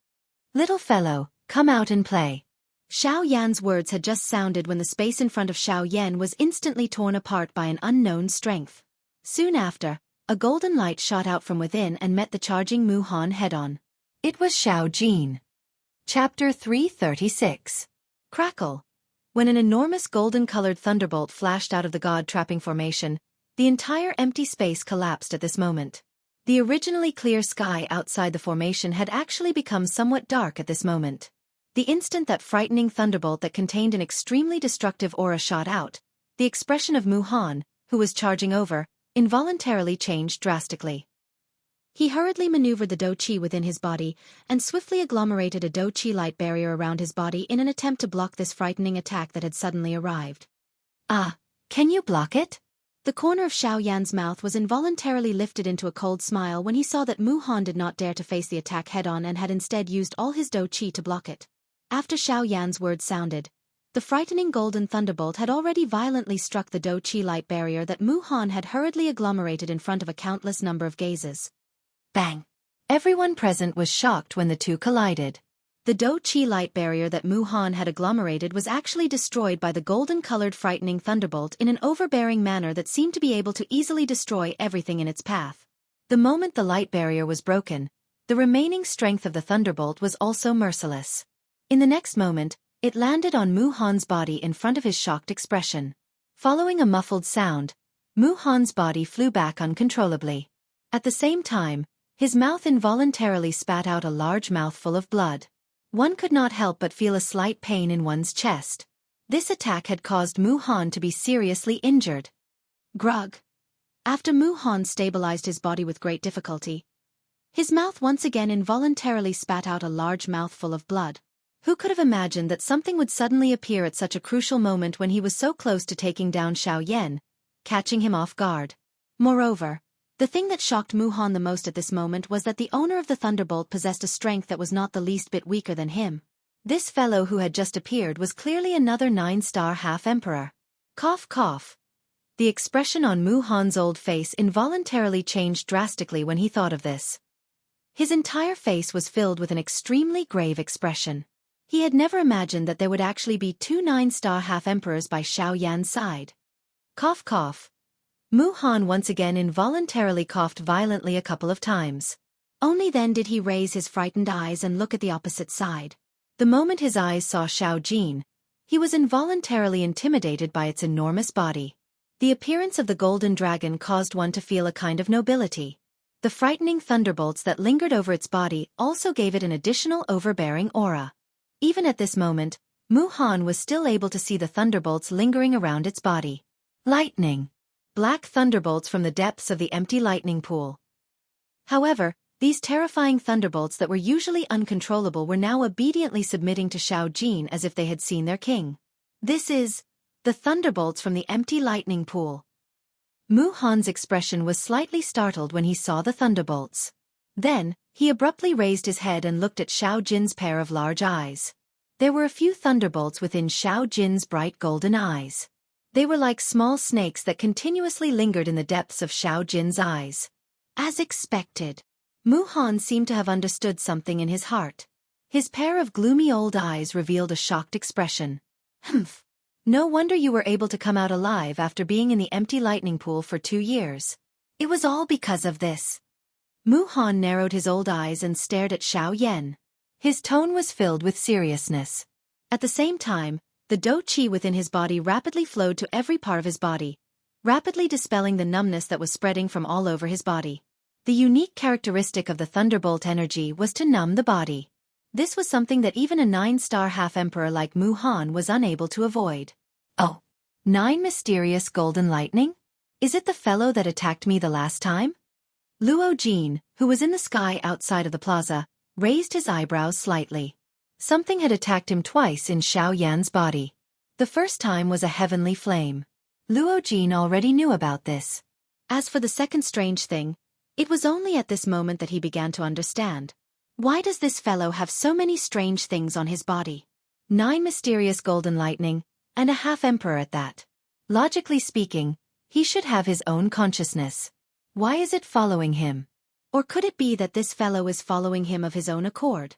Little fellow, come out and play. Xiao Yan's words had just sounded when the space in front of Xiao Yan was instantly torn apart by an unknown strength. Soon after, a golden light shot out from within and met the charging Mu Han head-on. It was Xiao Jin. Chapter 336. Crackle. When an enormous golden-colored thunderbolt flashed out of the god-trapping formation, the entire empty space collapsed at this moment. The originally clear sky outside the formation had actually become somewhat dark at this moment. The instant that frightening thunderbolt that contained an extremely destructive aura shot out, the expression of Mu Han, who was charging over, involuntarily changed drastically. He hurriedly maneuvered the Do Chi within his body and swiftly agglomerated a Do Chi light barrier around his body in an attempt to block this frightening attack that had suddenly arrived. Ah, can you block it? The corner of Xiao Yan's mouth was involuntarily lifted into a cold smile when he saw that Mu Han did not dare to face the attack head-on and had instead used all his Do Chi to block it. After Xiao Yan's words sounded, the frightening golden thunderbolt had already violently struck the Do Chi light barrier that Mu Han had hurriedly agglomerated in front of a countless number of gazes. Bang! Everyone present was shocked when the two collided. The Do Chi light barrier that Mu Han had agglomerated was actually destroyed by the golden-colored frightening thunderbolt in an overbearing manner that seemed to be able to easily destroy everything in its path. The moment the light barrier was broken, the remaining strength of the thunderbolt was also merciless. In the next moment, it landed on Mu Han's body in front of his shocked expression. Following a muffled sound, Mu Han's body flew back uncontrollably. At the same time, his mouth involuntarily spat out a large mouthful of blood. One could not help but feel a slight pain in one's chest. This attack had caused Mu Han to be seriously injured. Grug. After Mu Han stabilized his body with great difficulty, his mouth once again involuntarily spat out a large mouthful of blood. Who could have imagined that something would suddenly appear at such a crucial moment when he was so close to taking down Xiao Yan, catching him off guard? Moreover, the thing that shocked Mu Han the most at this moment was that the owner of the thunderbolt possessed a strength that was not the least bit weaker than him. This fellow who had just appeared was clearly another 9-star half-emperor. Cough cough. The expression on Mu Han's old face involuntarily changed drastically when he thought of this. His entire face was filled with an extremely grave expression. He had never imagined that there would actually be 2 9-star half-emperors by Xiao Yan's side. Cough cough. Mu Han once again involuntarily coughed violently a couple of times. Only then did he raise his frightened eyes and look at the opposite side. The moment his eyes saw Xiao Jin, he was involuntarily intimidated by its enormous body. The appearance of the golden dragon caused one to feel a kind of nobility. The frightening thunderbolts that lingered over its body also gave it an additional overbearing aura. Even at this moment, Mu Han was still able to see the thunderbolts lingering around its body. Lightning. Black thunderbolts from the depths of the empty lightning pool. However, these terrifying thunderbolts that were usually uncontrollable were now obediently submitting to Xiao Jin as if they had seen their king. This is the thunderbolts from the empty lightning pool. Mu Han's expression was slightly startled when he saw the thunderbolts. Then, he abruptly raised his head and looked at Xiao Jin's pair of large eyes. There were a few thunderbolts within Xiao Jin's bright golden eyes. They were like small snakes that continuously lingered in the depths of Xiao Jin's eyes. As expected, Mu Han seemed to have understood something in his heart. His pair of gloomy old eyes revealed a shocked expression. Humph. No wonder you were able to come out alive after being in the empty lightning pool for 2 years. It was all because of this. Mu Han narrowed his old eyes and stared at Xiao Yan. His tone was filled with seriousness. At the same time, the dou qi within his body rapidly flowed to every part of his body, rapidly dispelling the numbness that was spreading from all over his body. The unique characteristic of the thunderbolt energy was to numb the body. This was something that even a 9-star half-emperor like Mu Han was unable to avoid. Oh, 9 mysterious golden lightning? Is it the fellow that attacked me the last time? Luo Jin, who was in the sky outside of the plaza, raised his eyebrows slightly. Something had attacked him twice in Xiao Yan's body. The first time was a heavenly flame. Luo Jin already knew about this. As for the second strange thing, it was only at this moment that he began to understand. Why does this fellow have so many strange things on his body? 9 mysterious golden lightning, and a half-emperor at that. Logically speaking, he should have his own consciousness. Why is it following him? Or could it be that this fellow is following him of his own accord?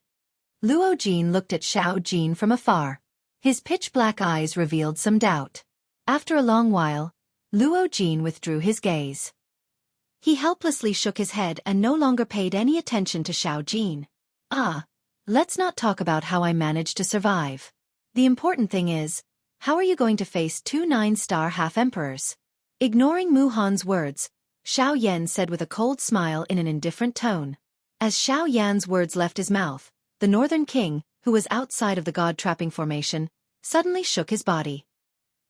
Luo Jin looked at Xiao Jin from afar. His pitch-black eyes revealed some doubt. After a long while, Luo Jin withdrew his gaze. He helplessly shook his head and no longer paid any attention to Xiao Jin. Let's not talk about how I managed to survive. The important thing is, how are you going to face 2 9-star half-emperors? Ignoring Mu Han's words, Xiao Yan said with a cold smile in an indifferent tone. As Xiao Yan's words left his mouth, the Northern King, who was outside of the god-trapping formation, suddenly shook his body.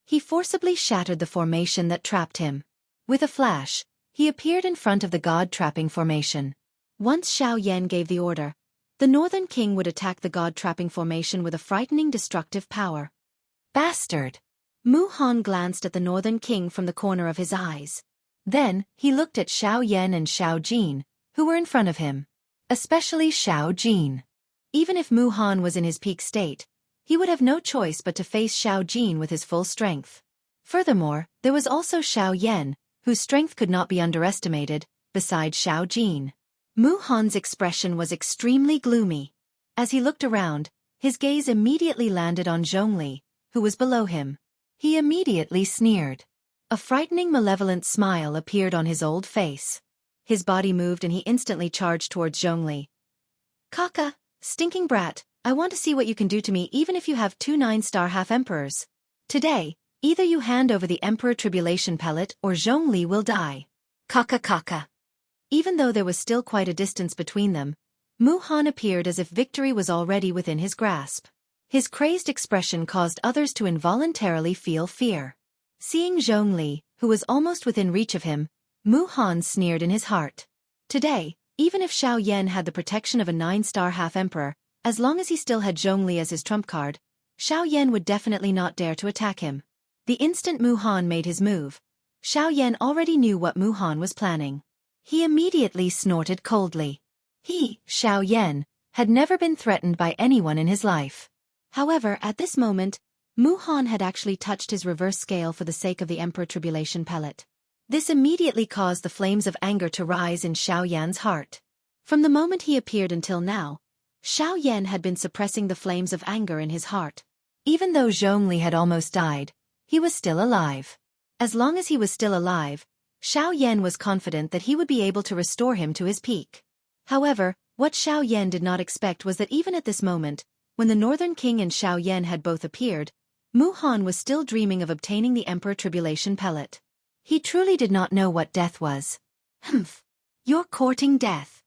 He forcibly shattered the formation that trapped him. With a flash, he appeared in front of the god-trapping formation. Once Xiao Yan gave the order, the Northern King would attack the god-trapping formation with a frightening destructive power. Bastard! Mu Han glanced at the Northern King from the corner of his eyes. Then, he looked at Xiao Yan and Xiao Jin, who were in front of him. Especially Xiao Jin. Even if Mu Han was in his peak state, he would have no choice but to face Xiao Jin with his full strength. Furthermore, there was also Xiao Yan, whose strength could not be underestimated, besides Xiao Jin. Mu Han's expression was extremely gloomy. As he looked around, his gaze immediately landed on Zhongli, who was below him. He immediately sneered. A frightening malevolent smile appeared on his old face. His body moved and he instantly charged towards Zhongli. Kaka, stinking brat, I want to see what you can do to me even if you have 2 9-star half-emperors. Today, either you hand over the Emperor Tribulation Pellet or Zhongli will die. Kaka kaka. Even though there was still quite a distance between them, Mu Han appeared as if victory was already within his grasp. His crazed expression caused others to involuntarily feel fear. Seeing Zhongli, who was almost within reach of him, Mu Han sneered in his heart. Today, even if Xiao Yan had the protection of a 9-star half-emperor, as long as he still had Zhongli as his trump card, Xiao Yan would definitely not dare to attack him. The instant Mu Han made his move, Xiao Yan already knew what Mu Han was planning. He immediately snorted coldly. He, Xiao Yan, had never been threatened by anyone in his life. However, at this moment, Mu Han had actually touched his reverse scale for the sake of the Emperor Tribulation Pellet. This immediately caused the flames of anger to rise in Xiao Yan's heart. From the moment he appeared until now, Xiao Yan had been suppressing the flames of anger in his heart. Even though Zhongli had almost died, he was still alive. As long as he was still alive, Xiao Yan was confident that he would be able to restore him to his peak. However, what Xiao Yan did not expect was that even at this moment, when the Northern King and Xiao Yan had both appeared, Mu Han was still dreaming of obtaining the Emperor Tribulation Pellet. He truly did not know what death was. Humph! You're courting death.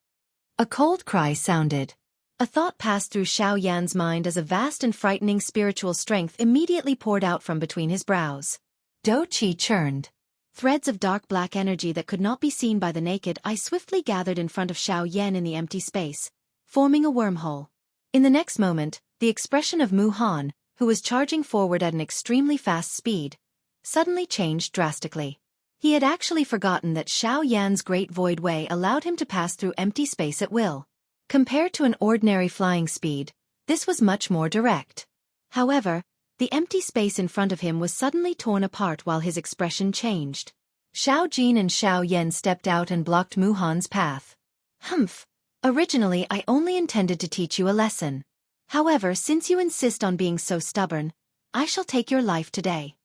A cold cry sounded. A thought passed through Xiao Yan's mind as a vast and frightening spiritual strength immediately poured out from between his brows. Dou Qi churned. Threads of dark black energy that could not be seen by the naked eye swiftly gathered in front of Xiao Yan in the empty space, forming a wormhole. In the next moment, the expression of Mu Han, who was charging forward at an extremely fast speed, suddenly changed drastically. He had actually forgotten that Xiao Yan's great void way allowed him to pass through empty space at will. Compared to an ordinary flying speed, this was much more direct. However, the empty space in front of him was suddenly torn apart while his expression changed. Xiao Jin and Xiao Yan stepped out and blocked Mu Han's path. Humph! Originally I only intended to teach you a lesson. However, since you insist on being so stubborn, I shall take your life today.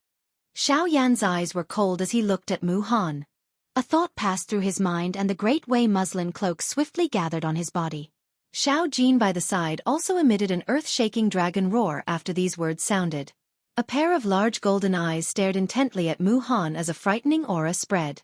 Xiao Yan's eyes were cold as he looked at Mu Han. A thought passed through his mind and the great Wei muslin cloak swiftly gathered on his body. Xiao Jin by the side also emitted an earth-shaking dragon roar after these words sounded. A pair of large golden eyes stared intently at Mu Han as a frightening aura spread.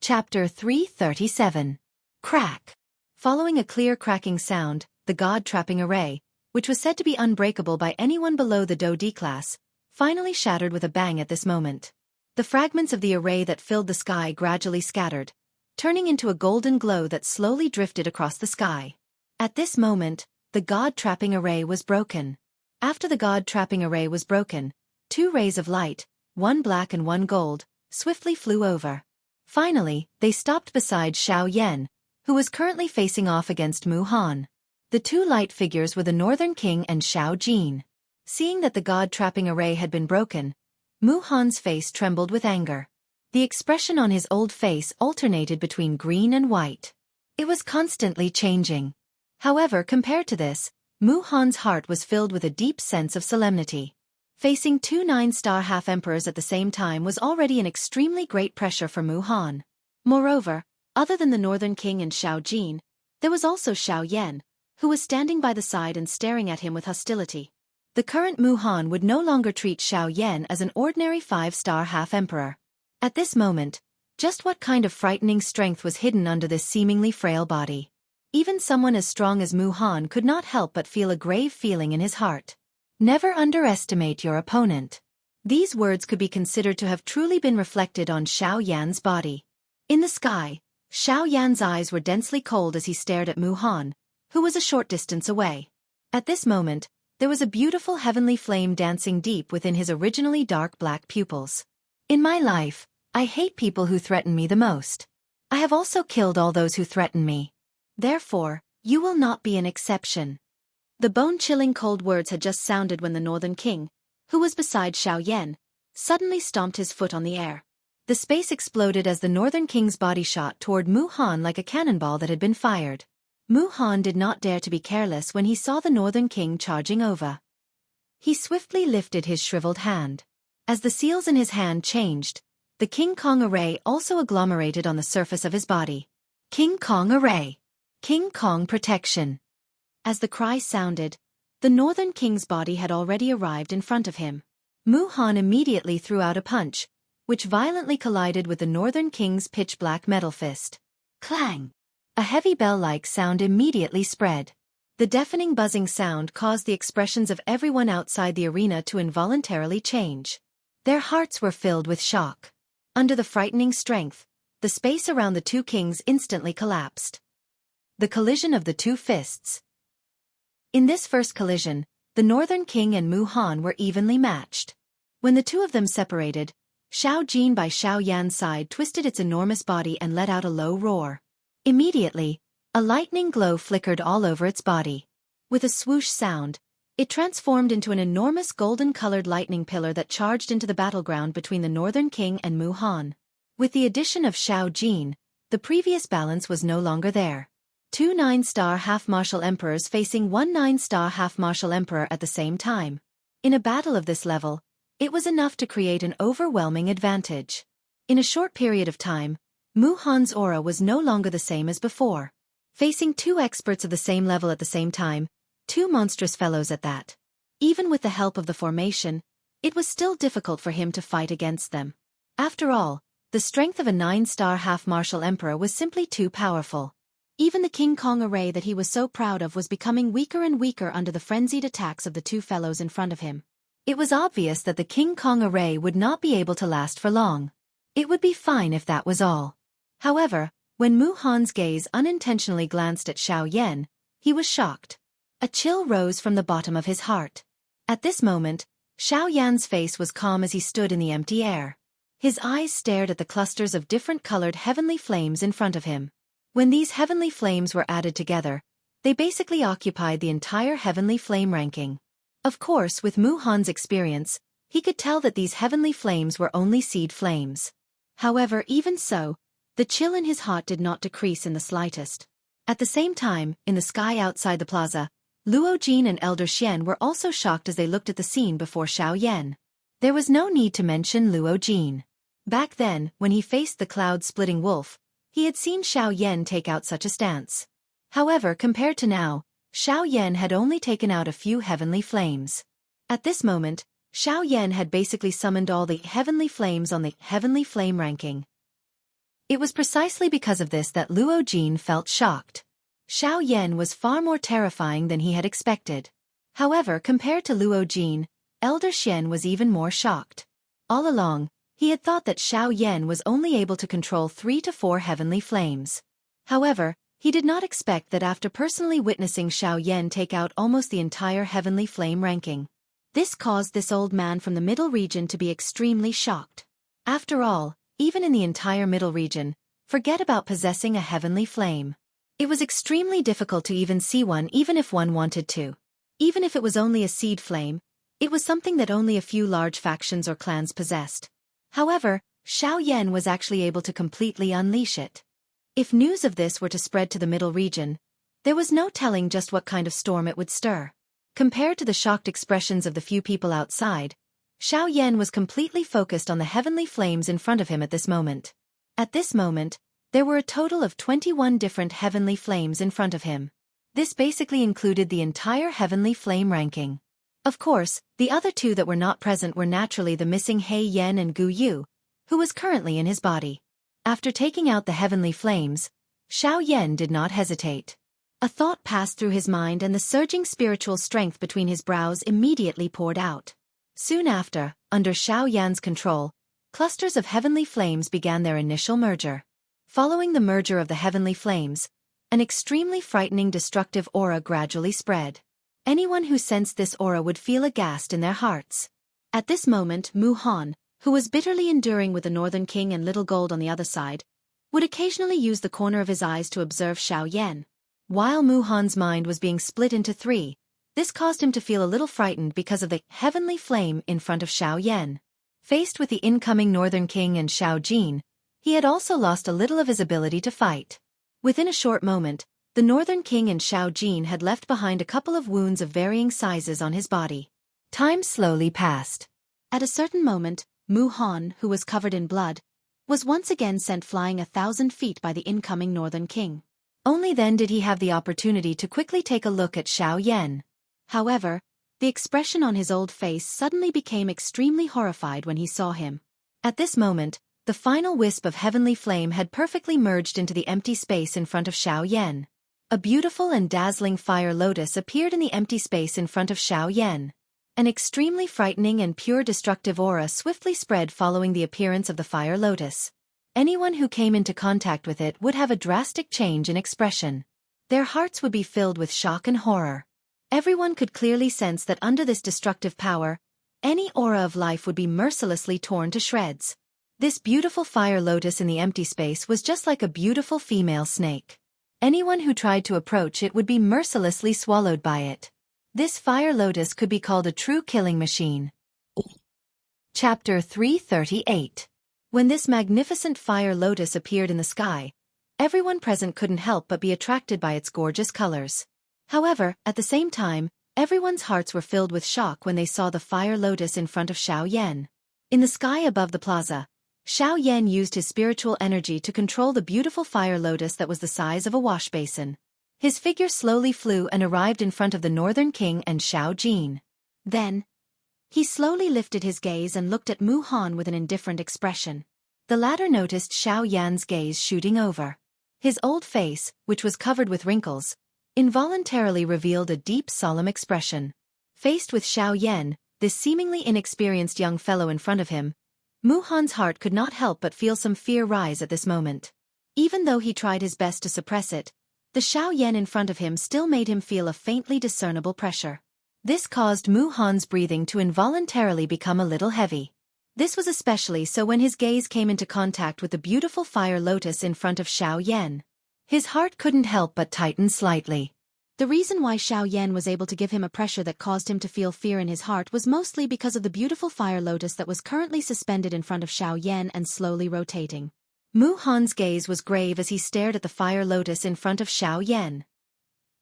Chapter 337. Crack. Following a clear cracking sound, the god-trapping array, which was said to be unbreakable by anyone below the Do D class, finally shattered with a bang at this moment. The fragments of the array that filled the sky gradually scattered, turning into a golden glow that slowly drifted across the sky. At this moment, the god-trapping array was broken. After the god-trapping array was broken, 2 rays of light, one black and one gold, swiftly flew over. Finally, they stopped beside Xiao Yan, who was currently facing off against Mu Han. The 2 light figures were the Northern King and Xiao Jin. Seeing that the god-trapping array had been broken, Mu Han's face trembled with anger. The expression on his old face alternated between green and white. It was constantly changing. However, compared to this, Mu Han's heart was filled with a deep sense of solemnity. Facing 2 9-star half-emperors at the same time was already an extremely great pressure for Mu Han. Moreover, other than the Northern King and Xiao Jin, there was also Xiao Yan, who was standing by the side and staring at him with hostility. The current Mu Han would no longer treat Xiao Yan as an ordinary 5-star half-emperor. At this moment, just what kind of frightening strength was hidden under this seemingly frail body? Even someone as strong as Mu Han could not help but feel a grave feeling in his heart. Never underestimate your opponent. These words could be considered to have truly been reflected on Xiao Yan's body. In the sky, Xiao Yan's eyes were densely cold as he stared at Mu Han, who was a short distance away. At this moment, there was a beautiful heavenly flame dancing deep within his originally dark black pupils. In my life, I hate people who threaten me the most. I have also killed all those who threaten me. Therefore, you will not be an exception. The bone-chilling cold words had just sounded when the Northern King, who was beside Xiao Yan, suddenly stomped his foot on the air. The space exploded as the Northern King's body shot toward Mu Han like a cannonball that had been fired. Mu Han did not dare to be careless when he saw the Northern King charging over. He swiftly lifted his shriveled hand. As the seals in his hand changed, the King Kong array also agglomerated on the surface of his body. King Kong array. King Kong protection. As the cry sounded, the Northern King's body had already arrived in front of him. Mu Han immediately threw out a punch, which violently collided with the Northern King's pitch-black metal fist. Clang! A heavy bell-like sound immediately spread. The deafening buzzing sound caused the expressions of everyone outside the arena to involuntarily change. Their hearts were filled with shock. Under the frightening strength, the space around the 2 kings instantly collapsed. The collision of the 2 fists. In this first collision, the Northern King and Mu Han were evenly matched. When the 2 of them separated, Xiao Jin by Xiao Yan's side twisted its enormous body and let out a low roar. Immediately, a lightning glow flickered all over its body. With a swoosh sound, it transformed into an enormous golden-colored lightning pillar that charged into the battleground between the Northern King and Mu Han. With the addition of Xiao Jin, the previous balance was no longer there. 2 9-star half-martial emperors facing 1 9-star half-martial emperor at the same time. In a battle of this level, it was enough to create an overwhelming advantage. In a short period of time, Mu Han's aura was no longer the same as before. Facing 2 experts of the same level at the same time, 2 monstrous fellows at that. Even with the help of the formation, it was still difficult for him to fight against them. After all, the strength of a 9-star half-martial emperor was simply too powerful. Even the King Kong array that he was so proud of was becoming weaker and weaker under the frenzied attacks of the 2 fellows in front of him. It was obvious that the King Kong array would not be able to last for long. It would be fine if that was all. However, when Mu Han's gaze unintentionally glanced at Xiao Yan, he was shocked. A chill rose from the bottom of his heart. At this moment, Xiao Yan's face was calm as he stood in the empty air. His eyes stared at the clusters of different-colored heavenly flames in front of him. When these heavenly flames were added together, they basically occupied the entire heavenly flame ranking. Of course, with Mu Han's experience, he could tell that these heavenly flames were only seed flames. However, even so, the chill in his heart did not decrease in the slightest. At the same time, in the sky outside the plaza, Luo Jin and Elder Xian were also shocked as they looked at the scene before Xiao Yan. There was no need to mention Luo Jin. Back then, when he faced the cloud-splitting wolf, he had seen Xiao Yan take out such a stance. However, compared to now, Xiao Yan had only taken out a few heavenly flames. At this moment, Xiao Yan had basically summoned all the heavenly flames on the heavenly flame ranking. It was precisely because of this that Luo Jin felt shocked. Xiao Yan was far more terrifying than he had expected. However, compared to Luo Jin, Elder Xian was even more shocked. All along, he had thought that Xiao Yan was only able to control 3 to 4 heavenly flames. However, he did not expect that after personally witnessing Xiao Yan take out almost the entire heavenly flame ranking. This caused this old man from the middle region to be extremely shocked. After all, even in the entire middle region, forget about possessing a heavenly flame. It was extremely difficult to even see one even if one wanted to. Even if it was only a seed flame, it was something that only a few large factions or clans possessed. However, Xiao Yan was actually able to completely unleash it. If news of this were to spread to the middle region, there was no telling just what kind of storm it would stir. Compared to the shocked expressions of the few people outside, Xiao Yan was completely focused on the heavenly flames in front of him at this moment. At this moment, there were a total of 21 different heavenly flames in front of him. This basically included the entire heavenly flame ranking. Of course, the other two that were not present were naturally the missing Hei Yan and Gu Yu, who was currently in his body. After taking out the heavenly flames, Xiao Yan did not hesitate. A thought passed through his mind and the surging spiritual strength between his brows immediately poured out. Soon after, under Xiao Yan's control, clusters of heavenly flames began their initial merger. Following the merger of the heavenly flames, an extremely frightening destructive aura gradually spread. Anyone who sensed this aura would feel aghast in their hearts. At this moment, Mu Han, who was bitterly enduring with the Northern King and Little Gold on the other side, would occasionally use the corner of his eyes to observe Xiao Yan. While Mu Han's mind was being split into 3, this caused him to feel a little frightened because of the heavenly flame in front of Xiao Yan. Faced with the incoming Northern King and Xiao Jin, he had also lost a little of his ability to fight. Within a short moment, the Northern King and Xiao Jin had left behind a couple of wounds of varying sizes on his body. Time slowly passed. At a certain moment, Mu Han, who was covered in blood, was once again sent flying 1,000 feet by the incoming Northern King. Only then did he have the opportunity to quickly take a look at Xiao Yan. However, the expression on his old face suddenly became extremely horrified when he saw him. At this moment, the final wisp of heavenly flame had perfectly merged into the empty space in front of Xiao Yan. A beautiful and dazzling fire lotus appeared in the empty space in front of Xiao Yan. An extremely frightening and pure destructive aura swiftly spread following the appearance of the fire lotus. Anyone who came into contact with it would have a drastic change in expression. Their hearts would be filled with shock and horror. Everyone could clearly sense that under this destructive power, any aura of life would be mercilessly torn to shreds. This beautiful fire lotus in the empty space was just like a beautiful female snake. Anyone who tried to approach it would be mercilessly swallowed by it. This fire lotus could be called a true killing machine. Chapter 338. When this magnificent fire lotus appeared in the sky, everyone present couldn't help but be attracted by its gorgeous colors. However, at the same time, everyone's hearts were filled with shock when they saw the fire lotus in front of Xiao Yan. In the sky above the plaza, Xiao Yan used his spiritual energy to control the beautiful fire lotus that was the size of a wash basin. His figure slowly flew and arrived in front of the Northern King and Xiao Jin. Then, he slowly lifted his gaze and looked at Mu Han with an indifferent expression. The latter noticed Xiao Yan's gaze shooting over. His old face, which was covered with wrinkles, involuntarily revealed a deep solemn expression. Faced with Xiao Yan, this seemingly inexperienced young fellow in front of him, Mu Han's heart could not help but feel some fear rise at this moment. Even though he tried his best to suppress it, the Xiao Yan in front of him still made him feel a faintly discernible pressure. This caused Mu Han's breathing to involuntarily become a little heavy. This was especially so when his gaze came into contact with the beautiful fire lotus in front of Xiao Yan. His heart couldn't help but tighten slightly. The reason why Xiao Yan was able to give him a pressure that caused him to feel fear in his heart was mostly because of the beautiful fire lotus that was currently suspended in front of Xiao Yan and slowly rotating. Mu Han's gaze was grave as he stared at the fire lotus in front of Xiao Yan.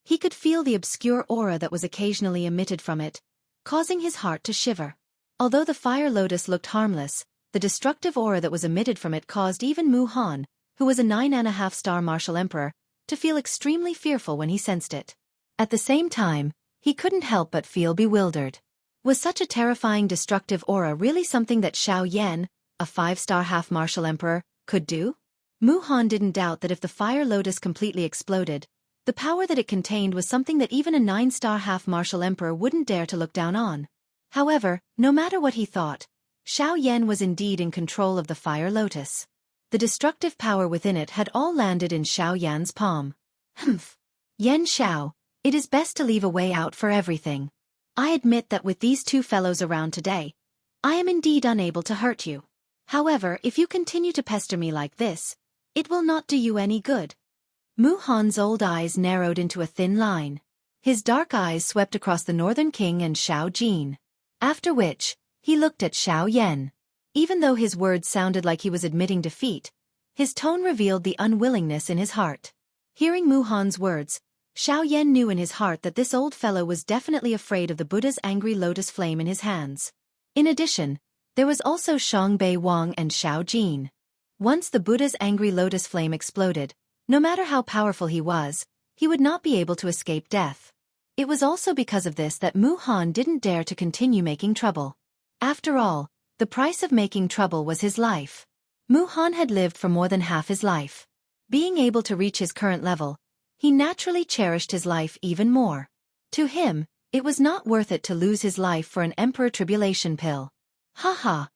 He could feel the obscure aura that was occasionally emitted from it, causing his heart to shiver. Although the fire lotus looked harmless, The destructive aura that was emitted from it caused even Mu Han, who was a 9.5-star martial emperor, to feel extremely fearful when he sensed it. At the same time, he couldn't help but feel bewildered. Was such a terrifying destructive aura really something that Xiao Yan, a 5-star half-martial emperor, could do? Mu Han didn't doubt that if the fire lotus completely exploded, the power that it contained was something that even a 9-star half-martial emperor wouldn't dare to look down on. However, no matter what he thought, Xiao Yan was indeed in control of the fire lotus. The destructive power within it had all landed in Xiao Yan's palm. Humph. Yan Xiao, it is best to leave a way out for everything. I admit that with these two fellows around today, I am indeed unable to hurt you. However, if you continue to pester me like this, it will not do you any good. Mu Han's old eyes narrowed into a thin line. His dark eyes swept across the Northern King and Xiao Jin. After which, he looked at Xiao Yan. Even though his words sounded like he was admitting defeat, his tone revealed the unwillingness in his heart. Hearing Mu Han's words, Xiao Yan knew in his heart that this old fellow was definitely afraid of the Buddha's angry lotus flame in his hands. In addition, there was also Shangbei Wang and Xiao Jin. Once the Buddha's angry lotus flame exploded, no matter how powerful he would not be able to escape death. It was also because of this that Mu Han didn't dare to continue making trouble. After all, the price of making trouble was his life. Mu Han had lived for more than half his life. Being able to reach his current level, he naturally cherished his life even more. To him, it was not worth it to lose his life for an emperor tribulation pill. Ha ha!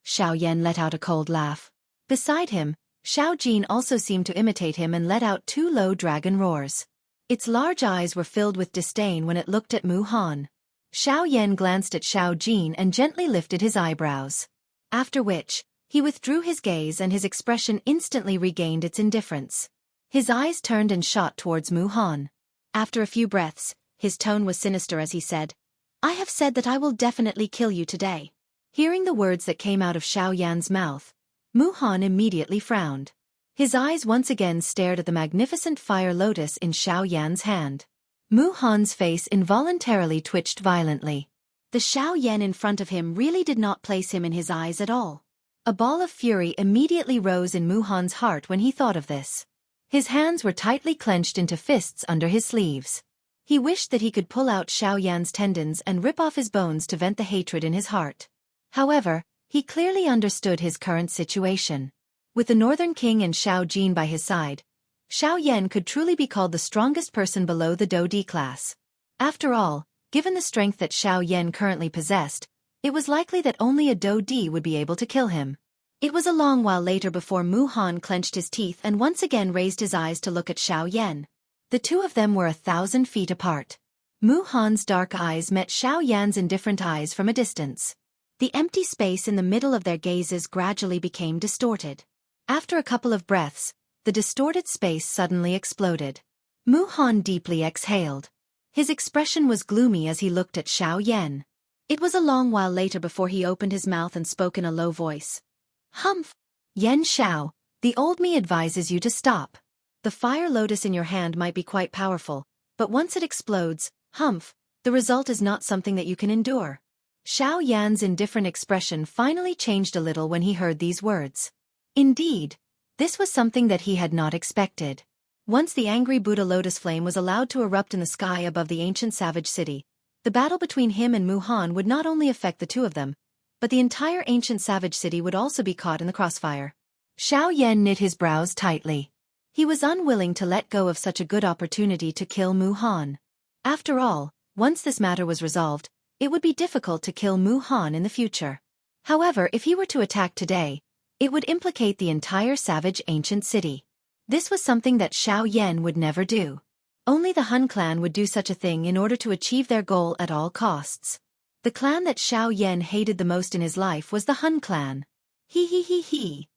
Xiao Yan let out a cold laugh. Beside him, Xiao Jin also seemed to imitate him and let out 2 low dragon roars. Its large eyes were filled with disdain when it looked at Mu Han. Xiao Yan glanced at Xiao Jin and gently lifted his eyebrows. After which, he withdrew his gaze and his expression instantly regained its indifference. His eyes turned and shot towards Mu Han. After a few breaths, his tone was sinister as he said, "I have said that I will definitely kill you today." Hearing the words that came out of Xiao Yan's mouth, Mu Han immediately frowned. His eyes once again stared at the magnificent fire lotus in Xiao Yan's hand. Mu Han's face involuntarily twitched violently. The Xiao Yan in front of him really did not place him in his eyes at all. A ball of fury immediately rose in Mu Han's heart when he thought of this. His hands were tightly clenched into fists under his sleeves. He wished that he could pull out Xiao Yan's tendons and rip off his bones to vent the hatred in his heart. However, he clearly understood his current situation. With the Northern King and Xiao Jin by his side, Xiao Yan could truly be called the strongest person below the Do D class. After all, given the strength that Xiao Yan currently possessed, it was likely that only a Do D would be able to kill him. It was a long while later before Mu Han clenched his teeth and once again raised his eyes to look at Xiao Yan. The two of them were 1,000 feet apart. Mu Han's dark eyes met Xiao Yan's indifferent eyes from a distance. The empty space in the middle of their gazes gradually became distorted. After a couple of breaths, the distorted space suddenly exploded. Mu Han deeply exhaled. His expression was gloomy as he looked at Xiao Yan. It was a long while later before he opened his mouth and spoke in a low voice. "Humph! Yan Xiao, the old me advises you to stop. The fire lotus in your hand might be quite powerful, but once it explodes, humph, the result is not something that you can endure." Xiao Yan's indifferent expression finally changed a little when he heard these words. Indeed, this was something that he had not expected. Once the angry Buddha lotus flame was allowed to erupt in the sky above the ancient savage city, the battle between him and Mu Han would not only affect the two of them, but the entire ancient savage city would also be caught in the crossfire. Xiao Yan knit his brows tightly. He was unwilling to let go of such a good opportunity to kill Mu Han. After all, once this matter was resolved, it would be difficult to kill Mu Han in the future. However, if he were to attack today, it would implicate the entire savage ancient city. This was something that Xiao Yan would never do. Only the Han clan would do such a thing in order to achieve their goal at all costs. The clan that Xiao Yan hated the most in his life was the Han clan. He.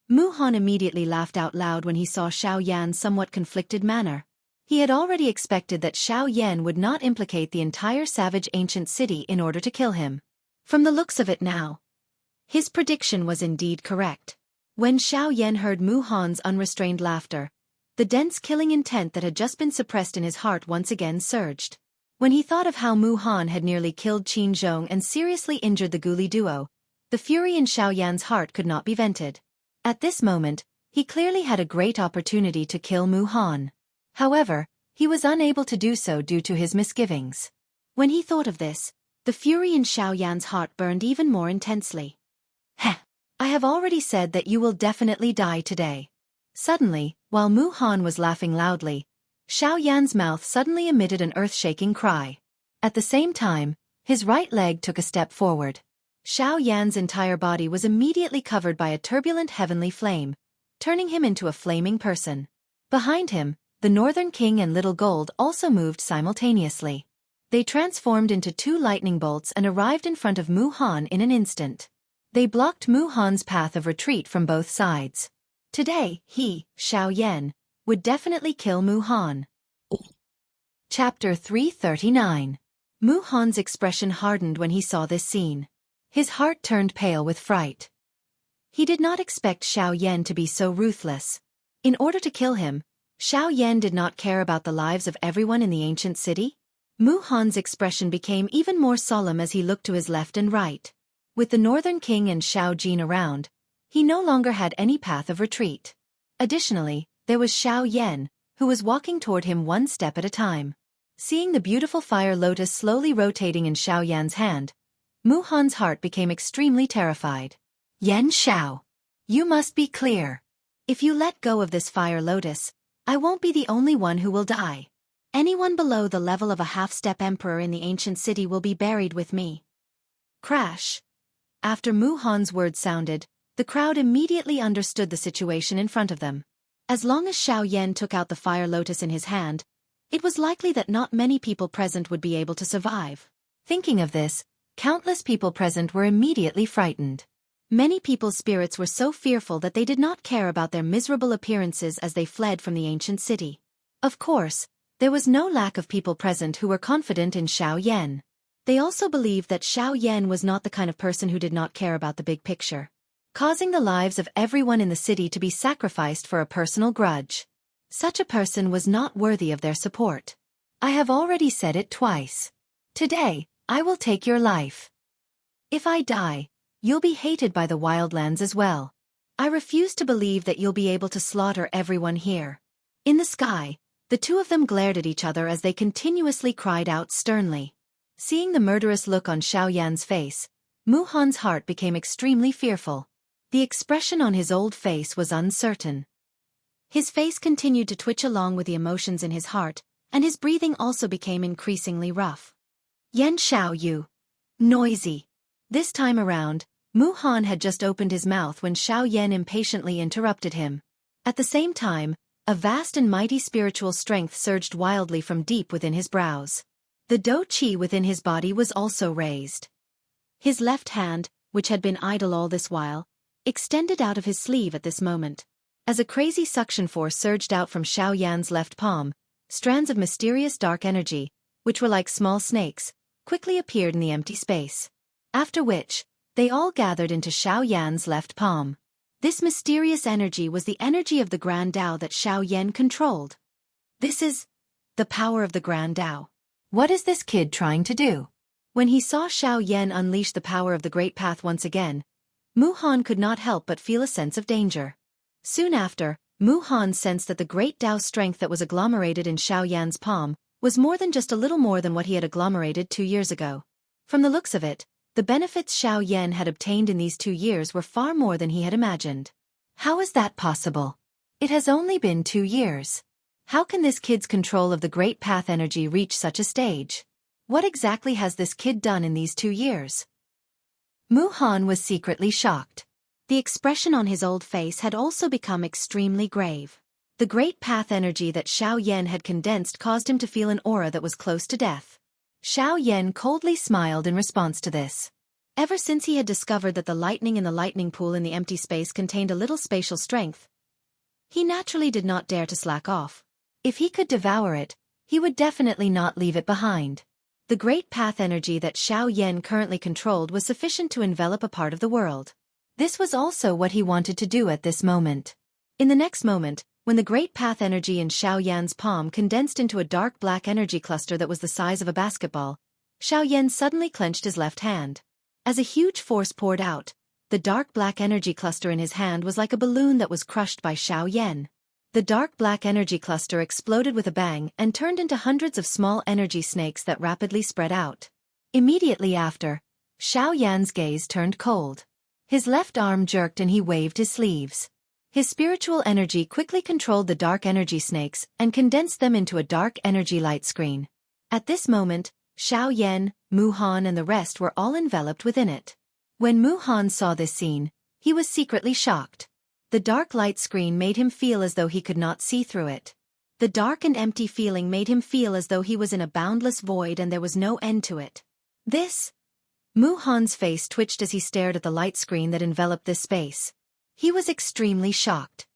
Mu Han immediately laughed out loud when he saw Xiao Yan's somewhat conflicted manner. He had already expected that Xiao Yan would not implicate the entire savage ancient city in order to kill him. From the looks of it now, his prediction was indeed correct. When Xiao Yan heard Mu Han's unrestrained laughter, the dense killing intent that had just been suppressed in his heart once again surged. When he thought of how Mu Han had nearly killed Qin Zhong and seriously injured the Guli duo, The fury in Xiao Yan's heart could not be vented. At this moment, he clearly had a great opportunity to kill Mu Han. However, he was unable to do so due to his misgivings. When he thought of this, the fury in Xiao Yan's heart burned even more intensely. Heh! I have already said that you will definitely die today. Suddenly, while Mu Han was laughing loudly, Xiao Yan's mouth suddenly emitted an earth-shaking cry. At the same time, his right leg took a step forward. Xiao Yan's entire body was immediately covered by a turbulent heavenly flame, turning him into a flaming person. Behind him, the Northern King and Little Gold also moved simultaneously. They transformed into 2 lightning bolts and arrived in front of Mu Han in an instant. They blocked Mu Han's path of retreat from both sides. Today, he, Xiao Yan, would definitely kill Mu Han. Chapter 339. Mu Han's expression hardened when he saw this scene. His heart turned pale with fright. He did not expect Xiao Yan to be so ruthless. In order to kill him, Xiao Yan did not care about the lives of everyone in the ancient city. Mu Han's expression became even more solemn as he looked to his left and right. With the Northern King and Xiao Jin around, he no longer had any path of retreat. Additionally, there was Xiao Yan, who was walking toward him one step at a time. Seeing the beautiful fire lotus slowly rotating in Xiao Yan's hand, Mu Han's heart became extremely terrified. Yan Xiao, you must be clear. If you let go of this fire lotus, I won't be the only one who will die. Anyone below the level of a half-step emperor in the ancient city will be buried with me. Crash. After Mu Han's words sounded, the crowd immediately understood the situation in front of them. As long as Xiao Yan took out the fire lotus in his hand, it was likely that not many people present would be able to survive. Thinking of this, countless people present were immediately frightened. Many people's spirits were so fearful that they did not care about their miserable appearances as they fled from the ancient city. Of course, there was no lack of people present who were confident in Xiao Yan. They also believed that Xiao Yan was not the kind of person who did not care about the big picture, causing the lives of everyone in the city to be sacrificed for a personal grudge. Such a person was not worthy of their support. I have already said it twice. Today, I will take your life. If I die, you'll be hated by the wildlands as well. I refuse to believe that you'll be able to slaughter everyone here. In the sky, the two of them glared at each other as they continuously cried out sternly. Seeing the murderous look on Xiao Yan's face, Mu Han's heart became extremely fearful. The expression on his old face was uncertain. His face continued to twitch along with the emotions in his heart, and his breathing also became increasingly rough. Yan Xiao Yu. Noisy. This time around, Mu Han had just opened his mouth when Xiao Yan impatiently interrupted him. At the same time, a vast and mighty spiritual strength surged wildly from deep within his brows. The Do Qi within his body was also raised. His left hand, which had been idle all this while, extended out of his sleeve at this moment. As a crazy suction force surged out from Xiao Yan's left palm, strands of mysterious dark energy, which were like small snakes, quickly appeared in the empty space. After which, they all gathered into Xiao Yan's left palm. This mysterious energy was the energy of the Grand Tao that Xiao Yan controlled. This is the power of the Grand Tao. What is this kid trying to do? When he saw Xiao Yan unleash the power of the Great Path once again, Mu Han could not help but feel a sense of danger. Soon after, Mu Han sensed that the great Tao strength that was agglomerated in Xiao Yan's palm was more than just a little more than what he had agglomerated 2 years ago. From the looks of it, the benefits Xiao Yan had obtained in these 2 years were far more than he had imagined. How is that possible? It has only been 2 years. How can this kid's control of the Great Path energy reach such a stage? What exactly has this kid done in these 2 years? Mu Han was secretly shocked. The expression on his old face had also become extremely grave. The Great Path energy that Xiao Yan had condensed caused him to feel an aura that was close to death. Xiao Yan coldly smiled in response to this. Ever since he had discovered that the lightning in the lightning pool in the empty space contained a little spatial strength, he naturally did not dare to slack off. If he could devour it, he would definitely not leave it behind. The Great Path energy that Xiao Yan currently controlled was sufficient to envelop a part of the world. This was also what he wanted to do at this moment. In the next moment, when the Great Path energy in Xiao Yan's palm condensed into a dark black energy cluster that was the size of a basketball, Xiao Yan suddenly clenched his left hand. As a huge force poured out, the dark black energy cluster in his hand was like a balloon that was crushed by Xiao Yan. The dark black energy cluster exploded with a bang and turned into hundreds of small energy snakes that rapidly spread out. Immediately after, Xiao Yan's gaze turned cold. His left arm jerked and he waved his sleeves. His spiritual energy quickly controlled the dark energy snakes and condensed them into a dark energy light screen. At this moment, Xiao Yan, Mu Han and the rest were all enveloped within it. When Mu Han saw this scene, he was secretly shocked. The dark light screen made him feel as though he could not see through it. The dark and empty feeling made him feel as though he was in a boundless void and there was no end to it. Mu Han's face twitched as he stared at the light screen that enveloped this space. He was extremely shocked.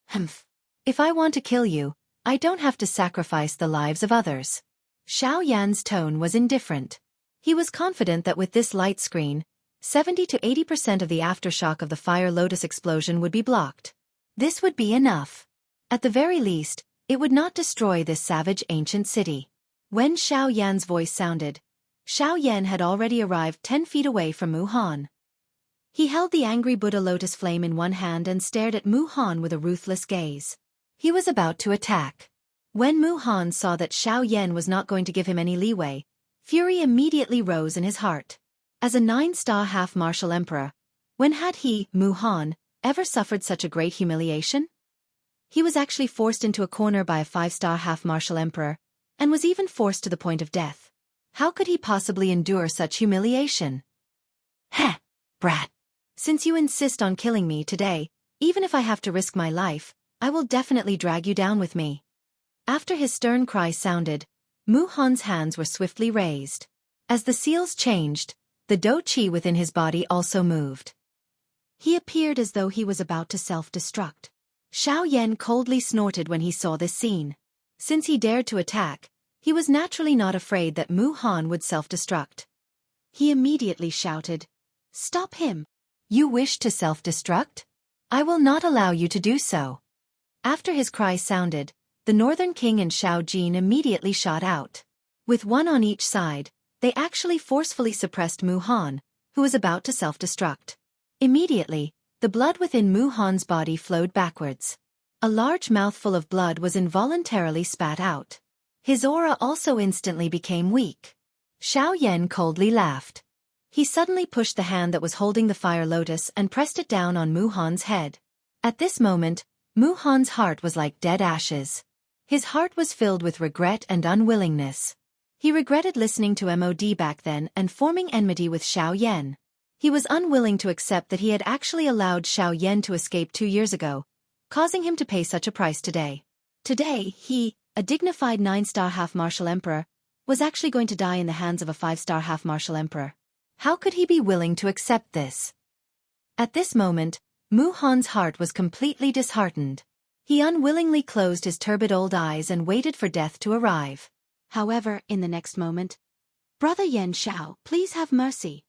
Humph. If I want to kill you, I don't have to sacrifice the lives of others. Xiao Yan's tone was indifferent. He was confident that with this light screen, 70 to 80% of the aftershock of the Fire Lotus explosion would be blocked. This would be enough. At the very least, it would not destroy this savage ancient city. When Xiao Yan's voice sounded, Xiao Yan had already arrived 10 feet away from Mu Han. He held the angry Buddha lotus flame in one hand and stared at Mu Han with a ruthless gaze. He was about to attack. When Mu Han saw that Xiao Yan was not going to give him any leeway, fury immediately rose in his heart. As a 9-star half-martial emperor, when had he, Mu Han, ever suffered such a great humiliation? He was actually forced into a corner by a 5-star half-martial emperor, and was even forced to the point of death. How could he possibly endure such humiliation? Heh, brat. Since you insist on killing me today, even if I have to risk my life, I will definitely drag you down with me. After his stern cry sounded, Mu Han's hands were swiftly raised. As the seals changed, the Do Chi within his body also moved. He appeared as though he was about to self-destruct. Xiao Yan coldly snorted when he saw this scene. Since he dared to attack, he was naturally not afraid that Mu Han would self-destruct. He immediately shouted, "Stop him! You wish to self-destruct? I will not allow you to do so." After his cry sounded, the Northern King and Xiao Jin immediately shot out. With one on each side, they actually forcefully suppressed Mu Han, who was about to self-destruct. Immediately, the blood within Mu Han's body flowed backwards. A large mouthful of blood was involuntarily spat out. His aura also instantly became weak. Xiao Yan coldly laughed. He suddenly pushed the hand that was holding the fire lotus and pressed it down on Mu Han's head. At this moment, Mu Han's heart was like dead ashes. His heart was filled with regret and unwillingness. He regretted listening to MOD back then and forming enmity with Xiao Yan. He was unwilling to accept that he had actually allowed Xiao Yan to escape 2 years ago, causing him to pay such a price today. Today, he, a dignified 9-star half-martial emperor, was actually going to die in the hands of a 5-star half-martial emperor. How could he be willing to accept this? At this moment, Mu Han's heart was completely disheartened. He unwillingly closed his turbid old eyes and waited for death to arrive. However, in the next moment, "Brother Yan Xiao, please have mercy."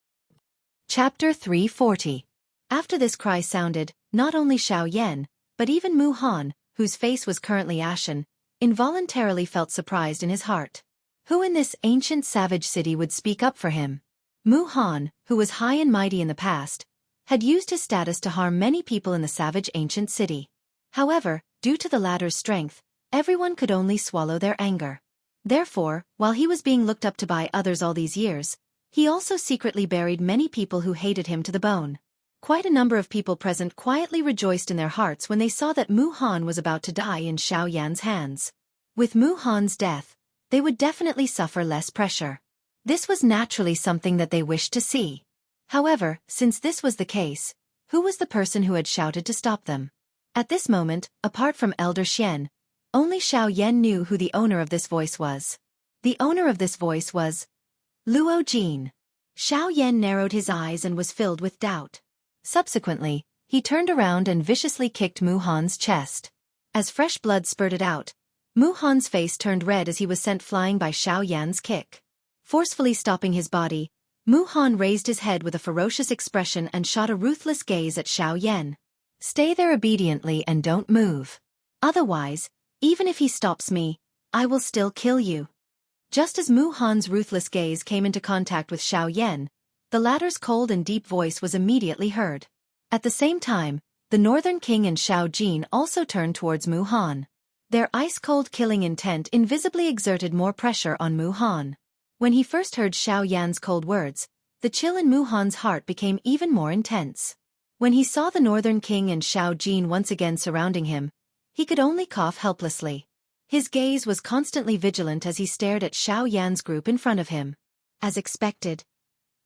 Chapter 340. After this cry sounded, not only Xiao Yan, but even Mu Han, whose face was currently ashen, involuntarily felt surprised in his heart. Who in this ancient savage city would speak up for him? Mu Han, who was high and mighty in the past, had used his status to harm many people in the savage ancient city. However, due to the latter's strength, everyone could only swallow their anger. Therefore, while he was being looked up to by others all these years, he also secretly buried many people who hated him to the bone. Quite a number of people present quietly rejoiced in their hearts when they saw that Mu Han was about to die in Xiao Yan's hands. With Mu Han's death, they would definitely suffer less pressure. This was naturally something that they wished to see. However, since this was the case, who was the person who had shouted to stop them? At this moment, apart from Elder Xian, only Xiao Yan knew who the owner of this voice was. The owner of this voice was Luo Jin. Xiao Yan narrowed his eyes and was filled with doubt. Subsequently, he turned around and viciously kicked Mu Han's chest. As fresh blood spurted out, Mu Han's face turned red as he was sent flying by Xiao Yan's kick. Forcefully stopping his body, Mu Han raised his head with a ferocious expression and shot a ruthless gaze at Xiao Yan. "Stay there obediently and don't move. Otherwise, even if he stops me, I will still kill you." Just as Mu Han's ruthless gaze came into contact with Xiao Yan, the latter's cold and deep voice was immediately heard. At the same time, the Northern King and Xiao Jin also turned towards Mu Han. Their ice-cold killing intent invisibly exerted more pressure on Mu Han. When he first heard Xiao Yan's cold words, the chill in Mu Han's heart became even more intense. When he saw the Northern King and Xiao Jin once again surrounding him, he could only cough helplessly. His gaze was constantly vigilant as he stared at Xiao Yan's group in front of him. As expected,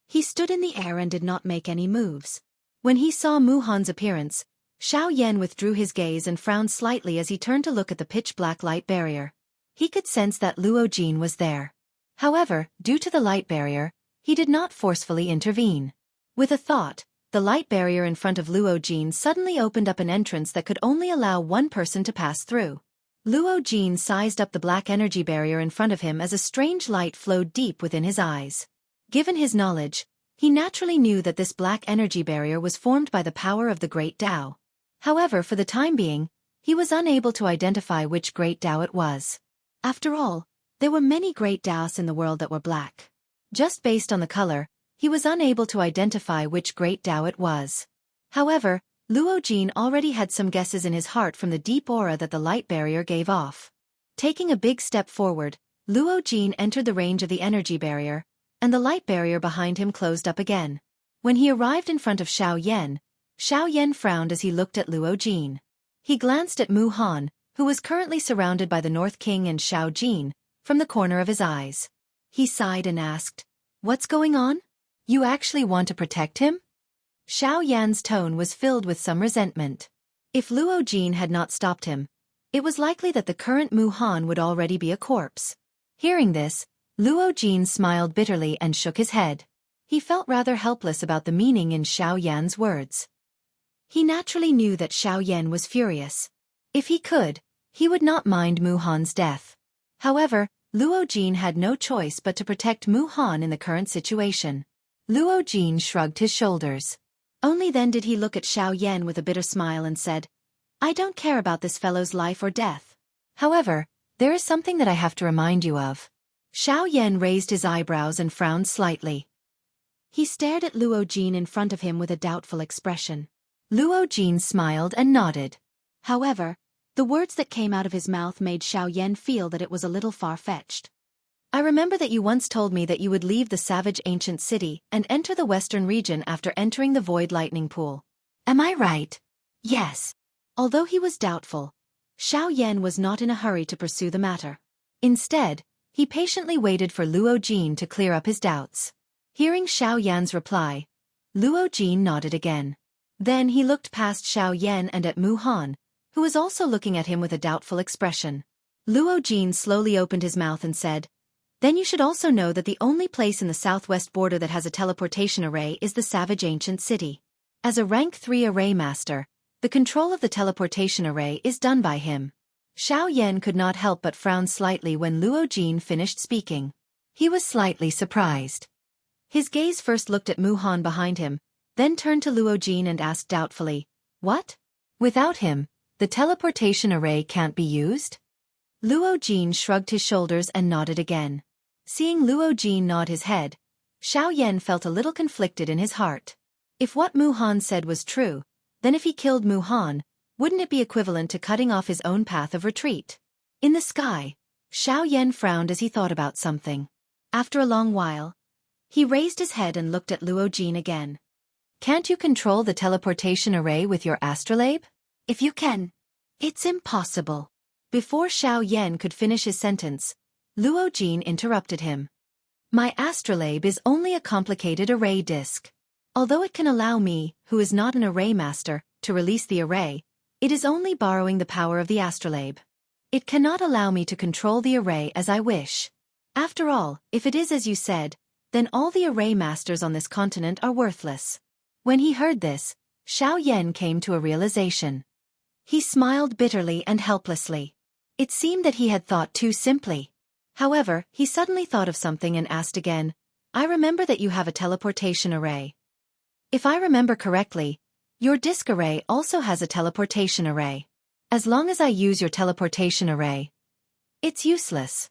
he stood in the air and did not make any moves. When he saw Mu Han's appearance, Xiao Yan withdrew his gaze and frowned slightly as he turned to look at the pitch-black light barrier. He could sense that Luo Jin was there. However, due to the light barrier, he did not forcefully intervene. With a thought, the light barrier in front of Luo Jin suddenly opened up an entrance that could only allow one person to pass through. Luo Jin sized up the black energy barrier in front of him as a strange light flowed deep within his eyes. Given his knowledge, he naturally knew that this black energy barrier was formed by the power of the Great Tao. However, for the time being, he was unable to identify which Great Tao it was. After all, there were many Great Taos in the world that were black. Just based on the color, he was unable to identify which Great Tao it was. However, Luo Jin already had some guesses in his heart from the deep aura that the light barrier gave off. Taking a big step forward, Luo Jin entered the range of the energy barrier, and the light barrier behind him closed up again. When he arrived in front of Xiao Yan frowned as he looked at Luo Jin. He glanced at Mu Han, who was currently surrounded by the North King and Xiao Jin, from the corner of his eyes. He sighed and asked, "What's going on? You actually want to protect him?" Xiao Yan's tone was filled with some resentment. If Luo Jin had not stopped him, it was likely that the current Mu Han would already be a corpse. Hearing this, Luo Jin smiled bitterly and shook his head. He felt rather helpless about the meaning in Xiao Yan's words. He naturally knew that Xiao Yan was furious. If he could, he would not mind Mu Han's death. However, Luo Jin had no choice but to protect Mu Han in the current situation. Luo Jin shrugged his shoulders. Only then did he look at Xiao Yan with a bitter smile and said, "I don't care about this fellow's life or death. However, there is something that I have to remind you of." Xiao Yan raised his eyebrows and frowned slightly. He stared at Luo Jin in front of him with a doubtful expression. Luo Jin smiled and nodded. However, the words that came out of his mouth made Xiao Yan feel that it was a little far-fetched. "I remember that you once told me that you would leave the savage ancient city and enter the western region after entering the void lightning pool. Am I right?" "Yes." Although he was doubtful, Xiao Yan was not in a hurry to pursue the matter. Instead, he patiently waited for Luo Jin to clear up his doubts. Hearing Xiao Yan's reply, Luo Jin nodded again. Then he looked past Xiao Yan and at Mu Han, who was also looking at him with a doubtful expression. Luo Jin slowly opened his mouth and said, "Then you should also know that the only place in the southwest border that has a teleportation array is the savage ancient city. As a rank 3 array master, the control of the teleportation array is done by him." Xiao Yan could not help but frown slightly when Luo Jin finished speaking. He was slightly surprised. His gaze first looked at Mu Han behind him, then turned to Luo Jin and asked doubtfully, "What? Without him, the teleportation array can't be used?" Luo Jin shrugged his shoulders and nodded again. Seeing Luo Jin nod his head, Xiao Yan felt a little conflicted in his heart. If what Mu Han said was true, then if he killed Mu Han, wouldn't it be equivalent to cutting off his own path of retreat? In the sky, Xiao Yan frowned as he thought about something. After a long while, he raised his head and looked at Luo Jin again. "Can't you control the teleportation array with your astrolabe?" "If you can." "It's impossible." Before Xiao Yan could finish his sentence, Luo Jin interrupted him. "My astrolabe is only a complicated array disk. Although it can allow me, who is not an array master, to release the array, it is only borrowing the power of the astrolabe. It cannot allow me to control the array as I wish. After all, if it is as you said, then all the array masters on this continent are worthless." When he heard this, Xiao Yan came to a realization. He smiled bitterly and helplessly. It seemed that he had thought too simply. However, he suddenly thought of something and asked again, "I remember that you have a teleportation array. If I remember correctly, your disk array also has a teleportation array. As long as I use your teleportation array, it's useless."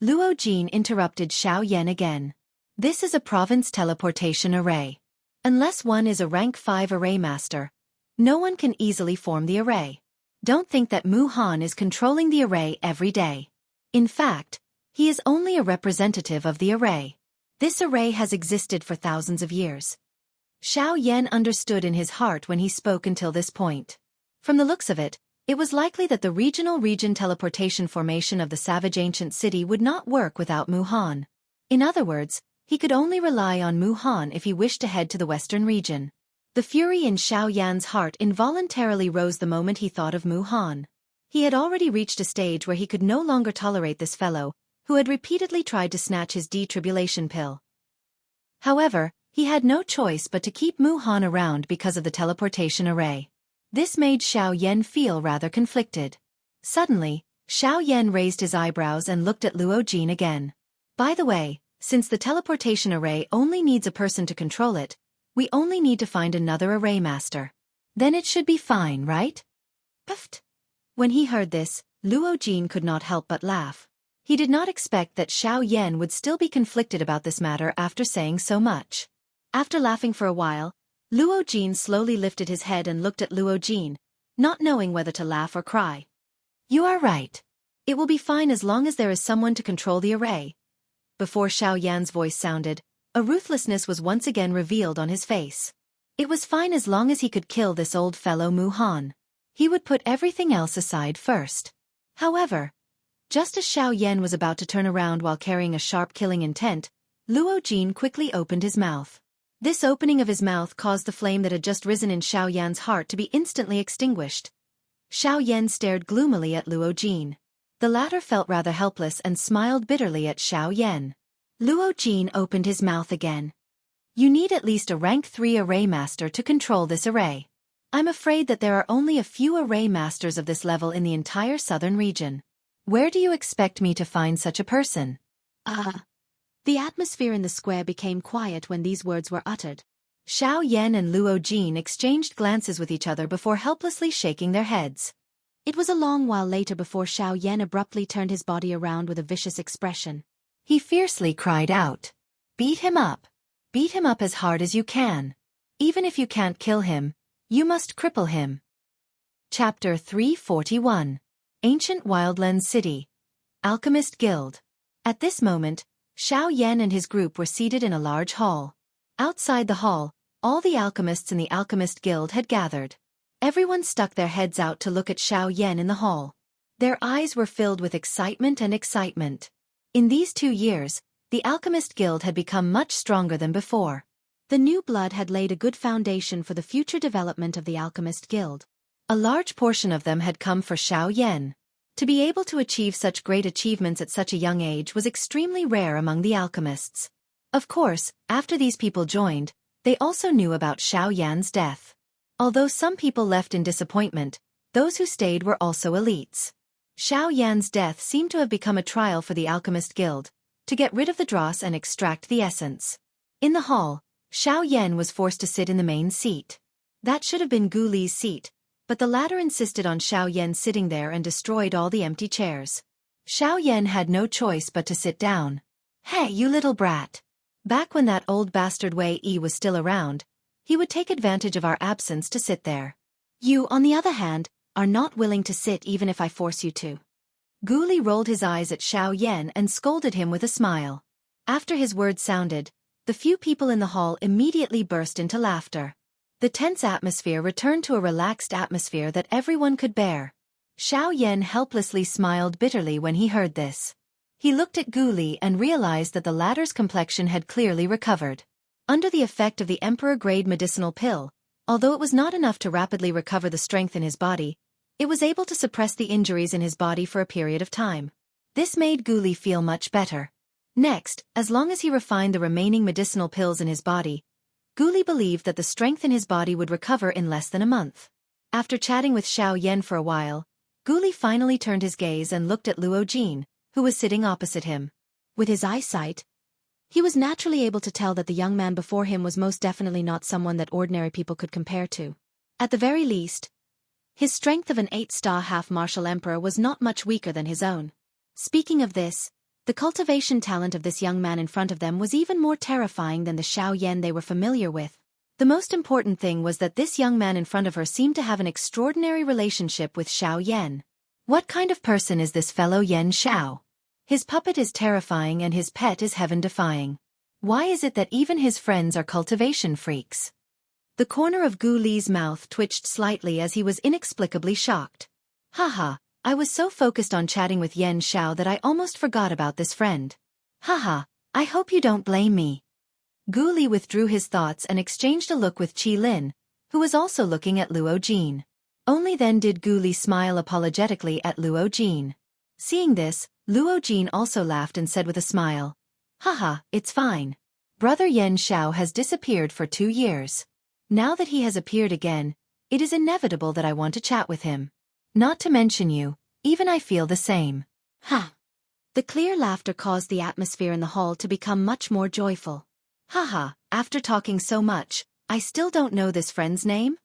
Luo Jin interrupted Xiao Yan again. This is a province teleportation array. Unless one is a rank 5 array master, no one can easily form the array. Don't think that Mu Han is controlling the array every day. In fact, he is only a representative of the array. This array has existed for thousands of years. Xiao Yan understood in his heart when he spoke until this point. From the looks of it, it was likely that the region teleportation formation of the savage ancient city would not work without Mu Han. In other words, he could only rely on Mu Han if he wished to head to the western region. The fury in Xiao Yan's heart involuntarily rose the moment he thought of Mu Han. He had already reached a stage where he could no longer tolerate this fellow, who had repeatedly tried to snatch his detribulation pill. However, he had no choice but to keep Mu Han around because of the teleportation array. This made Xiao Yan feel rather conflicted. Suddenly, Xiao Yan raised his eyebrows and looked at Luo Jin again. By the way, since the teleportation array only needs a person to control it, we only need to find another array master. Then it should be fine, right? Puffed. When he heard this, Luo Jin could not help but laugh. He did not expect that Xiao Yan would still be conflicted about this matter after saying so much. After laughing for a while, Luo Jin slowly lifted his head and looked at Luo Jin, not knowing whether to laugh or cry. You are right. It will be fine as long as there is someone to control the array. Before Xiao Yan's voice sounded, a ruthlessness was once again revealed on his face. It was fine as long as he could kill this old fellow Mu Han. He would put everything else aside first. However, just as Xiao Yan was about to turn around while carrying a sharp killing intent, Luo Jin quickly opened his mouth. This opening of his mouth caused the flame that had just risen in Xiao Yan's heart to be instantly extinguished. Xiao Yan stared gloomily at Luo Jin. The latter felt rather helpless and smiled bitterly at Xiao Yan. Luo Jin opened his mouth again. You need at least a rank 3 array master to control this array. I'm afraid that there are only a few array masters of this level in the entire southern region. Where do you expect me to find such a person? The atmosphere in the square became quiet when these words were uttered. Xiao Yan and Luo Jin exchanged glances with each other before helplessly shaking their heads. It was a long while later before Xiao Yan abruptly turned his body around with a vicious expression. He fiercely cried out. Beat him up. Beat him up as hard as you can. Even if you can't kill him, you must cripple him. Chapter 341. Ancient Wildlands City. Alchemist Guild. At this moment, Xiao Yan and his group were seated in a large hall. Outside the hall, all the alchemists in the Alchemist Guild had gathered. Everyone stuck their heads out to look at Xiao Yan in the hall. Their eyes were filled with excitement and excitement. In these 2 years, the Alchemist Guild had become much stronger than before. The new blood had laid a good foundation for the future development of the Alchemist Guild. A large portion of them had come for Xiao Yan. To be able to achieve such great achievements at such a young age was extremely rare among the alchemists. Of course, after these people joined, they also knew about Xiao Yan's death. Although some people left in disappointment, those who stayed were also elites. Xiao Yan's death seemed to have become a trial for the Alchemist Guild, to get rid of the dross and extract the essence. In the hall, Xiao Yan was forced to sit in the main seat. That should have been Gu Li's seat, but the latter insisted on Xiao Yan sitting there and destroyed all the empty chairs. Xiao Yan had no choice but to sit down. Hey, you little brat. Back when that old bastard Wei Yi was still around, he would take advantage of our absence to sit there. You, on the other hand, are not willing to sit even if I force you to. Gu Li rolled his eyes at Xiao Yan and scolded him with a smile. After his words sounded, the few people in the hall immediately burst into laughter. The tense atmosphere returned to a relaxed atmosphere that everyone could bear. Xiao Yan helplessly smiled bitterly when he heard this. He looked at Gu Li and realized that the latter's complexion had clearly recovered. Under the effect of the Emperor-grade medicinal pill, although it was not enough to rapidly recover the strength in his body, it was able to suppress the injuries in his body for a period of time. This made Gu Li feel much better. Next, as long as he refined the remaining medicinal pills in his body, Gu Li believed that the strength in his body would recover in less than a month. After chatting with Xiao Yan for a while, Gu Li finally turned his gaze and looked at Luo Jin, who was sitting opposite him. With his eyesight, he was naturally able to tell that the young man before him was most definitely not someone that ordinary people could compare to. At the very least, his strength of an 8-star half-martial emperor was not much weaker than his own. Speaking of this, The cultivation talent of this young man in front of them was even more terrifying than the Xiao Yan they were familiar with. The most important thing was that this young man in front of her seemed to have an extraordinary relationship with Xiao Yan. What kind of person is this fellow Yan Xiao? His puppet is terrifying and his pet is heaven-defying. Why is it that even his friends are cultivation freaks? The corner of Gu Li's mouth twitched slightly as he was inexplicably shocked. Haha, I was so focused on chatting with Yan Xiao that I almost forgot about this friend. Haha, I hope you don't blame me. Gu Li withdrew his thoughts and exchanged a look with Qi Lin, who was also looking at Luo Jin. Only then did Gu Li smile apologetically at Luo Jin. Seeing this, Luo Jin also laughed and said with a smile, Haha, it's fine. Brother Yan Xiao has disappeared for 2 years. Now that he has appeared again, it is inevitable that I want to chat with him. Not to mention you, even I feel the same. Ha! The clear laughter caused the atmosphere in the hall to become much more joyful. Haha, after talking so much, I still don't know this friend's name?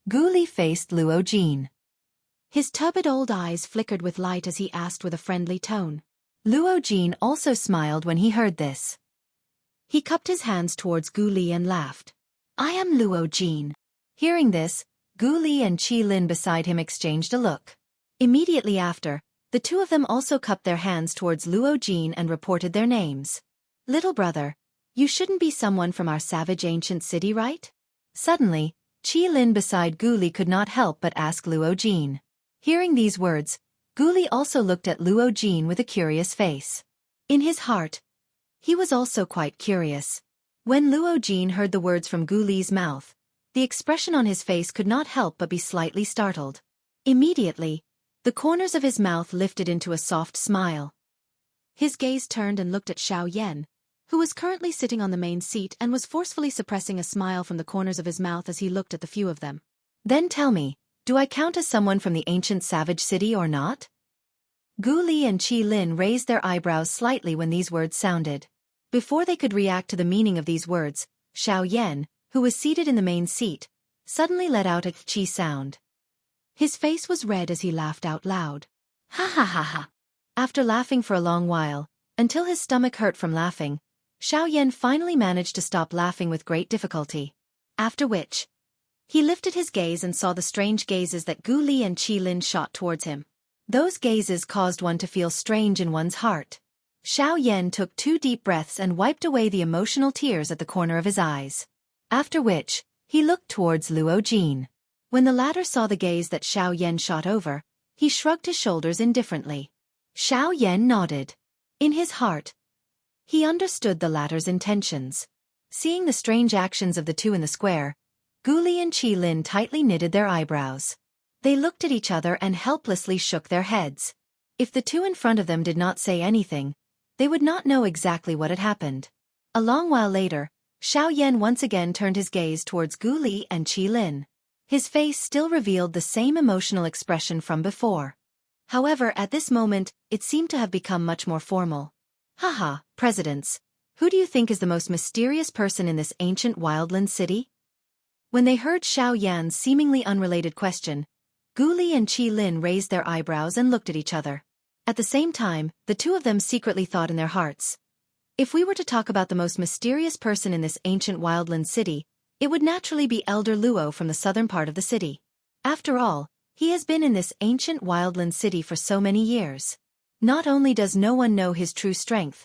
Gu Li faced Luo Jin. His turbid old eyes flickered with light as he asked with a friendly tone. Luo Jin also smiled when he heard this. He cupped his hands towards Gu Li and laughed. I am Luo Jin. Hearing this, Gu Li and Qi Lin beside him exchanged a look. Immediately after, the two of them also cupped their hands towards Luo Jin and reported their names. Little brother, you shouldn't be someone from our savage ancient city, right? Suddenly, Qi Lin beside Gu Li could not help but ask Luo Jin. Hearing these words, Gu Li also looked at Luo Jin with a curious face. In his heart, he was also quite curious. When Luo Jin heard the words from Gu Li's mouth, the expression on his face could not help but be slightly startled. Immediately, the corners of his mouth lifted into a soft smile. His gaze turned and looked at Xiao Yan, who was currently sitting on the main seat and was forcefully suppressing a smile from the corners of his mouth as he looked at the few of them. Then tell me, do I count as someone from the ancient savage city or not? Gu Li and Qi Lin raised their eyebrows slightly when these words sounded. Before they could react to the meaning of these words, Xiao Yan, who was seated in the main seat, suddenly let out a chi sound. His face was red as he laughed out loud. Ha ha ha ha. After laughing for a long while, until his stomach hurt from laughing, Xiao Yan finally managed to stop laughing with great difficulty. After which, he lifted his gaze and saw the strange gazes that Gu Li and Qi Lin shot towards him. Those gazes caused one to feel strange in one's heart. Xiao Yan took 2 deep breaths and wiped away the emotional tears at the corner of his eyes. After which, he looked towards Luo Jin. When the latter saw the gaze that Xiao Yan shot over, he shrugged his shoulders indifferently. Xiao Yan nodded. In his heart, he understood the latter's intentions. Seeing the strange actions of the two in the square, Gu Li and Qi Lin tightly knitted their eyebrows. They looked at each other and helplessly shook their heads. If the two in front of them did not say anything, they would not know exactly what had happened. A long while later, Xiao Yan once again turned his gaze towards Gu Li and Qi Lin. His face still revealed the same emotional expression from before. However, at this moment, it seemed to have become much more formal. Haha, presidents, who do you think is the most mysterious person in this ancient wildland city? When they heard Xiao Yan's seemingly unrelated question, Gu Li and Qi Lin raised their eyebrows and looked at each other. At the same time, the two of them secretly thought in their hearts, if we were to talk about the most mysterious person in this ancient wildland city, it would naturally be Elder Luo from the southern part of the city. After all, he has been in this ancient wildland city for so many years. Not only does no one know his true strength,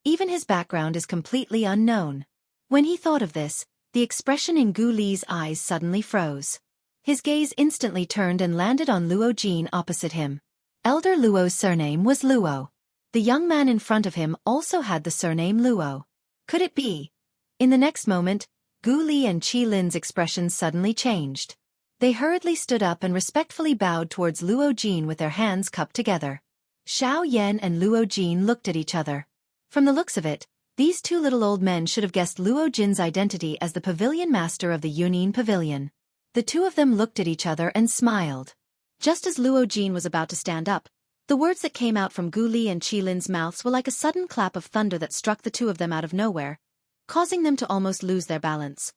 even his background is completely unknown. When he thought of this, the expression in Gu Li's eyes suddenly froze. His gaze instantly turned and landed on Luo Jin opposite him. Elder Luo's surname was Luo. The young man in front of him also had the surname Luo. Could it be? In the next moment, Gu Li and Qi Lin's expressions suddenly changed. They hurriedly stood up and respectfully bowed towards Luo Jin with their hands cupped together. Xiao Yan and Luo Jin looked at each other. From the looks of it, these two little old men should have guessed Luo Jin's identity as the pavilion master of the Yunin Pavilion. The two of them looked at each other and smiled. Just as Luo Jin was about to stand up, the words that came out from Gu Li and Qi Lin's mouths were like a sudden clap of thunder that struck the two of them out of nowhere, causing them to almost lose their balance.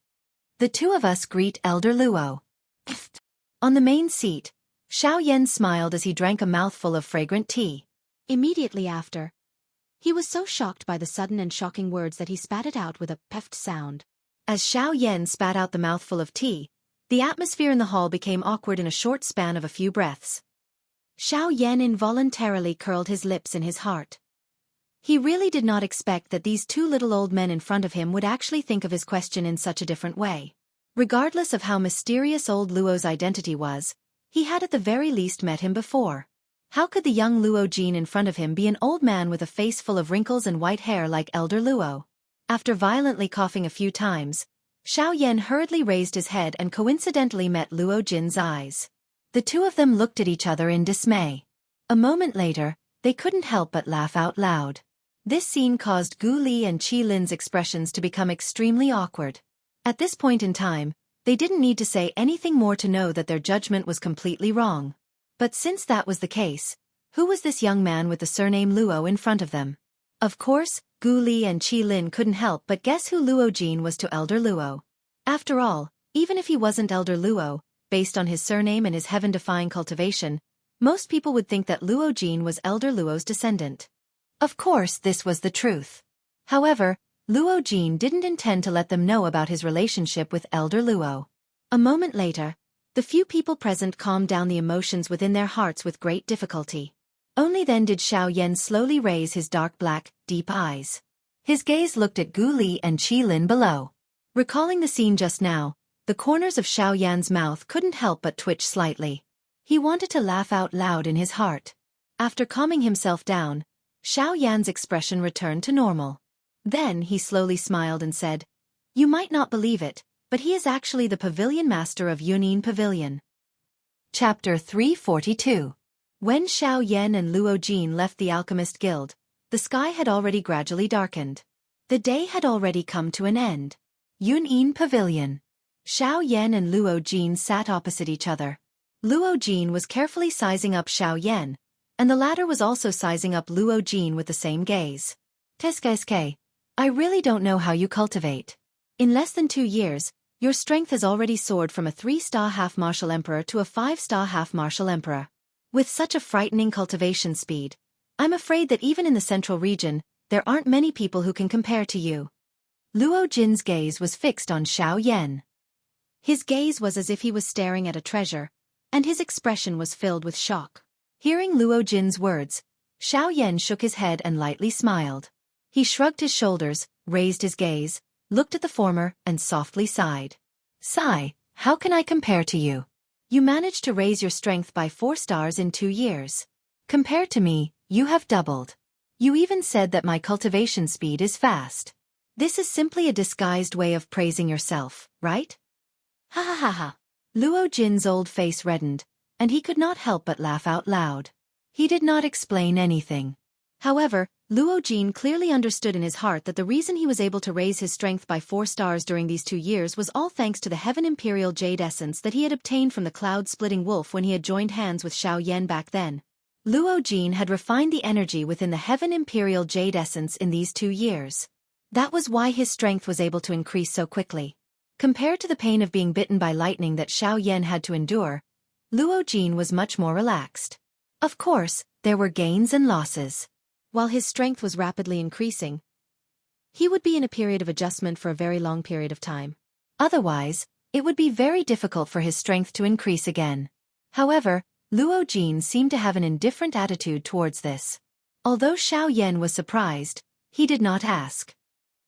The two of us greet Elder Luo. On the main seat, Xiao Yan smiled as he drank a mouthful of fragrant tea. Immediately after, He was so shocked by the sudden and shocking words that he spat it out with a puffed sound. As Xiao Yan spat out the mouthful of tea, the atmosphere in the hall became awkward in a short span of a few breaths. Xiao Yan involuntarily curled his lips in his heart. He really did not expect that these two little old men in front of him would actually think of his question in such a different way. Regardless of how mysterious old Luo's identity was, he had at the very least met him before. How could the young Luo Jin in front of him be an old man with a face full of wrinkles and white hair like elder Luo? After violently coughing a few times, Xiao Yan hurriedly raised his head and coincidentally met Luo Jin's eyes. The two of them looked at each other in dismay. A moment later, they couldn't help but laugh out loud. This scene caused Gu Li and Qi Lin's expressions to become extremely awkward. At this point in time, they didn't need to say anything more to know that their judgment was completely wrong. But since that was the case, who was this young man with the surname Luo in front of them? Of course, Gu Li and Qi Lin couldn't help but guess who Luo Jin was to elder Luo. After all, even if he wasn't elder Luo, based on his surname and his heaven-defying cultivation, most people would think that Luo Jin was elder Luo's descendant. Of course, this was the truth. However, Luo Jin didn't intend to let them know about his relationship with elder Luo. A moment later, the few people present calmed down the emotions within their hearts with great difficulty. Only then did Xiao Yan slowly raise his dark black, deep eyes. His gaze looked at Gu Li and Qi Lin below. Recalling the scene just now, the corners of Xiao Yan's mouth couldn't help but twitch slightly. He wanted to laugh out loud in his heart. After calming himself down, Xiao Yan's expression returned to normal. Then he slowly smiled and said, "You might not believe it, but he is actually the pavilion master of Yunin Pavilion." Chapter 342. When Xiao Yan and Luo Jin left the Alchemist Guild, the sky had already gradually darkened. The day had already come to an end. Yunin Pavilion. Xiao Yan and Luo Jin sat opposite each other. Luo Jin was carefully sizing up Xiao Yan, and the latter was also sizing up Luo Jin with the same gaze. "Teske, I really don't know how you cultivate. In less than 2 years, your strength has already soared from a 3-star half-martial emperor to a 5-star half-martial emperor. With such a frightening cultivation speed, I'm afraid that even in the central region, there aren't many people who can compare to you." Luo Jin's gaze was fixed on Xiao Yan. His gaze was as if he was staring at a treasure, and his expression was filled with shock. Hearing Luo Jin's words, Xiao Yan shook his head and lightly smiled. He shrugged his shoulders, raised his gaze, looked at the former, and softly sighed. "Sigh, how can I compare to you? You managed to raise your strength by 4 stars in 2 years. Compared to me, you have doubled. You even said that my cultivation speed is fast. This is simply a disguised way of praising yourself, right?" Ha ha ha ha. Luo Jin's old face reddened, and he could not help but laugh out loud. He did not explain anything. However, Luo Jin clearly understood in his heart that the reason he was able to raise his strength by 4 stars during these 2 years was all thanks to the Heaven Imperial Jade Essence that he had obtained from the cloud-splitting wolf when he had joined hands with Xiao Yan back then. Luo Jin had refined the energy within the Heaven Imperial Jade Essence in these 2 years. That was why his strength was able to increase so quickly. Compared to the pain of being bitten by lightning that Xiao Yan had to endure, Luo Jin was much more relaxed. Of course, there were gains and losses. While his strength was rapidly increasing, he would be in a period of adjustment for a very long period of time. Otherwise, it would be very difficult for his strength to increase again. However, Luo Jin seemed to have an indifferent attitude towards this. Although Xiao Yan was surprised, he did not ask.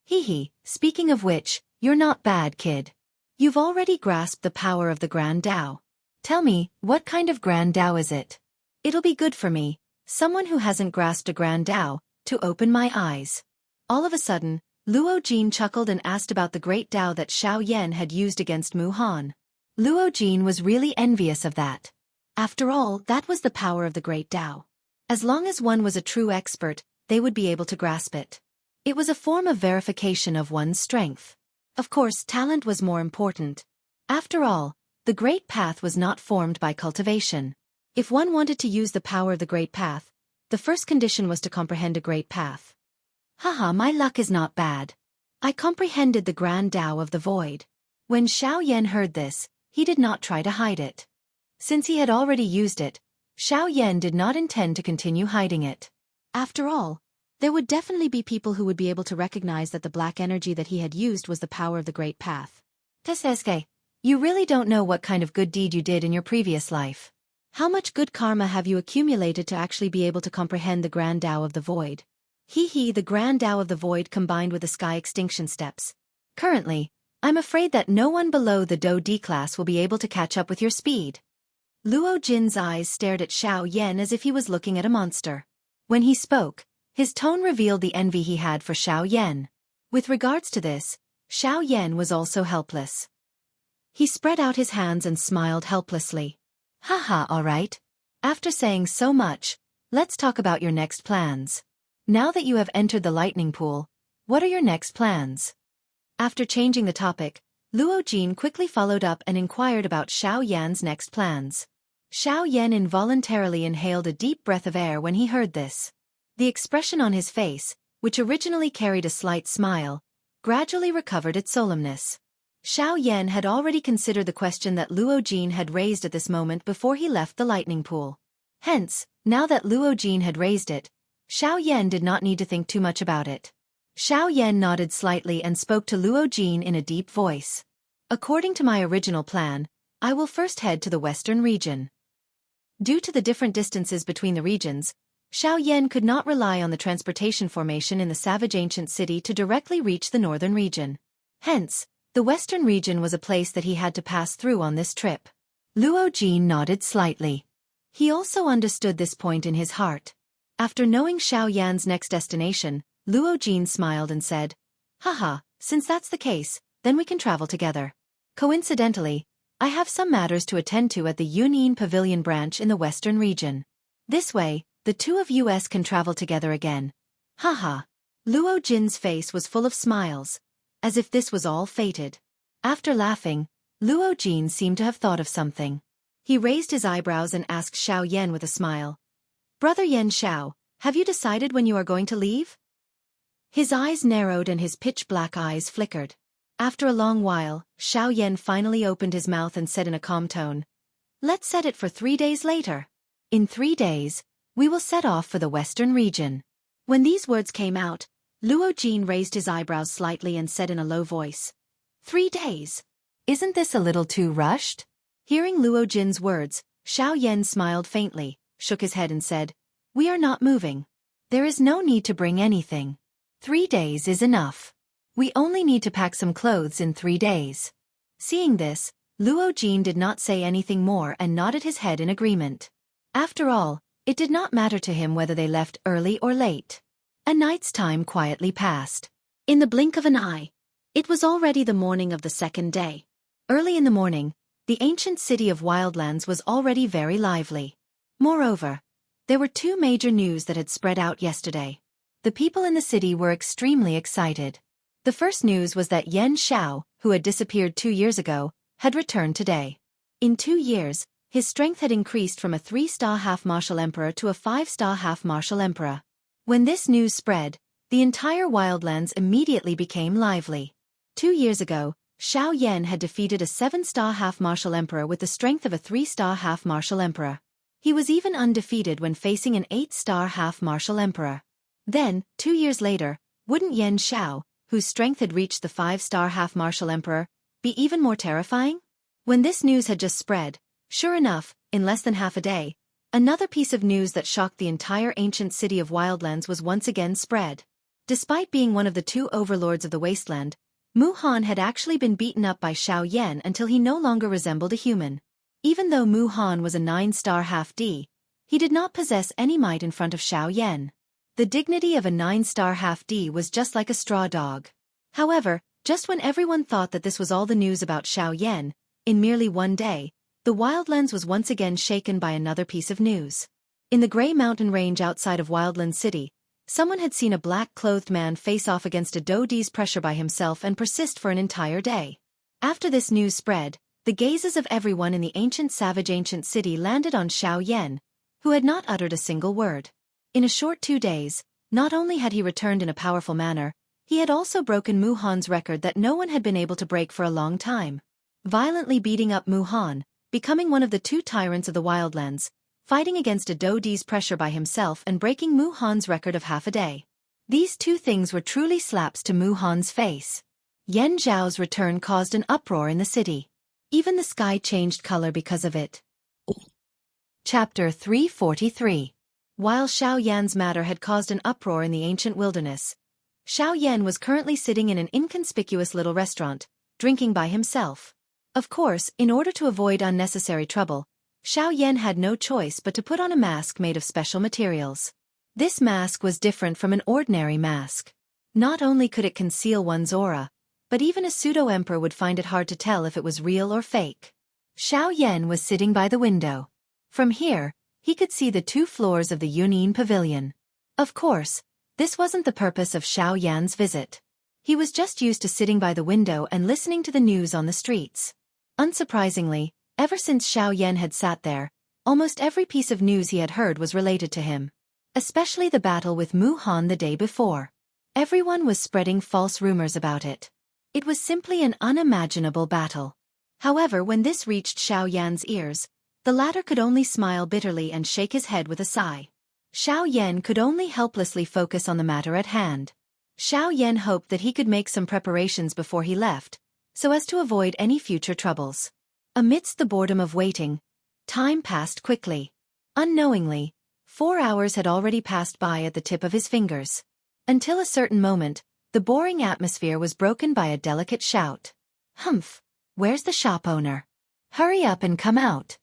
"Hee, speaking of which, you're not bad, kid. You've already grasped the power of the Grand Tao. Tell me, what kind of Grand Tao is it? It'll be good for me, someone who hasn't grasped a Grand Tao, to open my eyes." All of a sudden, Luo Jin chuckled and asked about the great Tao that Xiao Yan had used against Mu Han. Luo Jin was really envious of that. After all, that was the power of the great Tao. As long as one was a true expert, they would be able to grasp it. It was a form of verification of one's strength. Of course, talent was more important. After all, the Great Path was not formed by cultivation. If one wanted to use the power of the Great Path, the first condition was to comprehend a Great Path. Haha, my luck is not bad. I comprehended the Grand Tao of the Void. When Xiao Yan heard this, he did not try to hide it. Since he had already used it, Xiao Yan did not intend to continue hiding it. After all, There would definitely be people who would be able to recognize that the black energy that he had used was the power of the Great Path. Teseske, you really don't know what kind of good deed you did in your previous life. How much good karma have you accumulated to actually be able to comprehend the Grand Tao of the Void? The Grand Tao of the Void combined with the Sky Extinction Steps. Currently, I'm afraid that no one below the Do D class will be able to catch up with your speed. Luo Jin's eyes stared at Xiao Yan as if he was looking at a monster. When he spoke, his tone revealed the envy he had for Xiao Yan. With regards to this, Xiao Yan was also helpless. He spread out his hands and smiled helplessly. Haha, alright. After saying so much, let's talk about your next plans. Now that you have entered the lightning pool, what are your next plans? After changing the topic, Luo Jin quickly followed up and inquired about Xiao Yan's next plans. Xiao Yan involuntarily inhaled a deep breath of air when he heard this. The expression on his face, which originally carried a slight smile, gradually recovered its solemnness. Xiao Yan had already considered the question that Luo Jin had raised at this moment before he left the lightning pool. Hence, now that Luo Jin had raised it, Xiao Yan did not need to think too much about it. Xiao Yan nodded slightly and spoke to Luo Jin in a deep voice. According to my original plan, I will first head to the western region. Due to the different distances between the regions, Xiao Yan could not rely on the transportation formation in the savage ancient city to directly reach the northern region. Hence, the western region was a place that he had to pass through on this trip. Luo Jin nodded slightly. He also understood this point in his heart. After knowing Xiao Yan's next destination, Luo Jin smiled and said, Haha, since that's the case, then we can travel together. Coincidentally, I have some matters to attend to at the Yunyin Pavilion branch in the western region. This way, the two of us can travel together again. Haha. Luo Jin's face was full of smiles, as if this was all fated. After laughing, Luo Jin seemed to have thought of something. He raised his eyebrows and asked Xiao Yan with a smile. Brother Yan Xiao, have you decided when you are going to leave? His eyes narrowed and his pitch-black eyes flickered. After a long while, Xiao Yan finally opened his mouth and said in a calm tone, Let's set it for 3 days later. In 3 days, we will set off for the western region. When these words came out, Luo Jin raised his eyebrows slightly and said in a low voice, 3 days. Isn't this a little too rushed? Hearing Luo Jin's words, Xiao Yan smiled faintly, shook his head and said, We are not moving. There is no need to bring anything. 3 days is enough. We only need to pack some clothes in 3 days. Seeing this, Luo Jin did not say anything more and nodded his head in agreement. After all, it did not matter to him whether they left early or late. A night's time quietly passed. In the blink of an eye, it was already the morning of the second day. Early in the morning, the ancient city of Wildlands was already very lively. Moreover, there were 2 major news that had spread out yesterday. The people in the city were extremely excited. The first news was that Yan Xiao, who had disappeared 2 years ago, had returned today. In 2 years, his strength had increased from a 3-star half-martial emperor to a 5-star half-martial emperor. When this news spread, the entire Wildlands immediately became lively. 2 years ago, Xiao Yan had defeated a 7-star half-martial emperor with the strength of a 3-star half-martial emperor. He was even undefeated when facing an 8-star half-martial emperor. Then, 2 years later, wouldn't Yan Xiao, whose strength had reached the 5-star half-martial emperor, be even more terrifying? When this news had just spread, sure enough, in less than half a day, another piece of news that shocked the entire ancient city of Wildlands was once again spread. Despite being one of the 2 overlords of the wasteland, Mu Han had actually been beaten up by Xiao Yan until he no longer resembled a human. Even though Mu Han was a 9-star half-D, he did not possess any might in front of Xiao Yan. The dignity of a 9-star half-D was just like a straw dog. However, just when everyone thought that this was all the news about Xiao Yan, in merely 1 day, the Wildlands was once again shaken by another piece of news. In the Grey Mountain Range outside of Wildland City, someone had seen a black-clothed man face off against a Dode's pressure by himself and persist for an entire day. After this news spread, the gazes of everyone in the ancient savage ancient city landed on Xiao Yan, who had not uttered a single word. In a short 2 days, not only had he returned in a powerful manner, he had also broken Mu Han's record that no one had been able to break for a long time. Violently beating up Mu Han, becoming one of the 2 tyrants of the Wildlands, fighting against a Dode's pressure by himself and breaking Mu Han's record of half a day. These two things were truly slaps to Mu Han's face. Yan Zhao's return caused an uproar in the city. Even the sky changed color because of it. Chapter 343. While Xiao Yan's matter had caused an uproar in the ancient wilderness, Xiao Yan was currently sitting in an inconspicuous little restaurant, drinking by himself. Of course, in order to avoid unnecessary trouble, Xiao Yan had no choice but to put on a mask made of special materials. This mask was different from an ordinary mask. Not only could it conceal one's aura, but even a pseudo-emperor would find it hard to tell if it was real or fake. Xiao Yan was sitting by the window. From here, he could see the 2 floors of the Yunyin Pavilion. Of course, this wasn't the purpose of Xiao Yan's visit. He was just used to sitting by the window and listening to the news on the streets. Unsurprisingly, ever since Xiao Yan had sat there, almost every piece of news he had heard was related to him. Especially the battle with Mu Han the day before. Everyone was spreading false rumors about it. It was simply an unimaginable battle. However, when this reached Xiao Yan's ears, the latter could only smile bitterly and shake his head with a sigh. Xiao Yan could only helplessly focus on the matter at hand. Xiao Yan hoped that he could make some preparations before he left, so as to avoid any future troubles. Amidst the boredom of waiting, time passed quickly. Unknowingly, 4 hours had already passed by at the tip of his fingers. Until a certain moment, the boring atmosphere was broken by a delicate shout. "Humph! Where's the shop owner? Hurry up and come out."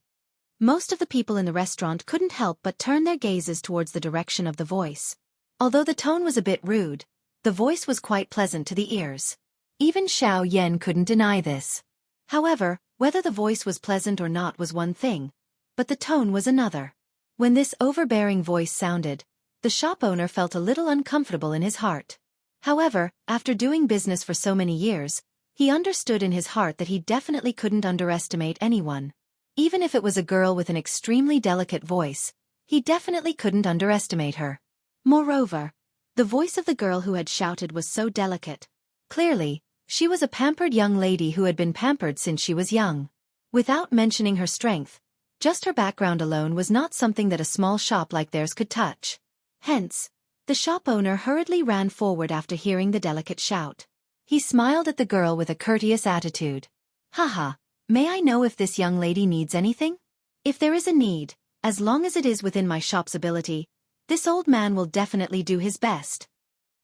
Most of the people in the restaurant couldn't help but turn their gazes towards the direction of the voice. Although the tone was a bit rude, the voice was quite pleasant to the ears. Even Xiao Yan couldn't deny this. However, whether the voice was pleasant or not was one thing, but the tone was another. When this overbearing voice sounded, the shop owner felt a little uncomfortable in his heart. However, after doing business for so many years, he understood in his heart that he definitely couldn't underestimate anyone. Even if it was a girl with an extremely delicate voice, he definitely couldn't underestimate her. Moreover, the voice of the girl who had shouted was so delicate. Clearly, she was a pampered young lady who had been pampered since she was young. Without mentioning her strength, just her background alone was not something that a small shop like theirs could touch. Hence, the shop owner hurriedly ran forward after hearing the delicate shout. He smiled at the girl with a courteous attitude. "Haha, may I know if this young lady needs anything? If there is a need, as long as it is within my shop's ability, this old man will definitely do his best."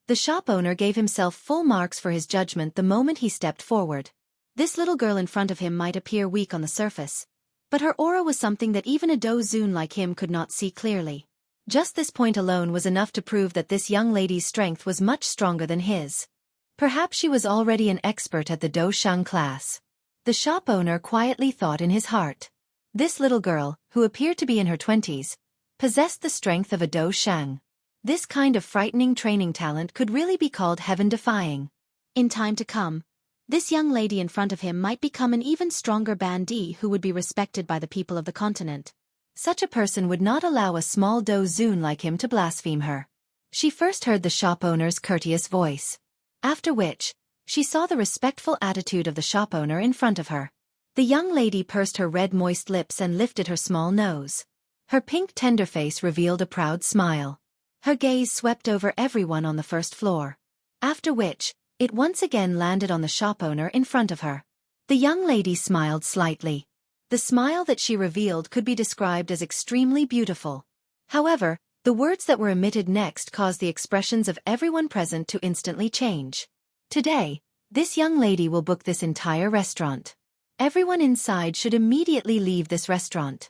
The shop owner gave himself full marks for his judgment the moment he stepped forward. This little girl in front of him might appear weak on the surface, but her aura was something that even a dozun like him could not see clearly. Just this point alone was enough to prove that this young lady's strength was much stronger than his. Perhaps she was already an expert at the Doshang class. The shop owner quietly thought in his heart. This little girl, who appeared to be in her 20s, possessed the strength of a Doshang. This kind of frightening training talent could really be called heaven-defying. In time to come, this young lady in front of him might become an even stronger bandit who would be respected by the people of the continent. Such a person would not allow a small dozun like him to blaspheme her. She first heard the shop owner's courteous voice. After which, she saw the respectful attitude of the shop owner in front of her. The young lady pursed her red moist lips and lifted her small nose. Her pink tender face revealed a proud smile. Her gaze swept over everyone on the first floor. After which, it once again landed on the shop owner in front of her. The young lady smiled slightly. The smile that she revealed could be described as extremely beautiful. However, the words that were emitted next caused the expressions of everyone present to instantly change. "Today, this young lady will book this entire restaurant. Everyone inside should immediately leave this restaurant."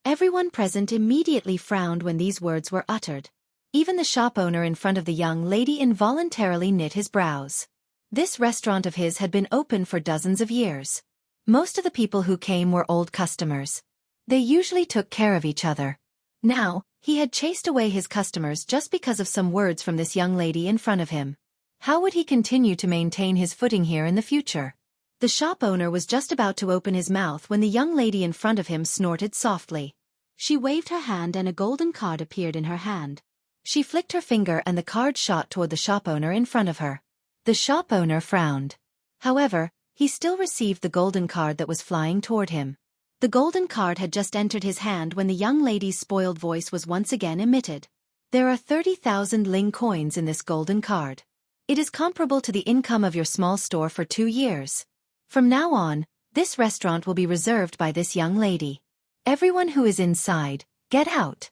Everyone present immediately frowned when these words were uttered. Even the shop owner in front of the young lady involuntarily knit his brows. This restaurant of his had been open for dozens of years. Most of the people who came were old customers. They usually took care of each other. Now, he had chased away his customers just because of some words from this young lady in front of him. How would he continue to maintain his footing here in the future? The shop owner was just about to open his mouth when the young lady in front of him snorted softly. She waved her hand and a golden card appeared in her hand. She flicked her finger and the card shot toward the shop owner in front of her. The shop owner frowned. However, he still received the golden card that was flying toward him. The golden card had just entered his hand when the young lady's spoiled voice was once again emitted. There are 30,000 Ling coins in this golden card. It is comparable to the income of your small store for 2 years. From now on, this restaurant will be reserved by this young lady. Everyone who is inside, get out.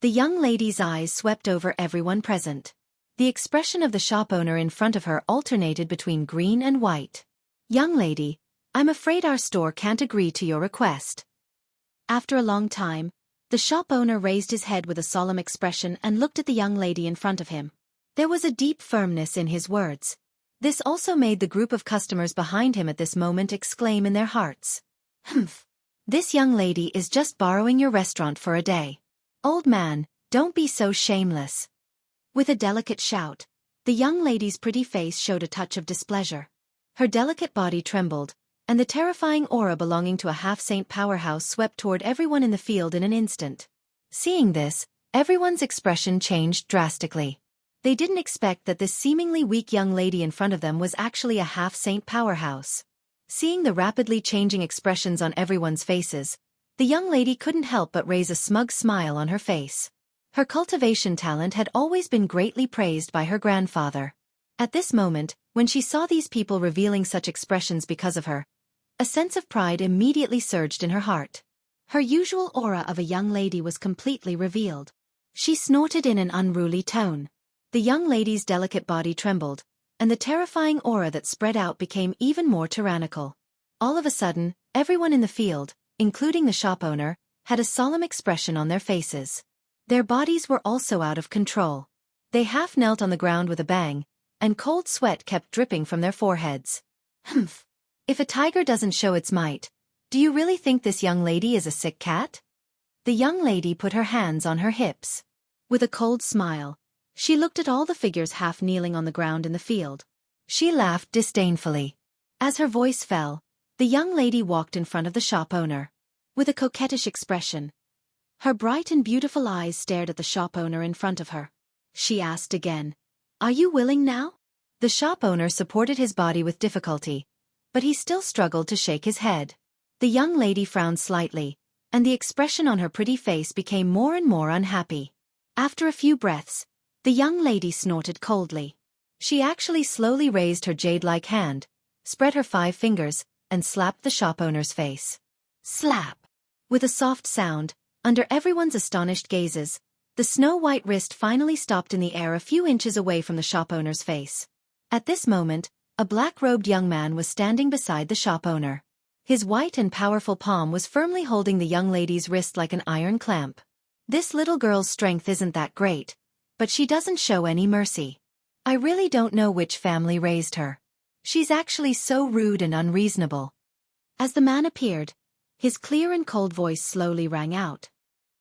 The young lady's eyes swept over everyone present. The expression of the shop owner in front of her alternated between green and white. Young lady, I'm afraid our store can't agree to your request. After a long time, the shop owner raised his head with a solemn expression and looked at the young lady in front of him. There was a deep firmness in his words. This also made the group of customers behind him at this moment exclaim in their hearts. Humph. This young lady is just borrowing your restaurant for a day. Old man, don't be so shameless. With a delicate shout, the young lady's pretty face showed a touch of displeasure. Her delicate body trembled, and the terrifying aura belonging to a half-saint powerhouse swept toward everyone in the field in an instant. Seeing this, everyone's expression changed drastically. They didn't expect that this seemingly weak young lady in front of them was actually a half-saint powerhouse. Seeing the rapidly changing expressions on everyone's faces, the young lady couldn't help but raise a smug smile on her face. Her cultivation talent had always been greatly praised by her grandfather. At this moment, when she saw these people revealing such expressions because of her, a sense of pride immediately surged in her heart. Her usual aura of a young lady was completely revealed. She snorted in an unruly tone. The young lady's delicate body trembled, and the terrifying aura that spread out became even more tyrannical. All of a sudden, everyone in the field, including the shop owner, had a solemn expression on their faces. Their bodies were also out of control. They half knelt on the ground with a bang, and cold sweat kept dripping from their foreheads. Humph. If a tiger doesn't show its might, do you really think this young lady is a sick cat? The young lady put her hands on her hips. With a cold smile, she looked at all the figures half kneeling on the ground in the field. She laughed disdainfully. As her voice fell, the young lady walked in front of the shop owner. With a coquettish expression, her bright and beautiful eyes stared at the shop owner in front of her. She asked again, "Are you willing now?" The shop owner supported his body with difficulty, but he still struggled to shake his head. The young lady frowned slightly, and the expression on her pretty face became more and more unhappy. After a few breaths, the young lady snorted coldly. She actually slowly raised her jade-like hand, spread her 5 fingers, and slapped the shop owner's face. Slap! With a soft sound, under everyone's astonished gazes, the snow-white wrist finally stopped in the air a few inches away from the shop owner's face. At this moment, a black-robed young man was standing beside the shop owner. His white and powerful palm was firmly holding the young lady's wrist like an iron clamp. This little girl's strength isn't that great, but she doesn't show any mercy. I really don't know which family raised her. She's actually so rude and unreasonable. As the man appeared, his clear and cold voice slowly rang out.